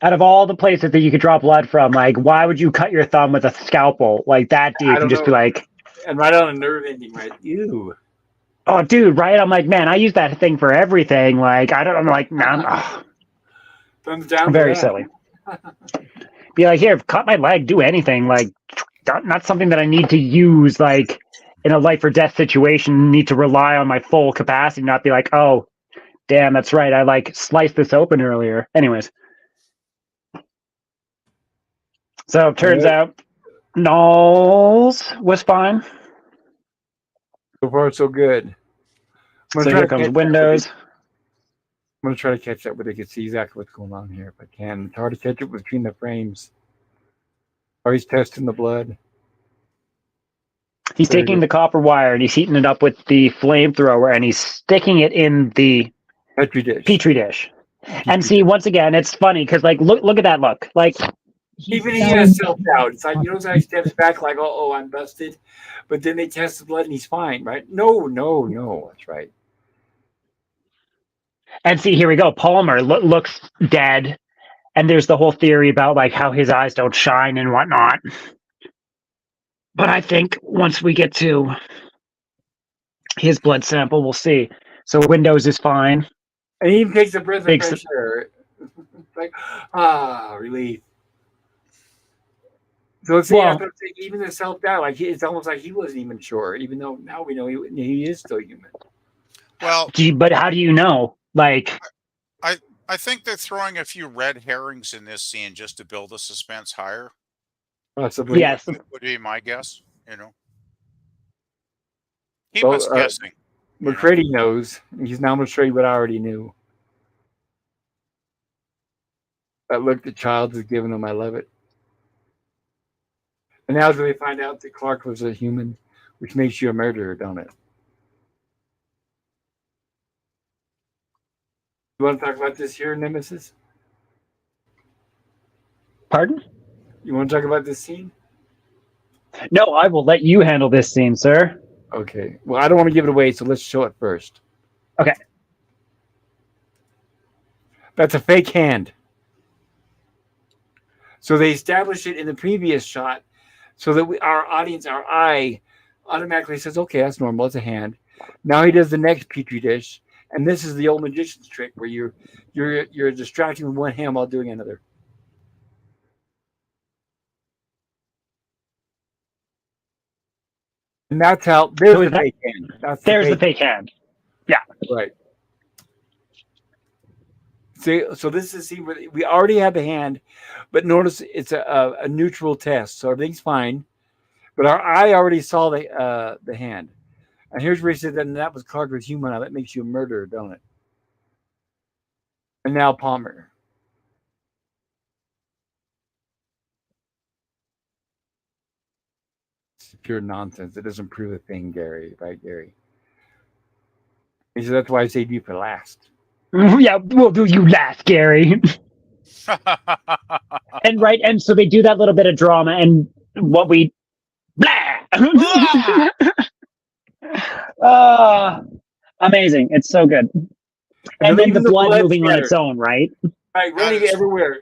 out of all the places that you could draw blood from, like, why would you cut your thumb with a scalpel like that deep and just be like... And right on a nerve ending, right? Ew. Oh, dude, right? I'm like, man, I use that thing for everything. Like, I'm like, man, Thumbs down. I'm very silly. Be like, here, cut my leg, do anything. Like, not something that I need to use, like, in a life or death situation, need to rely on my full capacity, not be like, oh, damn, that's right, I like sliced this open earlier. Anyways, so turns out Knowles was fine. So far, so good. So here comes Windows. I'm going to try to catch up with it. I can see exactly what's going on here if I can. It's hard to catch up between the frames. Oh, he's testing the blood. He's taking the copper wire and he's heating it up with the flamethrower and he's sticking it in the Petri dish. And see, once again, it's funny because, like, look at that look. Like, even he has self-doubt. It's like, you know, he steps back like, oh, I'm busted. But then they test the blood and he's fine, right? No. That's right. And see, here we go. Palmer looks dead. And there's the whole theory about, like, how his eyes don't shine and whatnot. But I think once we get to his blood sample, we'll see. So Windows is fine. And he even takes a breath of fresh air. Like, relief. So let's see, even the self-doubt, like, it's almost like he wasn't even sure, even though now we know he is still human. Well, but how do you know? Like, I think they're throwing a few red herrings in this scene just to build the suspense higher. Possibly. Yes. Would be my guess, you know. He was guessing. McCready knows. He's now going to show you what I already knew. That look the child has given him, I love it. And now we find out that Clark was a human, which makes you a murderer, don't it? You want to talk about this here, Nemesis? Pardon? You want to talk about this scene? No, I will let you handle this scene, sir. Okay. Well, I don't want to give it away, so let's show it first. Okay. That's a fake hand. So they established it in the previous shot so that our audience, our eye, automatically says, okay, that's normal. It's a hand. Now he does the next Petri dish. And this is the old magician's trick where you're distracting with one hand while doing another. And that's how there's the fake hand. There's the fake hand. Yeah. Right. So this is a scene where we already have the hand, but notice it's a neutral test, so everything's fine. But our eye already saw the hand. And here's where he said that was Clark was human. Now that makes you a murderer, don't it? And now Palmer. It's pure nonsense. It doesn't prove a thing, Gary. Right, Gary? He said that's why I saved you for last. Yeah, we'll do you last, Gary. And so they do that little bit of drama, and what we amazing. It's so good. And then the blood moving on its own, right? Right, running everywhere.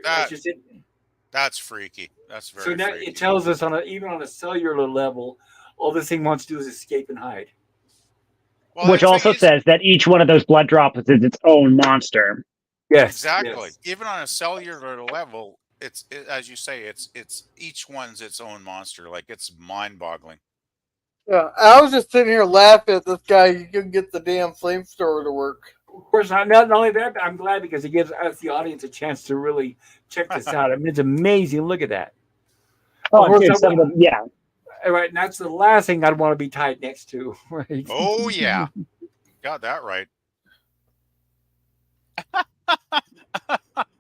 That's freaky. That's very so now freaky. It tells us even on a cellular level, all this thing wants to do is escape and hide. Well, which also says that each one of those blood droplets is its own monster. Yes, exactly. Yes. Even on a cellular level, it's as you say, it's each one's its own monster. Like, it's mind-boggling. Yeah, I was just sitting here laughing at this guy. He couldn't get the damn flamethrower to work. Of course, not only that, but I'm glad because it gives us, the audience, a chance to really check this out. I mean, it's amazing. Look at that. Oh, dude, yeah. Right, and that's the last thing I'd want to be tied next to. Right? Oh, yeah. Got that right.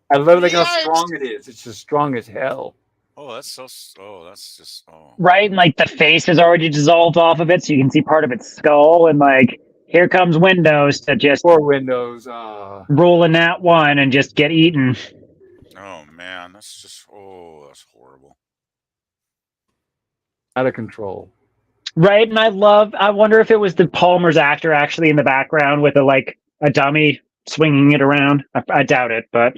I love how strong it is. It's just strong as hell. Oh, that's just. Right, and like the face is already dissolved off of it, so you can see part of its skull, and like here comes Windows to just poor Windows roll in that one and just get eaten. Oh man, that's horrible. Out of control. Right, and I wonder if it was the Palmer's actor actually in the background with a dummy swinging it around. I doubt it, but.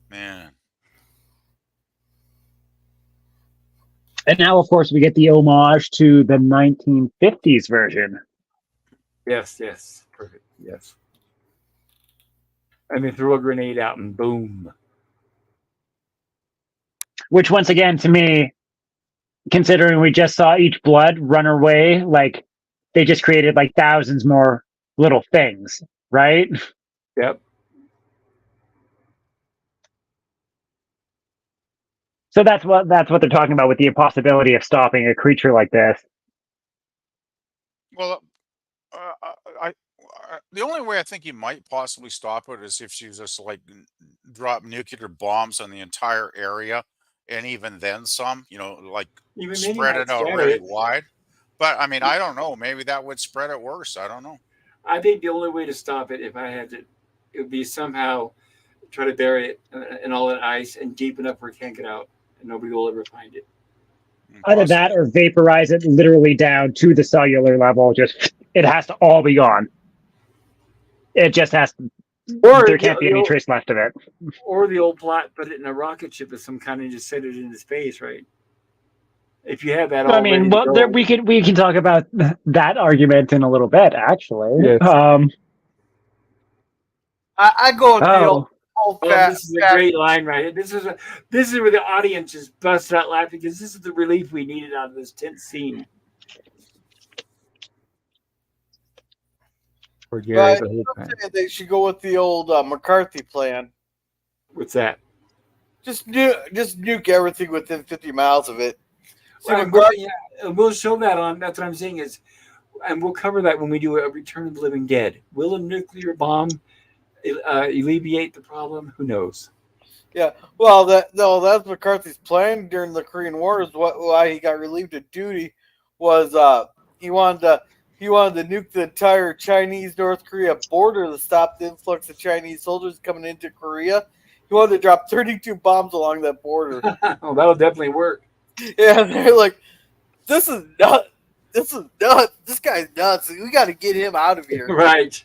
Man. And now, of course, we get the homage to the 1950s version. Yes, perfect. Yes. And they throw a grenade out and boom. Which, once again, to me, considering we just saw each blood run away, like they just created like thousands more little things, right? Yep. So that's what they're talking about with the impossibility of stopping a creature like this. Well, the only way I think you might possibly stop it is if she just like drop nuclear bombs on the entire area, and even then some, like Even then, you spread might it out scatter really it. wide. But I mean, I don't know. Maybe that would spread it worse. I don't know. I think the only way to stop it, if I had to, it would be somehow try to bury it in all that ice and deep enough where it can't get out, and nobody will ever find it. Either that Possibly. or vaporize it literally down to the cellular level. Just it has to all be gone. It just has to. Or There can't be any trace left of it. Or the old plot, put it in a rocket ship of some kind and just send it into space, right? If you have that all I mean, ready to well, go. we can talk about that argument in a little bit, actually. Yes. I go with the old Oh, fat. this is a great line right here. This is where the audience just busted out laughing because this is the relief we needed out of this tense scene. For Gary, the whole time. They should go with the old McCarthy plan. What's that? Just nuke everything within 50 miles of it. Right, we'll show that on. That's what I'm saying is, and we'll cover that when we do a Return of the Living Dead. Will a nuclear bomb alleviate the problem? Who knows? Yeah, well, that's McCarthy's plan during the Korean War. Is why he got relieved of duty was he wanted to nuke the entire Chinese-North Korea border to stop the influx of Chinese soldiers coming into Korea. He wanted to drop 32 bombs along that border. Oh, that'll definitely work. Yeah, they're like, this is nuts. This is nuts. This guy's nuts. We got to get him out of here. Right.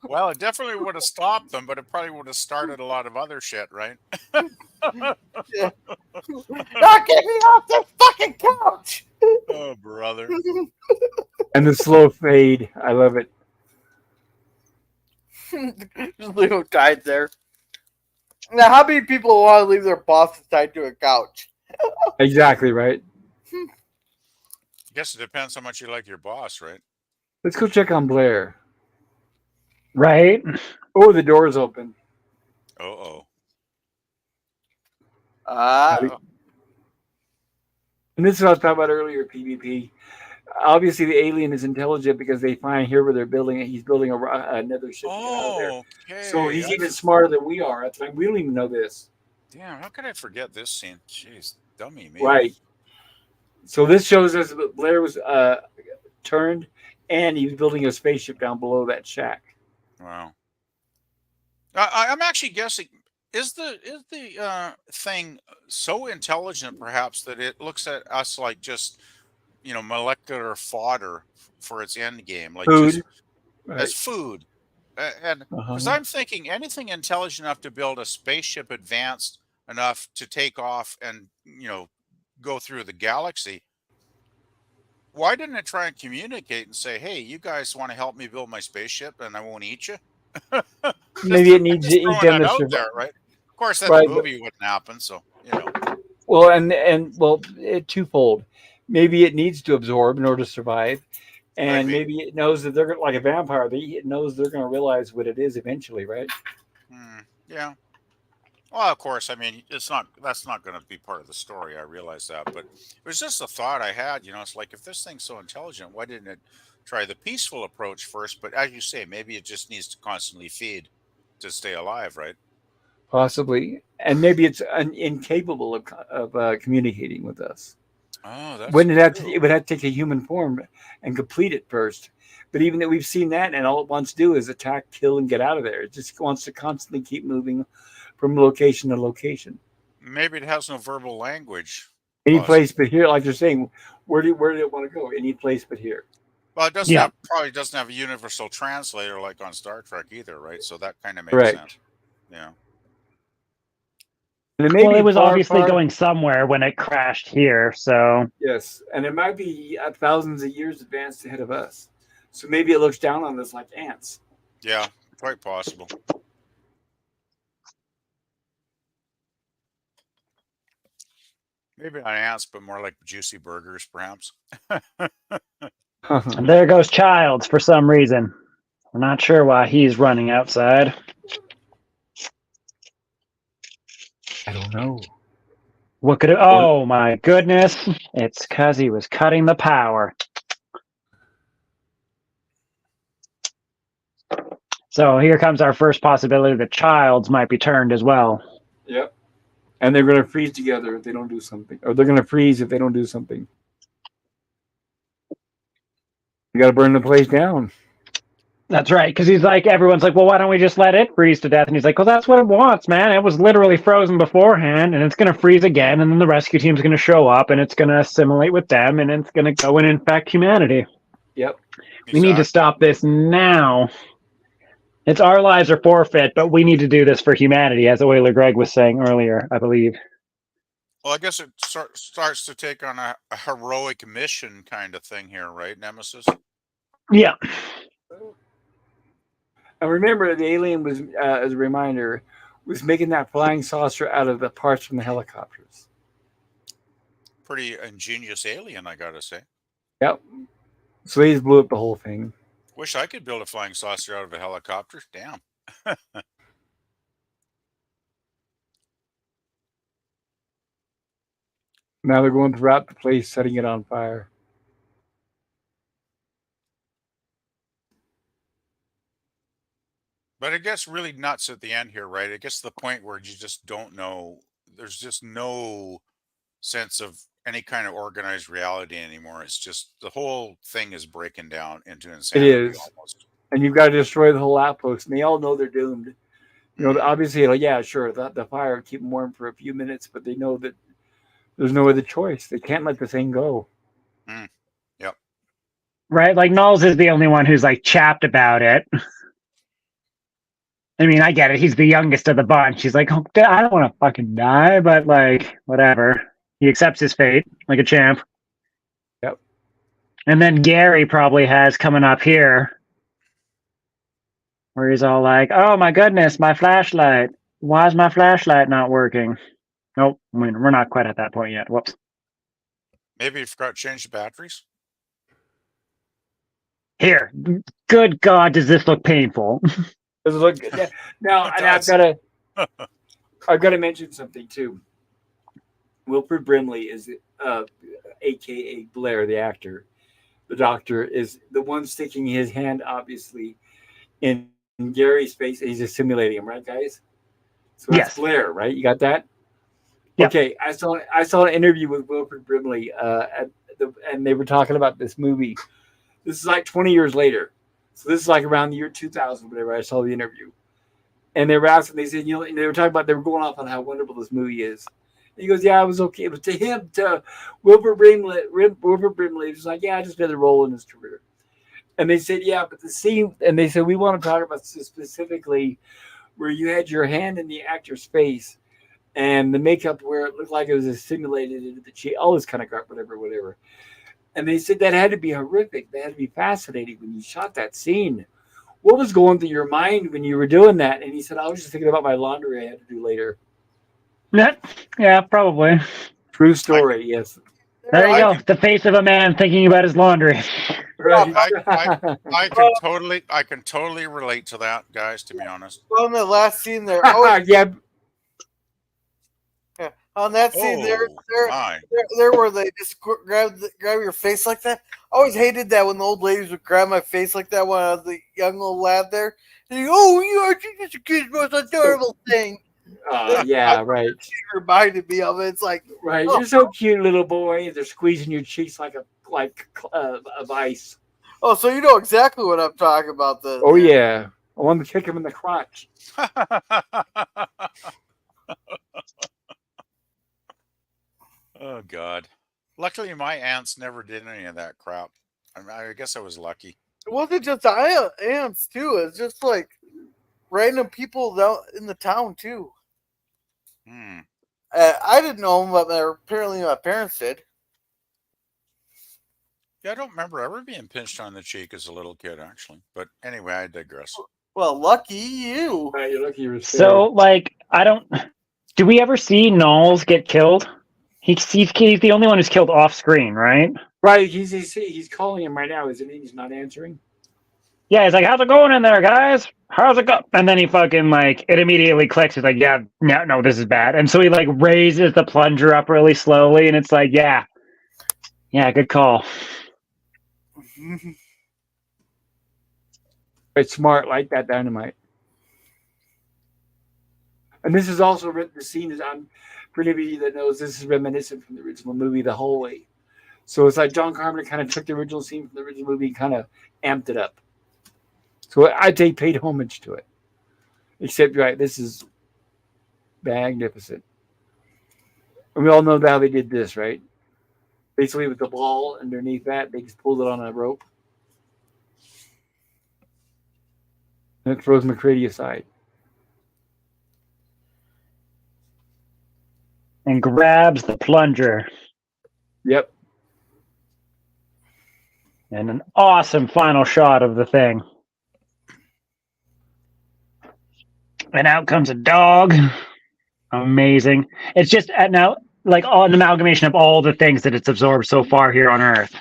Well, it definitely would have stopped them, but it probably would have started a lot of other shit, right? Yeah. Not get me off this fucking couch. Oh, brother. And the slow fade. I love it. Just leave him tied there. Now, how many people want to leave their bosses tied to a couch? Exactly right. I guess it depends how much you like your boss, right? Let's go check on Blair. Right? Oh, the door's open. Uh-oh. And this is what I was talking about earlier, PvP. Obviously, the alien is intelligent because they find here where they're building it. He's building another ship to get out of there. Okay. So he's even smarter than we are. At the time, we don't even know this. Damn, how could I forget this scene? Jeez, dummy me. Right. So this shows us that Blair was turned, and he was building a spaceship down below that shack. Wow. I'm actually guessing. Is the thing so intelligent, perhaps, that it looks at us like just molecular fodder for its end game, like Food. just Right. as food? And because I'm thinking anything intelligent enough to build a spaceship advanced enough to take off and go through the galaxy, why didn't it try and communicate and say, "Hey, you guys want to help me build my spaceship, and I won't eat you"? Maybe it needs to eat them to out survive. there, right? Of course, that Right, the movie wouldn't happen. So Well, it twofold. Maybe it needs to absorb in order to survive, and maybe it knows that they're like a vampire. It knows they're going to realize what it is eventually, right? Yeah. Well, of course. I mean, that's not going to be part of the story. I realize that, but it was just a thought I had. It's like, if this thing's so intelligent, why didn't it try the peaceful approach first? But as you say, maybe it just needs to constantly feed to stay alive, right? Possibly, and maybe it's incapable of communicating with us. Oh, that's It would have to take a human form and complete it first. But even that we've seen that, and all it wants to do is attack, kill, and get out of there. It just wants to constantly keep moving from location to location. Maybe it has no verbal language. Any place but here, like you're saying, where did it want to go? Any place but here. Well, it doesn't probably doesn't have a universal translator like on Star Trek either, right? So that kind of makes sense. Yeah. Well, it was obviously going somewhere when it crashed here, so... Yes, and it might be thousands of years advanced ahead of us. So maybe it looks down on us like ants. Yeah, quite possible. Maybe not ants, but more like juicy burgers, perhaps. And there goes Childs for some reason. We're not sure why he's running outside. I don't know. What could it? Oh my goodness! It's because he was cutting the power. So here comes our first possibility that Childs might be turned as well. Yep. And they're going to freeze together if they don't do something. Or they're going to freeze if they don't do something. You got to burn the place down. That's right, because he's like, everyone's like, well, why don't we just let it freeze to death? And he's like, well, that's what it wants, man. It was literally frozen beforehand, and it's going to freeze again, and then the rescue team's going to show up, and it's going to assimilate with them, and it's going to go and infect humanity. Yep. We need to stop this now. It's our lives are forfeit, but we need to do this for humanity, as Euler Greg was saying earlier, I believe. Well, I guess it starts to take on a heroic mission kind of thing here, right, Nemesis? Yeah. And remember, the alien was, as a reminder, was making that flying saucer out of the parts from the helicopters. Pretty ingenious alien, I gotta say. Yep. So they just blew up the whole thing. Wish I could build a flying saucer out of a helicopter. Damn. Now they're going throughout the place, setting it on fire. But it gets really nuts at the end here, right? It gets to the point where you just don't know. There's just no sense of any kind of organized reality anymore. It's just the whole thing is breaking down into insanity. It is. Almost. And you've got to destroy the whole outpost. And they all know they're doomed. You know, obviously, yeah, sure, the fire will keep them warm for a few minutes, but they know that there's no other choice. They can't let the thing go. Yep. Right? Like, Knowles is the only one who's, like, chapped about it. I mean, I get it. He's the youngest of the bunch. He's like, oh, I don't want to fucking die, but, like, whatever. He accepts his fate like a champ. Yep. And then Gary probably has coming up here where he's all like, oh, my goodness, my flashlight. Why is my flashlight not working? Nope, I mean, we're not quite at that point yet. Whoops. Maybe you forgot to change the batteries? Here. Good God, does this look painful? Does it look good? Now, and I've got to mention something, too. Wilford Brimley is, a.k.a. Blair, the actor. The doctor is the one sticking his hand, obviously, in Gary's face. He's just simulating him, right, guys? So that's Yes. Blair, right? You got that? Yep. Okay, I saw an interview with Wilford Brimley, and they were talking about this movie. This is like 20 years later. So this is like around the year 2000, whatever. I saw the interview. And they were asking, they said, you know, and they were talking about, they were going off on how wonderful this movie is. And he goes, yeah, it was okay. It was to him, to Wilford Brimley, it was like, yeah, just another role in his career. And they said, yeah, but the scene, and they said, we want to talk about specifically where you had your hand in the actor's face and the makeup where it looked like it was simulated into the cheek, all this kind of crap, whatever. And they said that had to be horrific. That had to be fascinating when you shot that scene. What was going through your mind when you were doing that? And he said, I was just thinking about my laundry I had to do later. Yeah, probably. True story, yes. There you go. The face of a man thinking about his laundry. Right. I can totally relate to that, guys, to be honest. On the last scene there. Yeah. On that scene there where they just grab your face like that. I always hated that when the old ladies would grab my face like that when I was the young old lad there. And you go, oh, you are just a kid's most adorable thing. Yeah, right. It reminded me of it. It's like, right, you're so cute, little boy. They're squeezing your cheeks like of ice. Oh, so you know exactly what I'm talking about. Yeah, I want to kick him in the crotch. Oh God! Luckily, my aunts never did any of that crap. I guess I was lucky. It wasn't just ants too. It's just like random people down in the town too. I didn't know them, but apparently my parents did. Yeah, I don't remember ever being pinched on the cheek as a little kid, actually. But anyway, I digress. Well, lucky you. Right, you're lucky you were So, like, do we ever see Knowles get killed? He's the only one who's killed off screen, right? Right, he's calling him right now, isn't he? He's not answering. Yeah, he's like, "How's it going in there, guys? How's it go?" And then he fucking like it immediately clicks. He's like, "Yeah, no, this is bad." And so he like raises the plunger up really slowly, and it's like, "Yeah, good call." It's smart, like that dynamite. And this is also the scene is on. For anybody that knows, this is reminiscent from the original movie, The Hallway. So it's like John Carpenter kind of took the original scene from the original movie and kind of amped it up. So I'd say paid homage to it. Except, right, this is magnificent. And we all know how they did this, right? Basically, with the ball underneath that, they just pulled it on a rope. And it throws McCready aside. And grabs the plunger. Yep. And an awesome final shot of the thing. And out comes a dog. Amazing. It's just now like an amalgamation of all the things that it's absorbed so far here on Earth.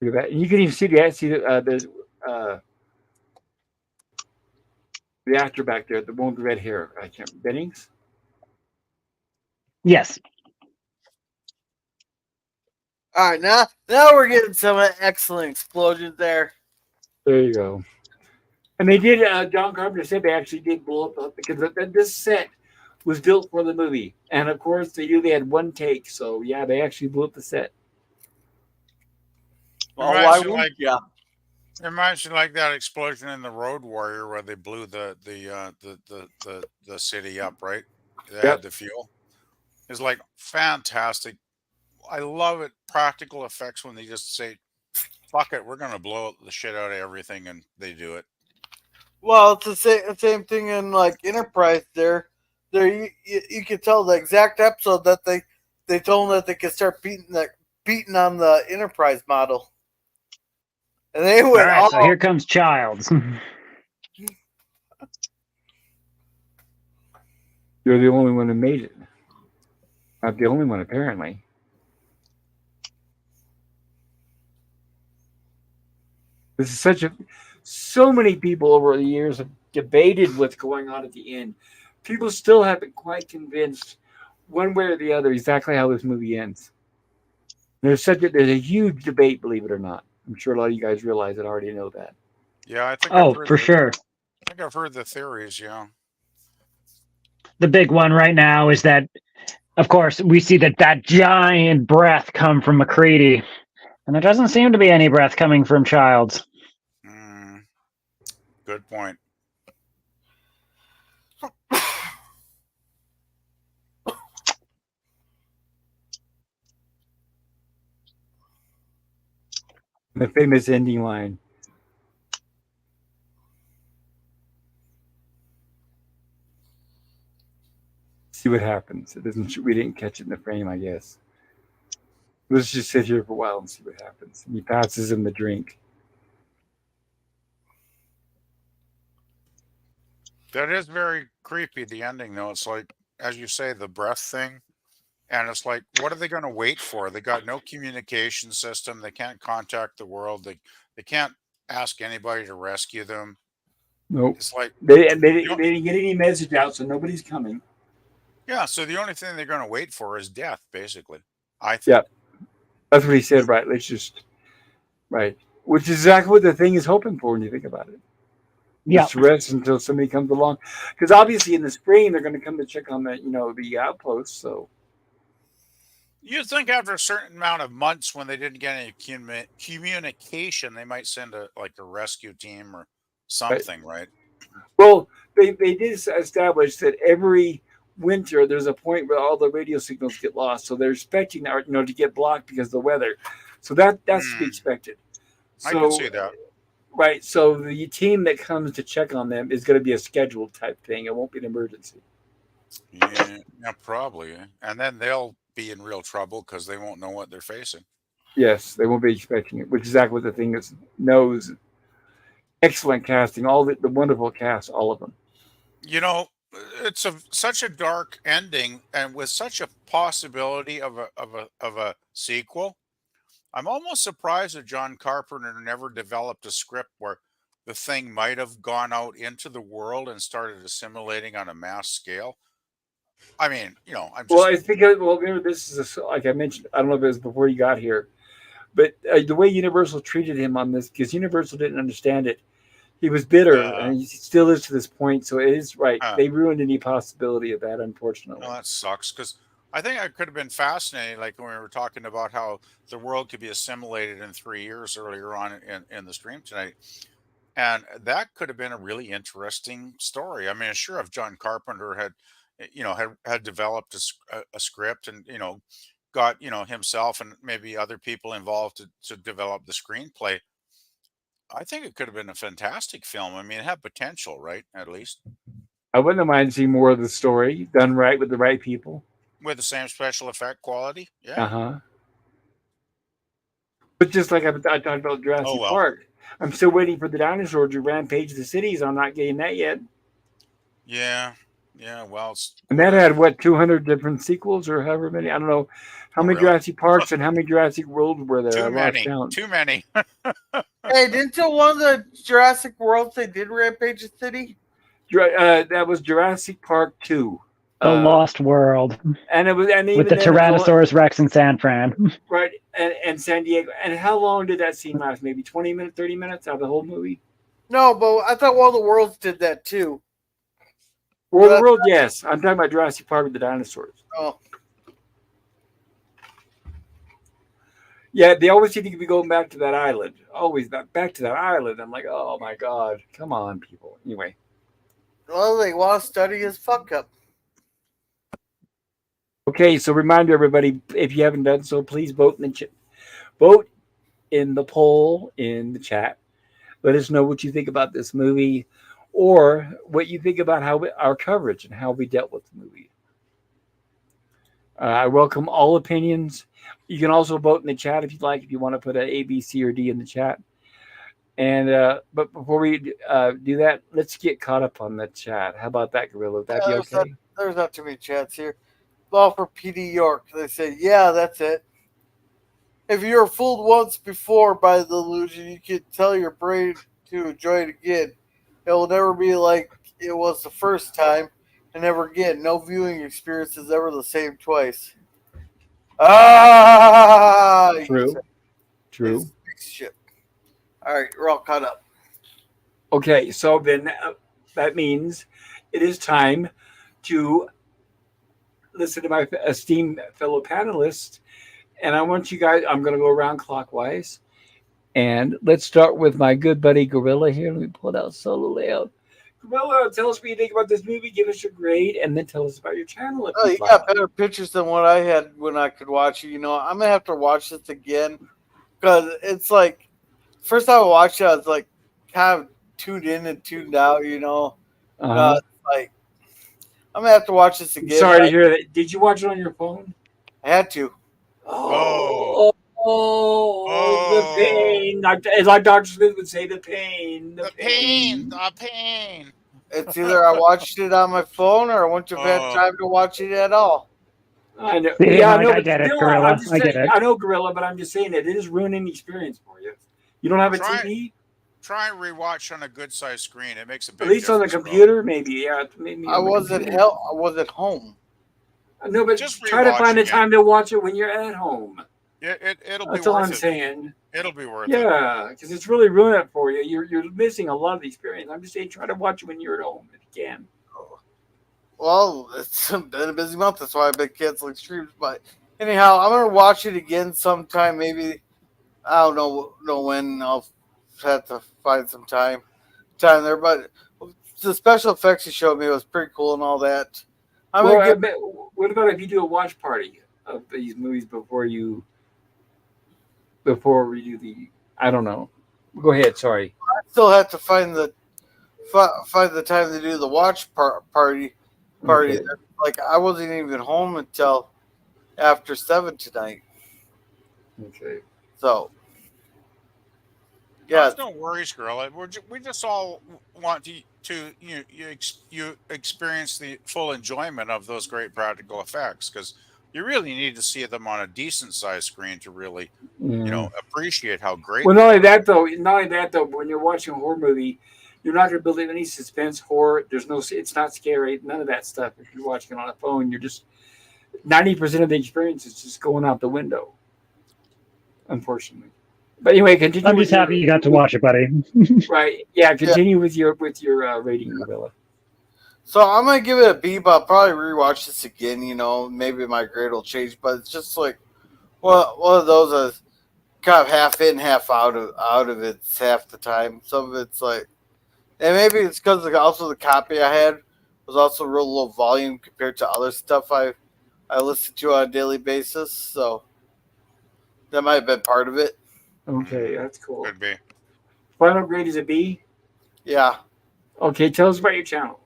Look at that. And you can even see the actor back there, the one with the red hair. I can't. Bennings. Yes. All right, now we're getting some excellent explosions there. There you go. And they did. John Carpenter said they actually did blow up because this set was built for the movie, and of course they knew they had one take. So yeah, they actually blew up the set. Well, why would you? It reminds me like that explosion in the Road Warrior where they blew the city up, right? They had the fuel. It's like fantastic. I love it. Practical effects when they just say, "Fuck it, we're gonna blow the shit out of everything," and they do it. Well, it's the same thing in like Enterprise. There, you can tell the exact episode that they told them that they could start beating on the Enterprise model. And they went, all right, so here comes Childs. You're the only one who made it. Not the only one, apparently. This is so many people over the years have debated what's going on at the end. People still haven't quite convinced one way or the other exactly how this movie ends. There's a huge debate, believe it or not. I'm sure a lot of you guys realize it. I already know that. Yeah, I think. Sure. I think I've heard the theories. Yeah. The big one right now is that, of course, we see that giant breath come from McCready, and there doesn't seem to be any breath coming from Childs. Good point. The famous ending line. See what happens. We didn't catch it in the frame, I guess. Let's just sit here for a while and see what happens. And he passes him the drink. That is very creepy, the ending, though. It's like, as you say, the breath thing. And it's like, what are they going to wait for? They got no communication system. They can't contact the world. They can't ask anybody to rescue them. Nope. It's like they didn't get any message out, so nobody's coming. Yeah, so the only thing they're going to wait for is death, basically. I think. Yeah, that's what he said. Right. Let's just which is exactly what the thing is hoping for when you think about it. Yeah. Just rest until somebody comes along, because obviously in the spring they're going to come to check on the outpost. So you'd think after a certain amount of months, when they didn't get any communication, they might send a rescue team or something, right? Well, they did establish that every winter there's a point where all the radio signals get lost, so they're expecting to get blocked because of the weather. So that's to be expected. So, I can see that. Right. So the team that comes to check on them is going to be a scheduled type thing. It won't be an emergency. Yeah, probably. And then they'll be in real trouble because they won't know what they're facing. Yes, they won't be expecting it, which is exactly what the thing knows. Excellent casting, all the wonderful cast, all of them. You know, it's such a dark ending, and with such a possibility of a sequel. I'm almost surprised that John Carpenter never developed a script where the thing might have gone out into the world and started assimilating on a mass scale. I mean, I'm Well, just it's because remember this is like I mentioned. I don't know if it was before you got here, but the way Universal treated him on this, because Universal didn't understand it, he was bitter, yeah. and he still is to this point. So it is right. Uh, They ruined any possibility of that, well, unfortunately. that sucks because I think I could have been fascinating, like when we were talking about how the world could be assimilated in 3 years earlier on in the stream tonight. And that could have been a really interesting story. I mean, sure, if John Carpenter had, had developed a script and, got, himself and maybe other people involved to develop the screenplay, I think it could have been a fantastic film. I mean, it had potential, right? At least I wouldn't mind seeing more of the story done right with the right people. with the same special effect quality. Uh Yeah. huh. But just like I talked about Oh, Jurassic well. Park, I'm still waiting for the dinosaurs to rampage the cities. I'm not getting that yet. Yeah. Yeah. Well, And that had what 200 different sequels or however many. I don't know how oh, many really? Jurassic Parks and how many Jurassic Worlds were there. I Too lost many. count. Too many. Hey, didn't tell one of the Jurassic Worlds they did Rampage the City? That was Jurassic Park 2. The Uh, Lost World and with even the then it was only Tyrannosaurus Rex in San Fran. right and San Diego. And how long did that scene last? Maybe 20 minutes, 30 minutes out of the whole movie. No, but I thought one of the Worlds did that too. World of But, World, yes. I'm talking about Jurassic Park with the dinosaurs. oh, Yeah, they always seem to be going back to that island. Always back to that island. I'm like, oh my god, come on, people. Anyway, well, they want to study his fuck up. okay. So reminder everybody, if you haven't done so, please vote in the poll in the chat. Let us know what you think about this movie, or what you think about our coverage and how we dealt with the movie. I welcome all opinions. You can also vote in the chat if you'd like. If you want to put a B, C, or D in the chat. And but before we do that, let's get caught up on the chat. How about that, Gorilla? Would that be okay? There's not too many chats here. All for PD York. They said, yeah, that's it. If you were fooled once before by the illusion, you can tell your brain to enjoy it again. It will never be like it was the first time, and never again. No viewing experience is ever the same twice. Ah, you can say True. True. it's shit. All right, we're all caught up. Okay, so then that means it is time to listen to my esteemed fellow panelists. And I want you guys, I'm going to go around clockwise. And let's start with my good buddy Gorilla here. Let me pull it out solo layout. Gorilla, tell us what you think about this movie. Give us your grade, and then tell us about your channel if Oh, you you'd like. got better pictures than what I had when I could watch it. You know, I'm gonna have to watch this again because it's like first time I watched it, I was like kind of tuned in and tuned out. You know, Uh-huh. like I'm gonna have to watch this again. Sorry to hear that. Did you watch it on your phone? I had to. Oh. The Oh. pain. Like Dr. Smith would say, the pain. The pain. The pain. It's either I watched it on my phone or I wouldn't have had Oh. time to watch it at all. I know. See, Yeah, I Mike, know. I But get it, still, Gorilla. I'm just I saying. get it. I know, Gorilla, but I'm just saying it is ruining the experience for you. You don't have a Try TV, try and rewatch on a good sized screen. It makes a at big least on the difference, bro. computer, maybe. Yeah, maybe. I On the wasn't computer. I wasn't home. No, but Just try to rewatch find the again. time to watch it when you're at home. It'll be That's all worth I'm it. saying. It'll be worth it. Yeah, because it's really ruining it for you. You're missing a lot of the experience. I'm just saying, try to watch it when you're at home if you can. Well, it's been a busy month. That's why I've been canceling streams. But anyhow, I'm gonna watch it again sometime. Maybe I don't know when. I'll have to find some time there. But the special effects you showed me was pretty cool and all that. I'm Well, gonna get. what about if you do a watch party of these movies before we do the? I don't know. Go ahead. Sorry. I still have to find the time to do the watch party. Okay. Like I wasn't even home until after 7 tonight. Okay. So Yeah, No worries, girl. We just all want you experience the full enjoyment of those great practical effects, because you really need to see them on a decent sized screen to really, Mm. appreciate how great Well, they are. not only that though, when you're watching a horror movie, you're not going to build in any suspense horror. There's no, it's not scary, none of that stuff. If you're watching it on a phone, you're just 90% of the experience is just going out the window, unfortunately. But anyway, continue I'm with just happy your you got to watch it, buddy. right. Yeah, continue with your rating, Gorilla. so I'm gonna give it a B, but I'll probably rewatch this again. Maybe my grade will change, but it's just like one of those kind of half in, half out of it half the time. Some of it's like, and maybe it's because also the copy I had was also real low volume compared to other stuff I listen to on a daily basis. So that might have been part of it. Okay, that's cool. Could be. Final grade is a B. Yeah. Okay, tell us about your channel.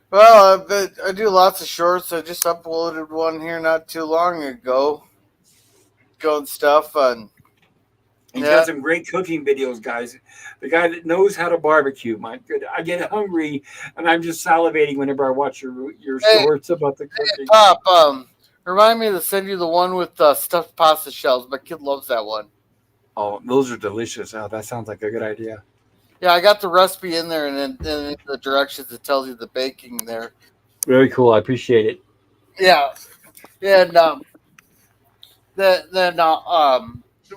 Well, I do lots of shorts. I just uploaded one here not too long ago. Going stuff and He's got some great cooking videos, guys. The guy that knows how to barbecue. My good, I get hungry and I'm just salivating whenever I watch your shorts about the cooking. Hey, Pop, remind me to send you the one with stuffed pasta shells. My kid loves that one. Oh, those are delicious. Oh, that sounds like a good idea. Yeah, I got the recipe in there, and then in the directions it tells you the baking there. Very cool. I appreciate it. Yeah, and then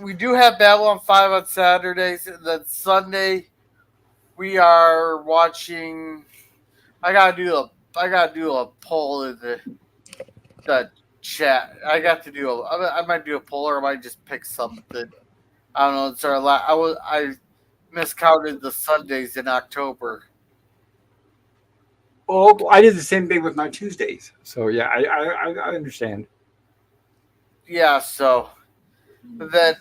we do have Babylon 5 on Saturdays. And then Sunday we are watching. I gotta do a poll in the chat. I might do a poll, or I might just pick something. I don't know. It's our I miscounted the Sundays in October. Oh, I did the same thing with my Tuesdays. So yeah, I understand. Yeah. So then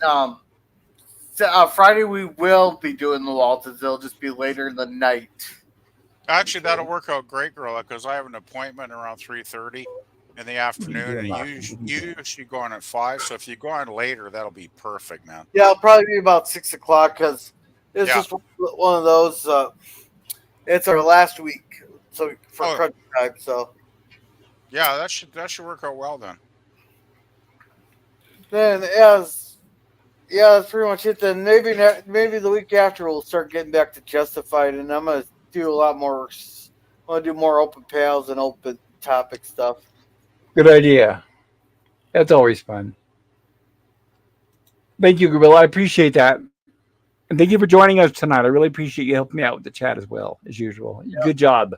Friday we will be doing the Waltons. It'll just be later in the night. Actually, that'll work out great, Gorilla, because I have an appointment around 3:30 in the afternoon, and you usually go on at 5. So if you go on later, that'll be perfect, man. Yeah, it'll probably be about 6 o'clock because it's just one of those. It's our last week, so for crunch time. So yeah, that should work out well then. Then that's pretty much it. Then maybe the week after we'll start getting back to Justified, and I'm gonna do a lot more. I'm gonna do more open panels and open topic stuff. Good idea. That's always fun. Thank you, Gorilla. I appreciate that. And thank you for joining us tonight. I really appreciate you helping me out with the chat as well, as usual. Yeah. Good job.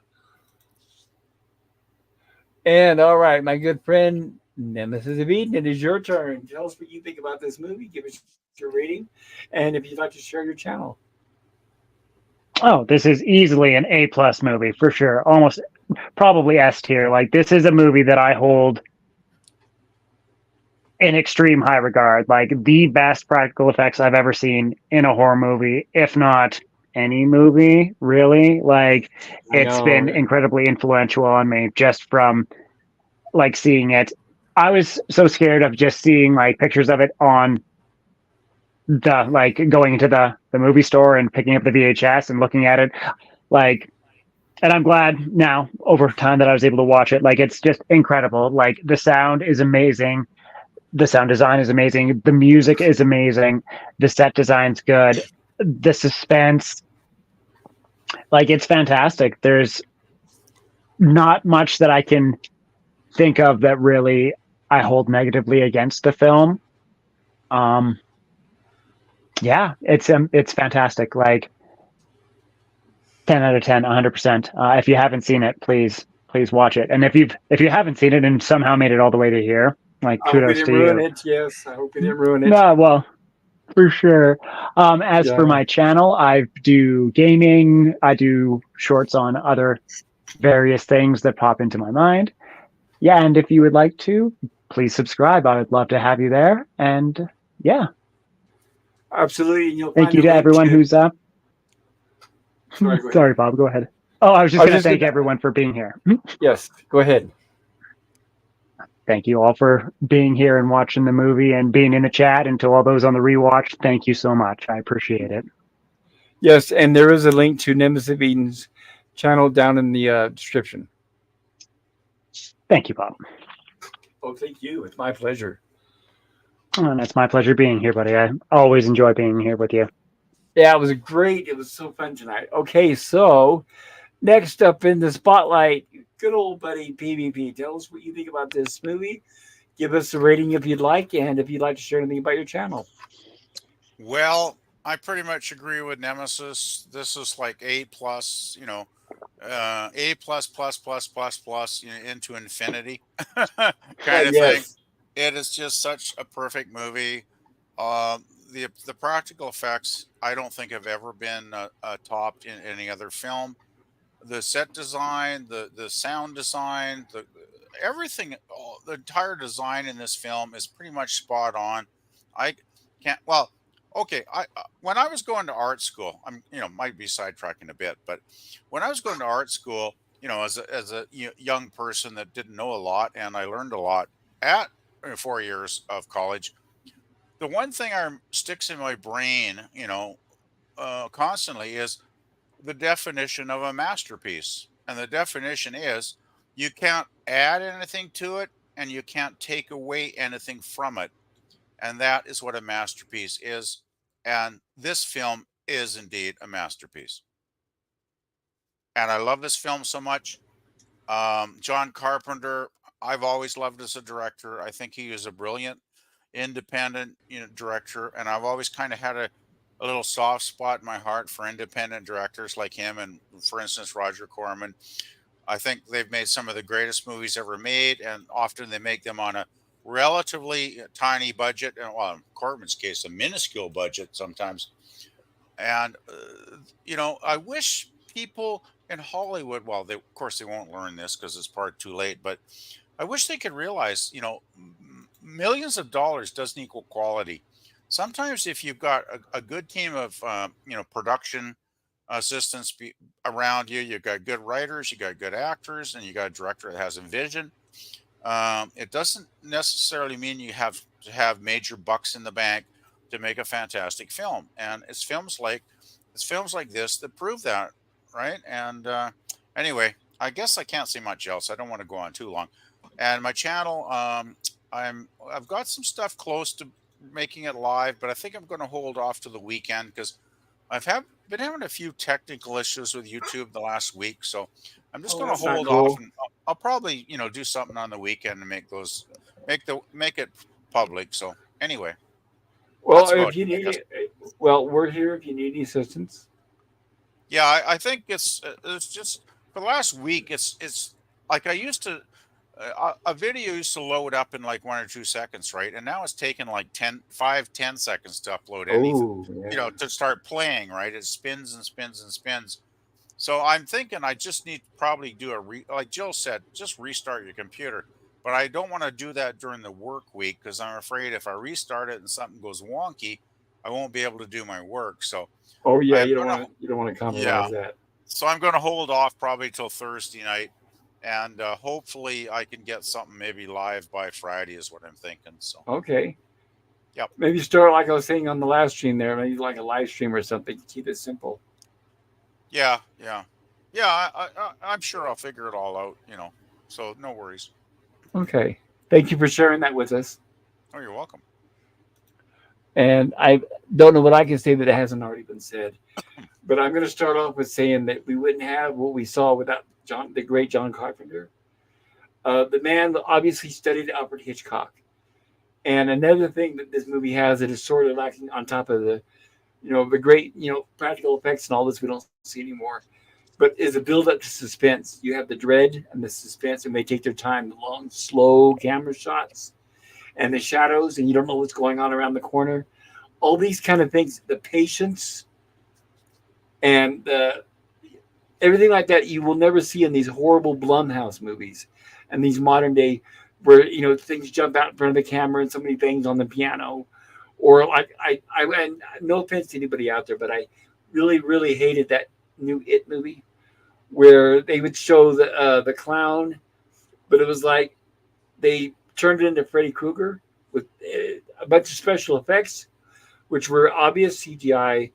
And all right, my good friend, Nemesis of Eden, it is your turn. Tell us what you think about this movie. Give us your rating. And if you'd like to share your channel. Oh, this is easily an A+ movie for sure. Almost probably S tier. Like, this is a movie that I hold in extreme high regard. Like, the best practical effects I've ever seen in a horror movie, if not any movie, really. Like, it's been incredibly influential on me just from like seeing it. I was so scared of just seeing like pictures of it on the like going into the movie store and picking up the VHS and looking at it, like, and I'm glad now over time that I was able to watch it. Like, it's just incredible. Like, the sound is amazing, the sound design is amazing, the music is amazing, the set design's good, the suspense, like, it's fantastic. There's not much that I can think of that really I hold negatively against the film. Yeah, it's fantastic. Like, 10 out of 10, 100%. If you haven't seen it, please watch it. And if you haven't seen it and somehow made it all the way to here, like, kudos to you. Ruin it. Yes, I hope you didn't ruin it. No, well, for sure. As for my channel, I do gaming. I do shorts on other various things that pop into my mind. Yeah, and if you would like to, please subscribe. I would love to have you there. And yeah. Absolutely. Thank you to everyone who's up. Sorry, Bob, go ahead. Oh, I was just going to thank everyone for being here. Yes, go ahead. thank you all for being here and watching the movie and being in the chat. And to all those on the rewatch, thank you so much. I appreciate it. Yes, and there is a link to Nemesis of Eden's channel down in the description. Thank you, Bob. Oh, thank you. It's my pleasure. And it's my pleasure being here, buddy. I always enjoy being here with you. Yeah, it was great. It was so fun tonight. Okay, so next up in the spotlight, good old buddy PvP. Tell us what you think about this movie. Give us a rating if you'd like, and if you'd like to share anything about your channel. Well, I pretty much agree with Nemesis. This is like A plus, A plus, into infinity kind of thing. Yes. It is just such a perfect movie. The practical effects I don't think have ever been topped in any other film. The set design, the sound design, everything, the entire design in this film is pretty much spot on. I can't. Well, okay. When I was going to art school, might be sidetracking a bit, but when I was going to art school, as a young person that didn't know a lot, and I learned a lot at 4 years of college. The one thing sticks in my brain, constantly is the definition of a masterpiece. And the definition is you can't add anything to it and you can't take away anything from it. And that is what a masterpiece is. And this film is indeed a masterpiece. And I love this film so much. John Carpenter, I've always loved as a director. I think he is a brilliant independent director, and I've always kind of had a little soft spot in my heart for independent directors like him, and for instance Roger Corman. I think they've made some of the greatest movies ever made, and often they make them on a relatively tiny budget, and well, in Corman's case, a minuscule budget sometimes. And I wish people in Hollywood, well, of course they won't learn this because it's part too late, but I wish they could realize, millions of dollars doesn't equal quality. Sometimes if you've got a good team of, production assistants around you, you've got good writers, you got good actors, and you got a director that has a vision. It doesn't necessarily mean you have to have major bucks in the bank to make a fantastic film. And it's films like this that prove that, right? And anyway, I guess I can't say much else. I don't want to go on too long. And my channel, I've got some stuff close to making it live, but I think I'm going to hold off to the weekend because been having a few technical issues with YouTube the last week, so I'm just going to hold off, and I'll probably do something on the weekend to make it public. So anyway, well, if you need we're here if you need any assistance. Yeah, I think it's just for the last week. It's like I used to. A video used to load up in like 1 or 2 seconds, right? And now it's taking like 10 seconds to upload anything, to start playing, right? It spins and spins and spins. So I'm thinking I just need to probably do like Jill said, just restart your computer. But I don't want to do that during the work week because I'm afraid if I restart it and something goes wonky, I won't be able to do my work. So you don't want to compromise that. So I'm going to hold off probably till Thursday night. And hopefully I can get something maybe live by Friday is what I'm thinking. So okay, yep. Maybe start like I was saying on the last stream there. Maybe like a live stream or something. Keep it simple. Yeah. I'm sure I'll figure it all out. So no worries. Okay, thank you for sharing that with us. Oh, you're welcome. And I don't know what I can say that hasn't already been said, but I'm going to start off with saying that we wouldn't have what we saw without the great John Carpenter. The man obviously studied Alfred Hitchcock. And another thing that this movie has that is sort of lacking on top of the great, practical effects and all this we don't see anymore, but is a build up to suspense. You have the dread and the suspense, and they take their time, the long, slow camera shots and the shadows, and you don't know what's going on around the corner. All these kind of things, the patience and everything like that you will never see in these horrible Blumhouse movies and these modern day where things jump out in front of the camera and somebody bangs on the piano, or like I and no offense to anybody out there, but I really, really hated that new It movie where they would show the clown, but it was like they turned into Freddy Krueger with a bunch of special effects, which were obvious CGI.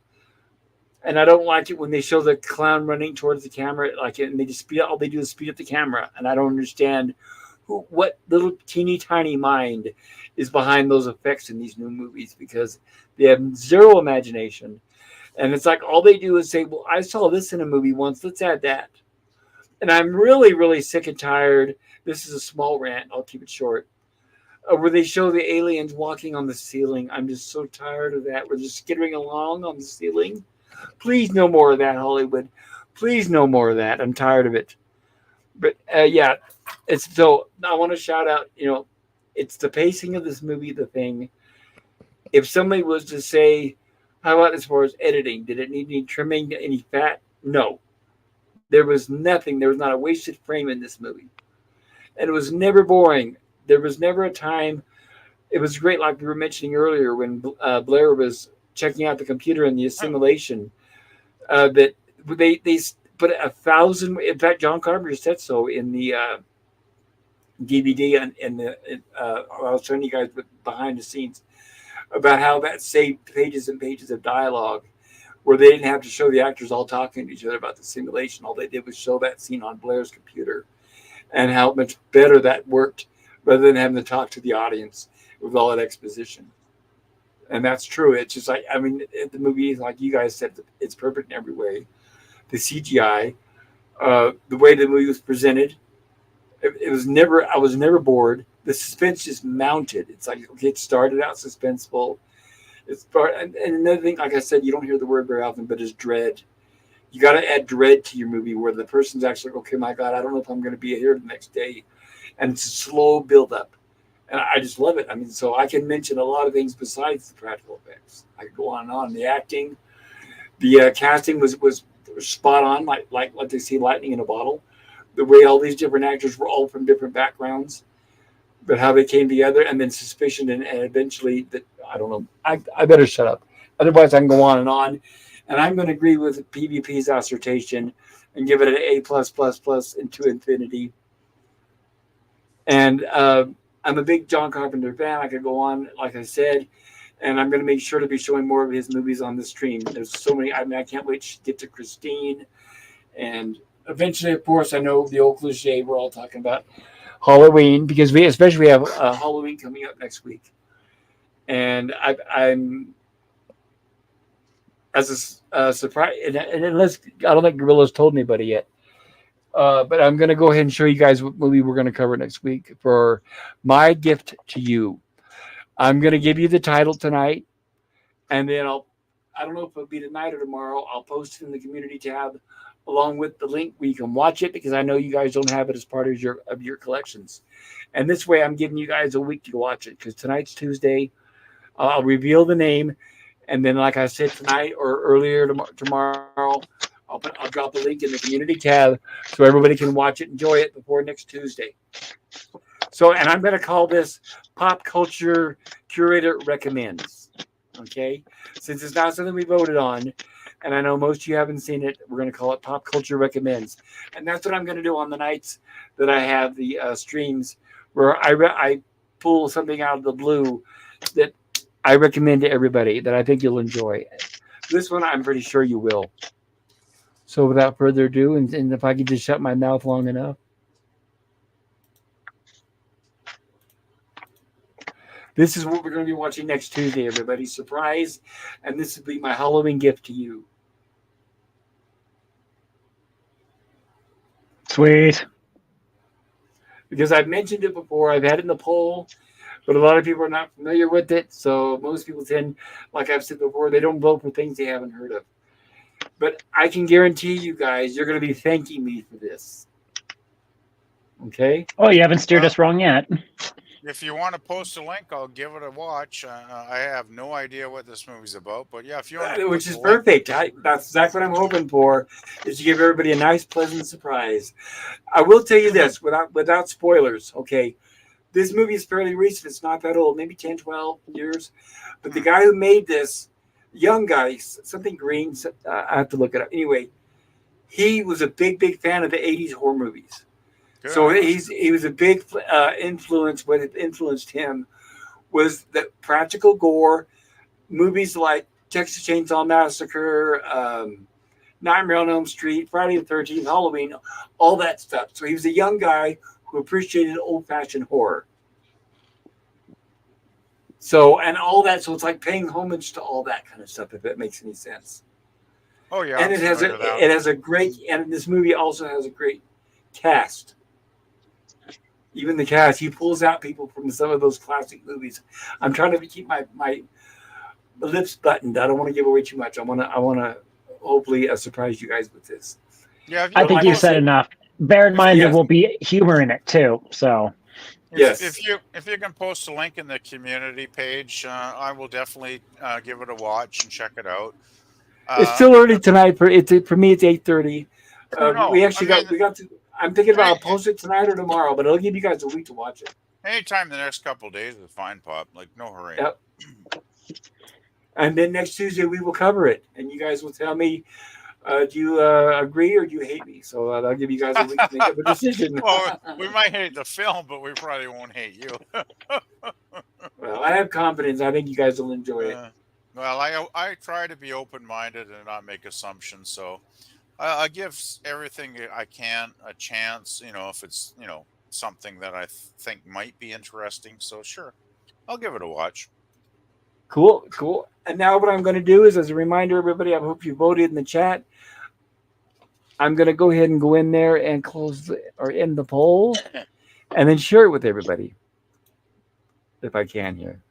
And I don't like it when they show the clown running towards the camera, like, and they just speed up. All they do is speed up the camera, and I don't understand what little teeny tiny mind is behind those effects in these new movies, because they have zero imagination, and it's like all they do is say, "Well, I saw this in a movie once. Let's add that." And I'm really, really sick and tired. This is a small rant. I'll keep it short. Where they show the aliens walking on the ceiling. I'm just so tired of that. We're just skittering along on the ceiling. Please, no more of that, Hollywood. Please, no more of that. I'm tired of it. But yeah, it's so. I want to shout out. It's the pacing of this movie. The thing. If somebody was to say, "How about as far as editing? Did it need any trimming? Any fat?" No. There was nothing. There was not a wasted frame in this movie, and it was never boring. There was never a time. It was great, like we were mentioning earlier, when Blair was checking out the computer in the assimilation, that they put 1,000. In fact, John Carpenter said so in the DVD, and I was showing you guys behind the scenes about how that saved pages and pages of dialogue, where they didn't have to show the actors all talking to each other about the simulation. All they did was show that scene on Blair's computer, and how much better that worked, rather than having to talk to the audience with all that exposition. And that's true. It's just like, I mean, the movie, like you guys said, it's perfect in every way. The CGI, the way the movie was presented, I was never bored. The suspense just mounted. It's like, okay, it started out suspenseful. And another thing, like I said, you don't hear the word very often, but is dread. You got to add dread to your movie, where the person's actually like, okay, my God, I don't know if I'm going to be here the next day. And it's a slow build up. And I just love it. I mean, so I can mention a lot of things besides the practical effects. I could go on and on. The acting, the casting was spot on, like they see lightning in a bottle. The way all these different actors were all from different backgrounds, but how they came together, and then suspicion, and eventually that, I don't know. I better shut up. Otherwise, I can go on and on. And I'm going to agree with PvP's assertion and give it an A+++ into infinity. And I'm a big John Carpenter fan. I could go on, like I said, and I'm going to make sure to be showing more of his movies on the stream. There's so many. I mean, I can't wait to get to Christine. And eventually, of course, I know the old cliche, we're all talking about Halloween, because we have Halloween coming up next week. And I'm as a surprise, and unless, I don't think Gorilla's told anybody yet. But I'm going to go ahead and show you guys what movie we're going to cover next week for my gift to you. I'm going to give you the title tonight, and then I don't know if it'll be tonight or tomorrow. I'll post it in the community tab along with the link where you can watch it, because I know you guys don't have it as part of your collections. And this way, I'm giving you guys a week to watch it, because tonight's Tuesday. I'll reveal the name, and then, like I said, tonight or earlier tomorrow, I'll drop a link in the community tab so everybody can watch it, enjoy it before next Tuesday. So, and I'm going to call this Pop Culture Curator Recommends. Okay? Since it's not something we voted on, and I know most of you haven't seen it, we're going to call it Pop Culture Recommends. And that's what I'm going to do on the nights that I have the streams, where I pull something out of the blue that I recommend to everybody that I think you'll enjoy. This one, I'm pretty sure you will. So without further ado, and if I could just shut my mouth long enough. This is what we're going to be watching next Tuesday, everybody. Surprise. And this will be my Halloween gift to you. Sweet. Because I've mentioned it before. I've had it in the poll, but a lot of people are not familiar with it. So most people tend, like I've said before, they don't vote for things they haven't heard of. But I can guarantee you guys, you're going to be thanking me for this. Okay? Oh, you haven't steered us wrong yet. If you want to post a link, I'll give it a watch. I have no idea what this movie's about, but yeah, if you want to, which is perfect. That's exactly what I'm hoping for, is to give everybody a nice, pleasant surprise. I will tell you this, without spoilers, okay? This movie is fairly recent. It's not that old, maybe 10, 12 years. But the guy who made this, young guy, something green, I have to look it up. Anyway, he was a big, big fan of the 80s horror movies. So he was a big influence. What influenced him was the practical gore movies like Texas Chainsaw Massacre, Nightmare on Elm Street, Friday the 13th, Halloween, all that stuff. So he was a young guy who appreciated old-fashioned horror. So, and all that, so it's like paying homage to all that kind of stuff, if it makes any sense. Oh yeah, And it has a great, and this movie also has a great cast. Even the cast, he pulls out people from some of those classic movies. I'm trying to keep my lips buttoned. I don't want to give away too much. I want to hopefully surprise you guys with this. Yeah, I think you said enough. Bear in mind there will be humor in it too. So if you can post a link in the community page, I will definitely give it a watch and check it out. It's still early tonight for me. It's 8:30. I'm thinking about I'll post it tonight or tomorrow, but it'll give you guys a week to watch it. Anytime the next couple of days is fine, Pop. Like no hurry. Yep. And then next Tuesday we will cover it, and you guys will tell me, do you agree or do you hate me? So I'll give you guys a week to make up a decision. Well, we might hate the film, but we probably won't hate you. Well, I have confidence. I think you guys will enjoy it. Well, I try to be open-minded and not make assumptions, so I give everything I can a chance, if it's, something that I think might be interesting. So sure, I'll give it a watch. Cool. And now what I'm going to do is, as a reminder, everybody, I hope you voted in the chat. I'm going to go ahead and go in there and end the poll and then share it with everybody. If I can here.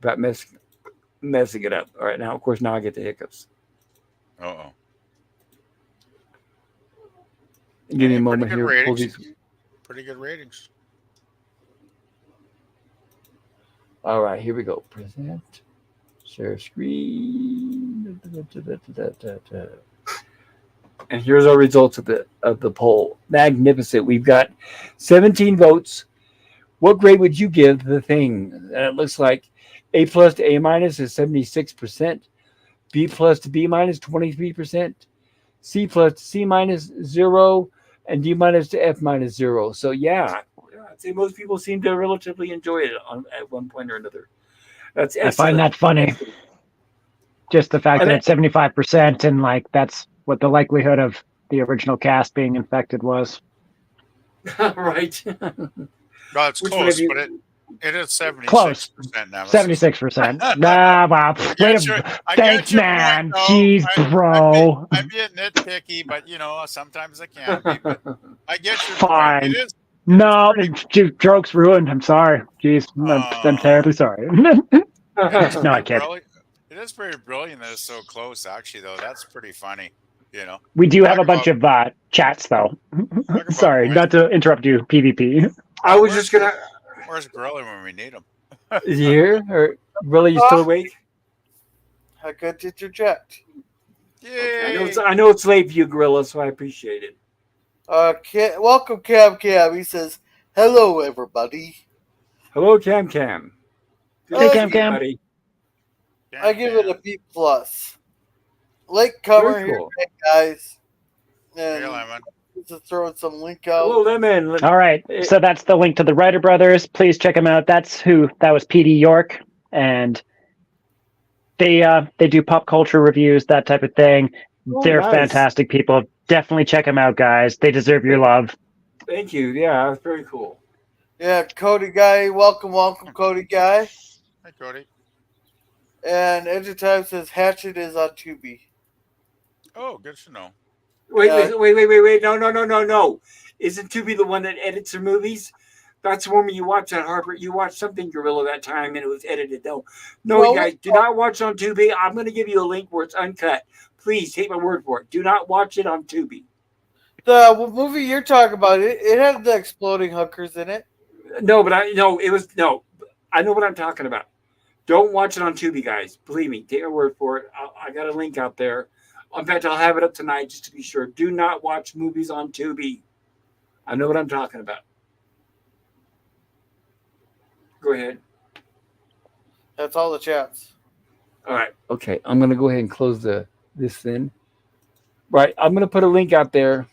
About messing it up. All right, now, of course, now I get the hiccups. Uh-oh. Give me a moment here. Pretty good ratings. All right, here we go. Present. Share screen. And here's our results of the poll. Magnificent. We've got 17 votes. What grade would you give The Thing? And it looks like A+ to A- is 76%, B+ to B- 23%, C+ to C- 0, and D- to F- 0. So yeah, I'd say most people seem to relatively enjoy it at one point or another. That's excellent. I find that funny. Just the fact that it's 75%, and that's what the likelihood of the original cast being infected was. Right. No, it's close, but it is 76% close. now. 76%. Wow. Thanks, man. Jeez, bro. I'm being nitpicky, but sometimes I can't be. But I get your fine. Point. It is. No, joke's ruined. I'm sorry. Jeez, I'm terribly sorry. No, I can't. It is pretty brilliant that it's so close, actually, though. That's pretty funny, We do have a bunch of chats, though. Sorry, not to interrupt you, PvP. I was just going to... Where's Grilly when we need him? Is he here? Or Grilly, you still awake? I got to interject. Okay. I know it's late for you, Gorilla, so I appreciate it. Welcome, Cam. He says, hello, everybody. Hello, Cam. Hey, Cam. Buddy. I give it a B+. Late comer here, guys. And just throwing some link out. Hello, Lemon. All right, so that's the link to the Writer Brothers. Please check them out. That was PD York, and they do pop culture reviews, that type of thing. They're fantastic people. Definitely check them out, guys. They deserve your love. Thank you. Yeah, that's very cool. Yeah, Cody Guy. Welcome, Cody Guy. Hi, Cody. And Edgetime says Hatchet is on Tubi. Oh, good to know. Wait. No. Isn't Tubi the one that edits their movies? That's the one when you watch that, Harper. You watched something, Gorilla, that time, and it was edited. No, you guys, do not watch it on Tubi. I'm going to give you a link where it's uncut. Please, take my word for it. Do not watch it on Tubi. The movie you're talking about, it had the exploding hookers in it. No, I know what I'm talking about. Don't watch it on Tubi, guys. Believe me, take my word for it. I got a link out there. In fact, I'll have it up tonight just to be sure. Do not watch movies on Tubi. I know what I'm talking about. Go ahead. That's all the chats. All right. Okay. I'm going to go ahead and close this then. Right. I'm going to put a link out there.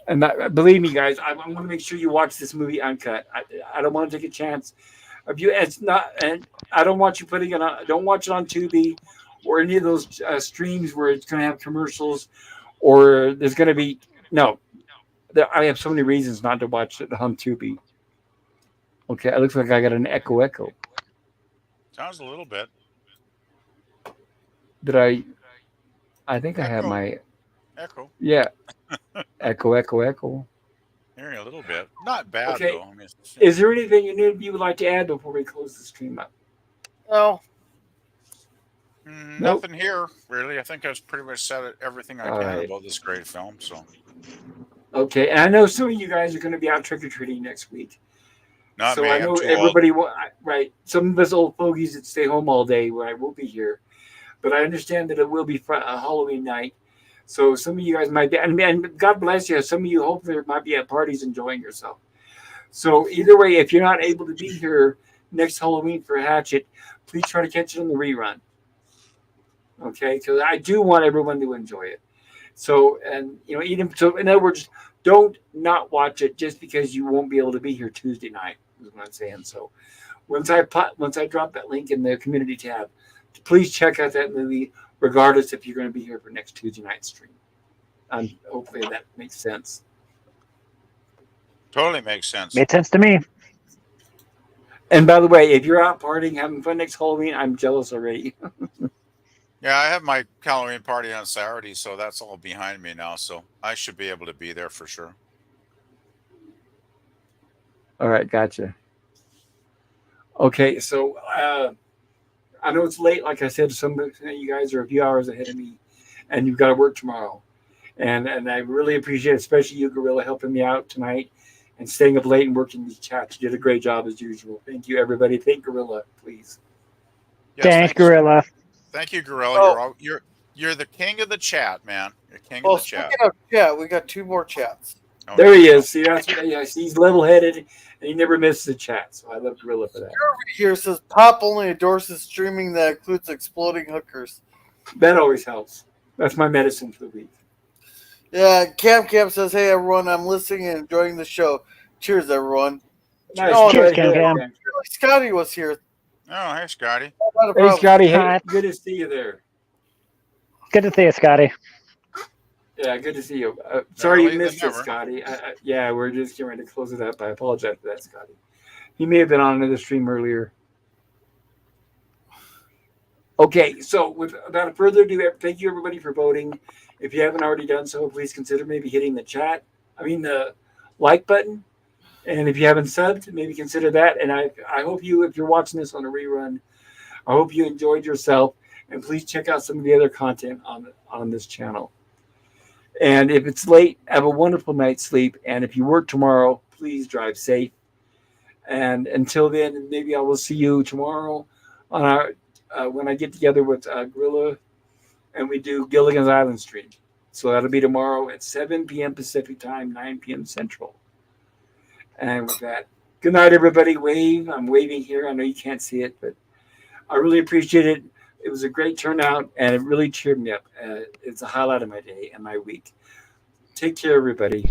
And believe me, guys, I want to make sure you watch this movie uncut. I don't want to take a chance of you. It's not, and I don't want you putting it on. Don't watch it on Tubi or any of those streams where it's going to have commercials or there's going to be no. I have so many reasons not to watch it on Tubi. Okay, it looks like I got an echo. Sounds a little bit. Did I think I have Echo. my Echo. yeah. Echo. Hearing a little bit. Not bad Okay. though. I mean, Is there anything you would like to add before we close the stream up? No. Nope. Nothing here, really. I think I've pretty much said everything I All can right. about this great film. So Okay, and I know some of you guys are going to be out trick or treating next week. not So me. I know I'm too old. everybody right. Some of us old fogies that stay home all day when I will be here, but I understand that it will be a Halloween night. So some of you guys might be, and God bless you. Some of you hopefully might be at parties enjoying yourself. So either way, if you're not able to be here next Halloween for Hatchet, please try to catch it on the rerun. Okay, because I do want everyone to enjoy it. So, and even so, in other words, don't not watch it just because you won't be able to be here Tuesday night. Is what I'm saying. So, once I drop that link in the community tab, please check out that movie, regardless if you're going to be here for next Tuesday night stream. And hopefully that makes sense. Totally makes sense. Made sense to me. And by the way, if you're out partying, having fun next Halloween, I'm jealous already. Yeah, I have my Halloween party on Saturday, so that's all behind me now. So I should be able to be there for sure. All right, gotcha. Okay, so I know it's late. Like I said, some of you guys are a few hours ahead of me, and you've got to work tomorrow. And I really appreciate it, especially you, Gorilla, helping me out tonight and staying up late and working these chats. You did a great job as usual. Thank you, everybody. Thank Gorilla, please. Yes, Thanks, Gorilla. Thank you, Gorilla. Oh. You're the king of the chat, man. You're king Well, of the chat. speaking of chat, we got 2 more chats. Okay. There he is. See, that's what he's level-headed, and he never misses a chat. So I love Gorilla for that. Here says Pop only endorses streaming that includes exploding hookers. That always helps. That's my medicine for the week. Yeah, Cam says, "Hey everyone, I'm listening and enjoying the show. Cheers, everyone." Nice. Oh, Cheers, Good. Cam. Scotty was here. Oh, hey, Scotty. Not a Hey, problem. Scotty. Hey, Hi. good to see you there. Good to see you, Scotty. Yeah, good to see you. Sorry you Better late missed than it, never. Scotty. Yeah, we're just getting ready to close it up. I apologize for that, Scotty. He may have been on another stream earlier. Okay, so without further ado, thank you everybody for voting. If you haven't already done so, please consider maybe hitting the like button. And if you haven't subbed, maybe consider that. And I hope you, if you're watching this on a rerun, I hope you enjoyed yourself. And please check out some of the other content on this channel. And if it's late, have a wonderful night's sleep. And if you work tomorrow, please drive safe. And until then, maybe I will see you tomorrow on our when I get together with Gorilla and we do Gilligan's Island stream. So that'll be tomorrow at 7 p.m. Pacific time, 9 p.m. Central. And with that, good night, everybody. Wave. I'm waving here. I know you can't see it, but I really appreciate it. It was a great turnout, and it really cheered me up. It's a highlight of my day and my week. Take care, everybody.